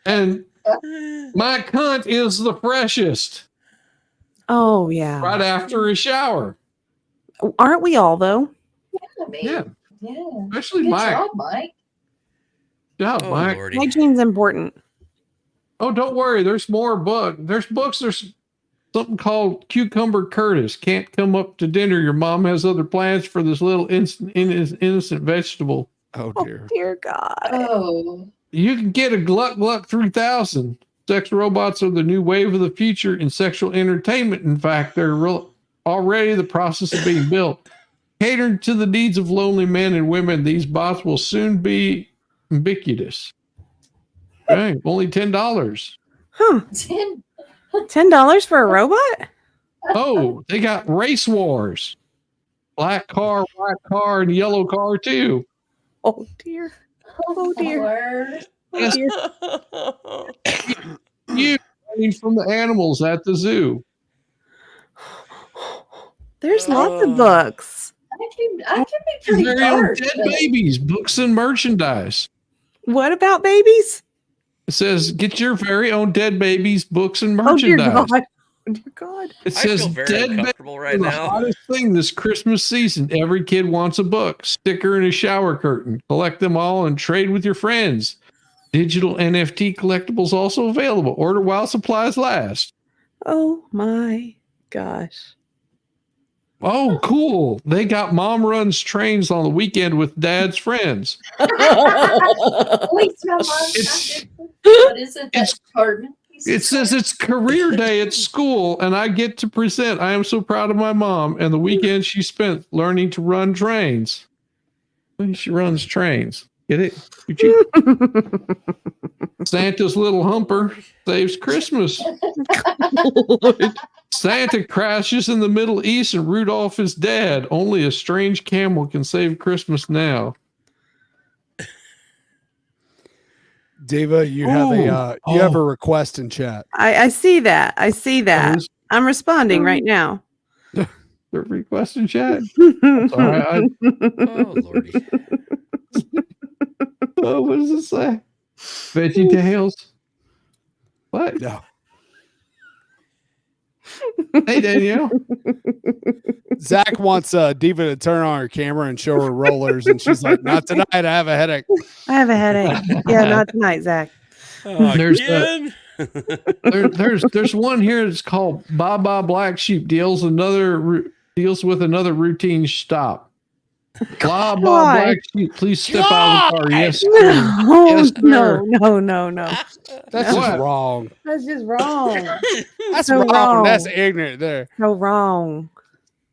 And Mike Hunt is the freshest
Oh yeah.
right after a shower.
Aren't we all though?
I mean,
Yeah,
yeah.
especially
Good
Mike.
job, Mike.
Yeah,
Oh
Mike.
Lordy.
Hygiene's important.
Oh, don't worry. There's more books. There's books. There's something called Cucumber Curtis. Can't come up to dinner. Your mom has other plans for this little innocent vegetable.
oh
Oh
dear.
dear God.
Oh,
You can get a Gluck Gluck 3000. Sex robots are the new wave of the future in sexual entertainment. In fact, they're already the process of being built. Catering to the needs of lonely men and women, these bots will soon be ubiquitous. Okay, only $10.
Huh. $10 for a robot?
Oh, they got race wars. Black car, white car, and yellow car too.
Oh dear. Oh dear.
Lord.
Oh dear.
You learning from the animals at the zoo.
There's lots
Oh.
of books.
I can be pretty
Very own
dark.
dead
but-
babies, books and merchandise.
What about babies?
It says, get your very own dead babies, books and
Oh dear
merchandise.
God. Oh dear God.
It
I
says
feel very
dead babies
uncomfortable
are
right
the
now.
hottest thing this Christmas season. Every kid wants a book, sticker, and a shower curtain. Collect them all and trade with your friends. Digital NFT collectibles also available. Order while supplies last.
Oh my gosh.
Oh, cool. They got mom runs trains on the weekend with dad's friends.
Wait, my mom-
It's-
what is it? That's
it's-
pardon.
It says it's career day at school, and I get to present. I am so proud of my mom and the weekend she spent learning to run trains. She runs trains. Get it? Santa's little humper saves Christmas. Santa crashes in the Middle East and Rudolph is dead. Only a strange camel can save Christmas now.
Diva, you have a request in chat.
I see that. I see that.
Oh,
I'm responding right now.
the request in chat.
Sorry,
Sorry,
Oh Lordy.
oh, what does it say? Veggie Tales. What?
No.
Hey, Danielle.
Zach wants Diva to turn on her camera and show her rollers, and she's like, "Not tonight. I have a headache."
I have a headache. Yeah, not tonight, Zach.
Again?
There's one here that's called Baba Black Sheep deals with another routine stop. Blah blah
Why?
Black Sheep, please step out of the car. Yes, sir.
No,
Yes, sir.
no.
That's
What?
just wrong.
That's just wrong.
That's
So
wrong.
wrong.
That's ignorant there.
So wrong.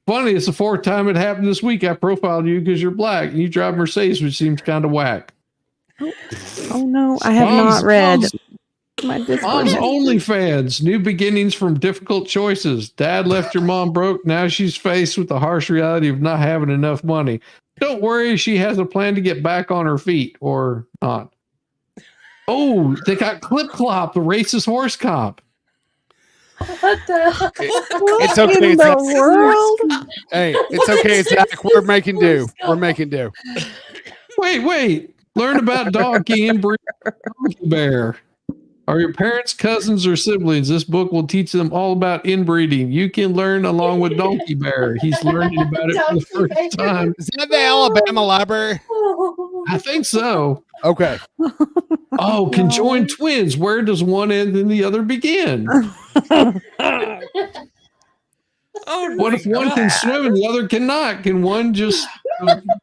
Funny, it's the fourth time it happened this week. I profiled you because you're black and you drive Mercedes, which seems kind of whack.
Oh no, I have not read my Discord.
Mom's OnlyFans, new beginnings from difficult choices. Dad left your mom broke. Now she's faced with the harsh reality of not having enough money. Don't worry, she has a plan to get back on her feet, or not. Oh, they got Clip Clop, the racist horse cop.
What the?
It's okay.
in
It's
the world?
Hey, it's okay. It's Zach. We're making do. We're making do.
Wait. Learn about donkey and breed donkey bear. Are your parents, cousins, or siblings? This book will teach them all about inbreeding. You can learn along with Donkey Bear. He's learning about it for the first time.
Is that the Alabama library?
I think so.
Okay.
Oh, conjoined twins. Where does one end and the other begin? What if one can swim and the other cannot? Can one just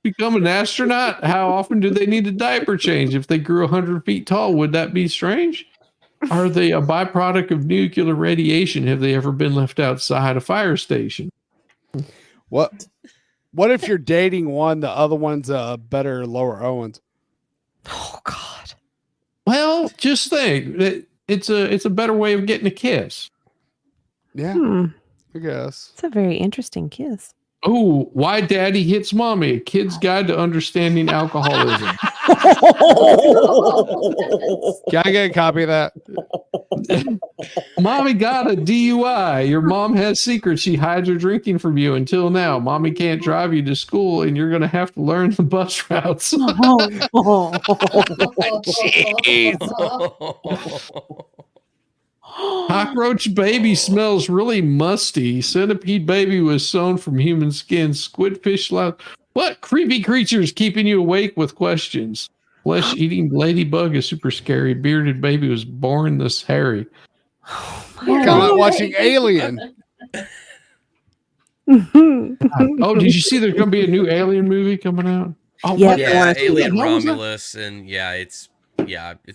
become an astronaut? How often do they need a diaper change? If they grew 100 feet tall, would that be strange? Are they a byproduct of nuclear radiation? Have they ever been left outside a fire station?
What if you're dating one, the other one's a better lower Owens?
Oh God.
Well, just think it's a better way of getting a kiss.
Yeah, I guess.
It's a very interesting kiss.
Oh, why daddy hits mommy? A kid's guide to understanding alcoholism.
Can I get a copy of that?
Mommy got a DUI. Your mom has secrets she hides her drinking from you until now. Mommy can't drive you to school and you're going to have to learn the bus routes. Cockroach baby smells really musty. Centipede baby was sewn from human skin. Squidfish what creepy creatures keeping you awake with questions? Flesh eating ladybug is super scary. Bearded baby was born this hairy.
Kind of like watching Alien.
Oh, did you see there's going to be a new Alien movie coming out? Oh,
Yeah.
Yeah, Alien
What was that?
Romulus, and it's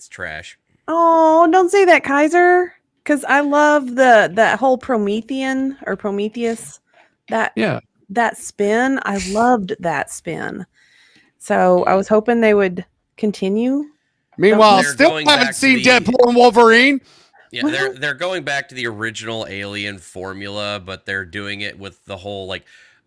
trash.
Oh, don't say that, Kaiser. Because I love that whole Prometheus. That spin. I loved that spin. So I was hoping they would continue.
Meanwhile,
They're
still
going
haven't
back to
seen
the-
Deadpool and Wolverine.
Yeah, they're going back to the original Alien formula, but they're doing it with the whole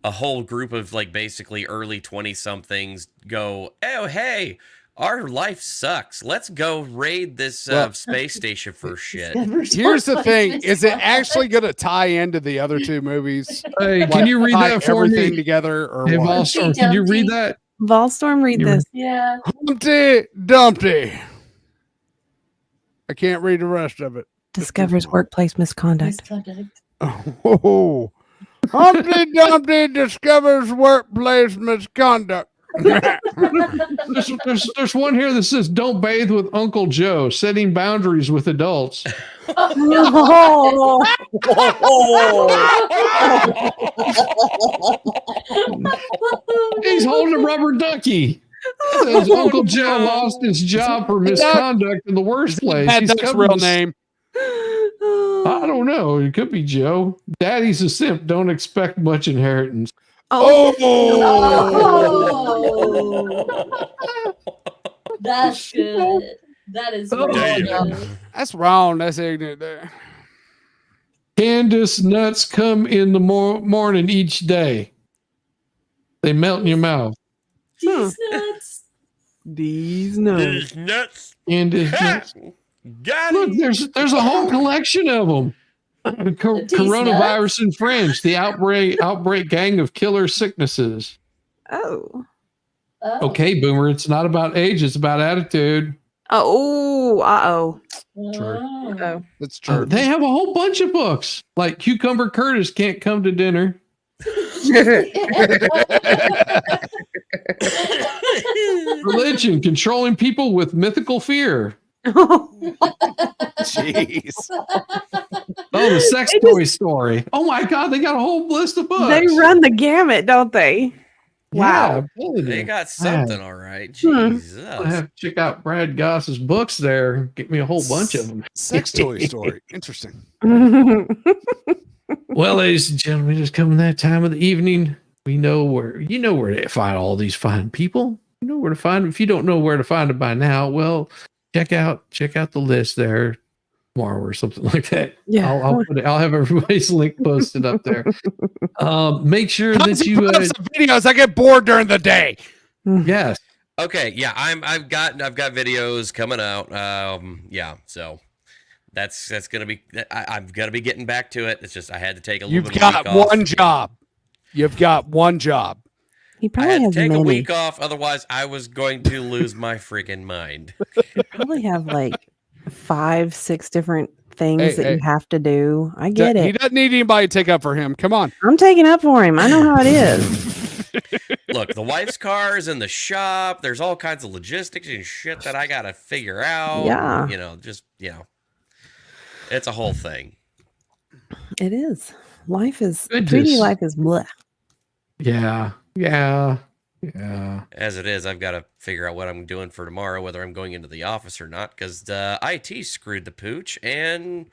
a whole group of basically early 20-somethings go, oh hey, our life sucks. Let's go raid this space station for shit.
Here's the thing: is it actually going to tie into the other two movies?
Hey, can you read
tie
that for
everything
me?
together, or
Hey,
what?
Volstorm, can you read that?
Volstorm, read this.
Yeah.
Humpty Dumpty. I can't read the rest of it.
Discovers workplace misconduct.
Oh, Humpty Dumpty discovers workplace misconduct.
There's one here that says, "Don't bathe with Uncle Joe. Setting boundaries with adults." He's holding a rubber ducky. Says Uncle Joe lost his job for misconduct in the workplace.
That
He's
duck's
covered
real
his-
name.
I don't know. It could be Joe. Daddy's a simp. Don't expect much inheritance.
Oh,
That's good. That is really good.
that's wrong. That's ignorant there.
Candace nuts come in the morning each day. They melt in your mouth.
These nuts.
These nuts.
These nuts.
Candace nuts.
Got
Look,
it.
there's a whole collection of them. Coronavirus in French, the outbreak gang of killer sicknesses.
Oh.
Oh.
Okay, Boomer, it's not about age, it's about attitude.
Oh, uh-oh.
True.
Uh-oh.
That's true.
They have a whole bunch of books. Like Cucumber Curtis Can't Come to Dinner. Religion, Controlling People with Mythical Fear.
Jeez.
Oh, the sex toy story. Oh my God, they got a whole list of books.
They run the gamut, don't they? Wow.
Yeah,
They got something, all right.
I
Jesus.
have to check out Brad Goss's books there. Get me a whole bunch of them.
Sex toy story. Interesting.
Well, ladies and gentlemen, it's coming that time of the evening. We know where to find all these fine people. You know where to find them. If you don't know where to find them by now, well, check out the list there tomorrow or something like that.
Yeah.
I'll have everybody's link posted up there. Make sure
Tons
that you
of some videos. I get bored during the day.
yes.
Okay, yeah, I've got videos coming out. Yeah, so that's gonna be. I'm gonna be getting back to it. It's just I had to take a little bit of a week off.
One job. You've got one job.
He
I
probably
had to
has
take
many.
a week off, otherwise I was going to lose my freaking mind.
You probably have like 5-6 different things that
Hey.
you have to do. I get
He
it.
doesn't need anybody to take up for him. Come on.
I'm taking up for him. I know how it is.
Look, the wife's car is in the shop. There's all kinds of logistics and shit that I gotta figure out.
Yeah.
It's a whole thing.
It is. Life is
Goodness.
3D life is bleh.
Yeah.
As it is, I've got to figure out what I'm doing for tomorrow, whether I'm going into the office or not, because IT screwed the pooch, and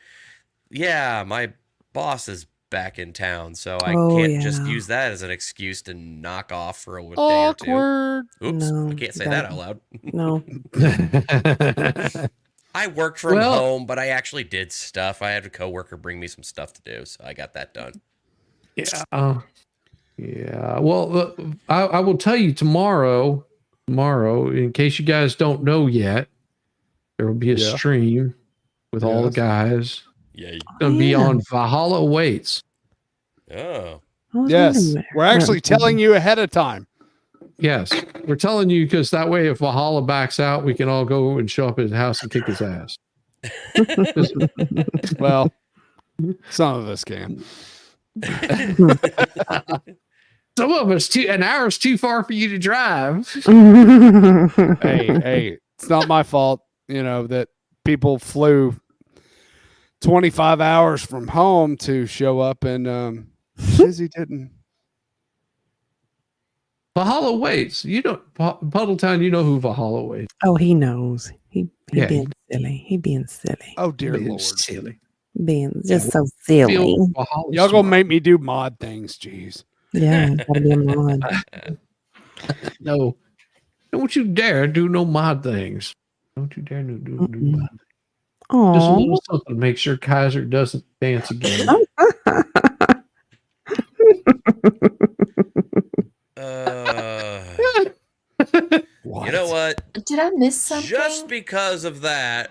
yeah, my boss is back in town, so I can't just use that as an excuse to knock off for a day or two.
Awkward.
Oops,
No,
I can't say
you
that
gotta-
out loud.
No.
I worked from
Well-
home, but I actually did stuff. I had a coworker bring me some stuff to do, so I got that done.
Yeah. Yeah. Well, I will tell you tomorrow, in case you guys don't know yet, there will be a
Yeah.
stream with all the
Yes.
guys.
Yeah.
It's going to be on Valhalla Awaits.
Oh.
Yes. We're actually telling you ahead of time.
Yes. We're telling you because that way if Valhalla backs out, we can all go and show up at his house and kick his ass.
Well, some of us can.
Some of us, an hour is too far for you to drive.
Hey, it's not my fault, that people flew 25 hours from home to show up, and Shizzy didn't.
Valhalla Waits. You don't, Puddletown, you know who Valhalla Waits.
Oh, he knows. He
Yeah.
being silly. He being silly.
Oh, dear
Being
Lord.
silly.
Being just so silly.
Valhalla
Y'all gonna
smart.
make me do mod things, jeez.
Yeah, gotta be a mod.
No, don't you dare do no mod things. Don't you dare do mod things. Just a
Oh,
little something to make sure Kaiser doesn't dance again.
You know what?
Did I miss something?
Just because of that,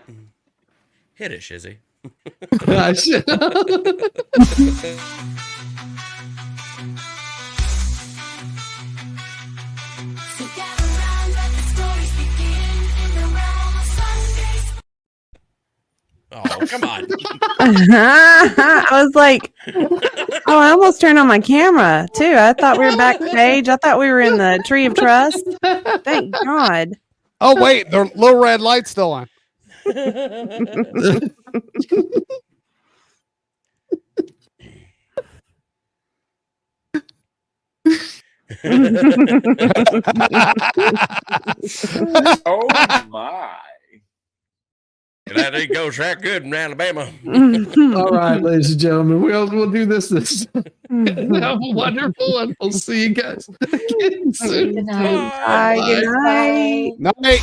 hit it, Shizzy.
So gather round, let the stories begin in the realm of Sundays.
Oh, come on.
I was like, oh, I almost turned on my camera too. I thought we were backstage. I thought we were in the Tree of Trust. Thank God.
Oh, wait, the little red light's still on.
Oh my.
That ain't goes that good in Alabama.
All right, ladies and gentlemen, we'll do this. Have a wonderful, and we'll see you guys again soon.
Good night.
Bye. Good night.
Night.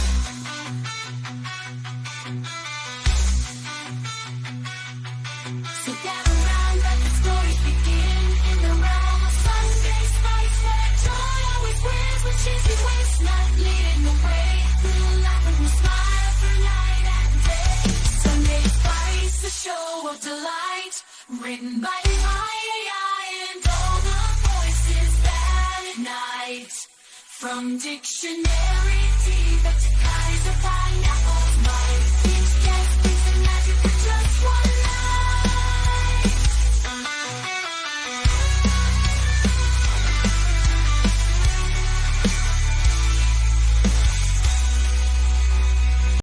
So gather round, let the stories begin in the realm of Sunday spice, where joy always wins with Shizzywhiznut leading the way. We'll laugh and we'll smile for night and day. Sunday spice, a show of delight, written by the AI and all the voices that ignite. From dictionary deep to Kaiser pie.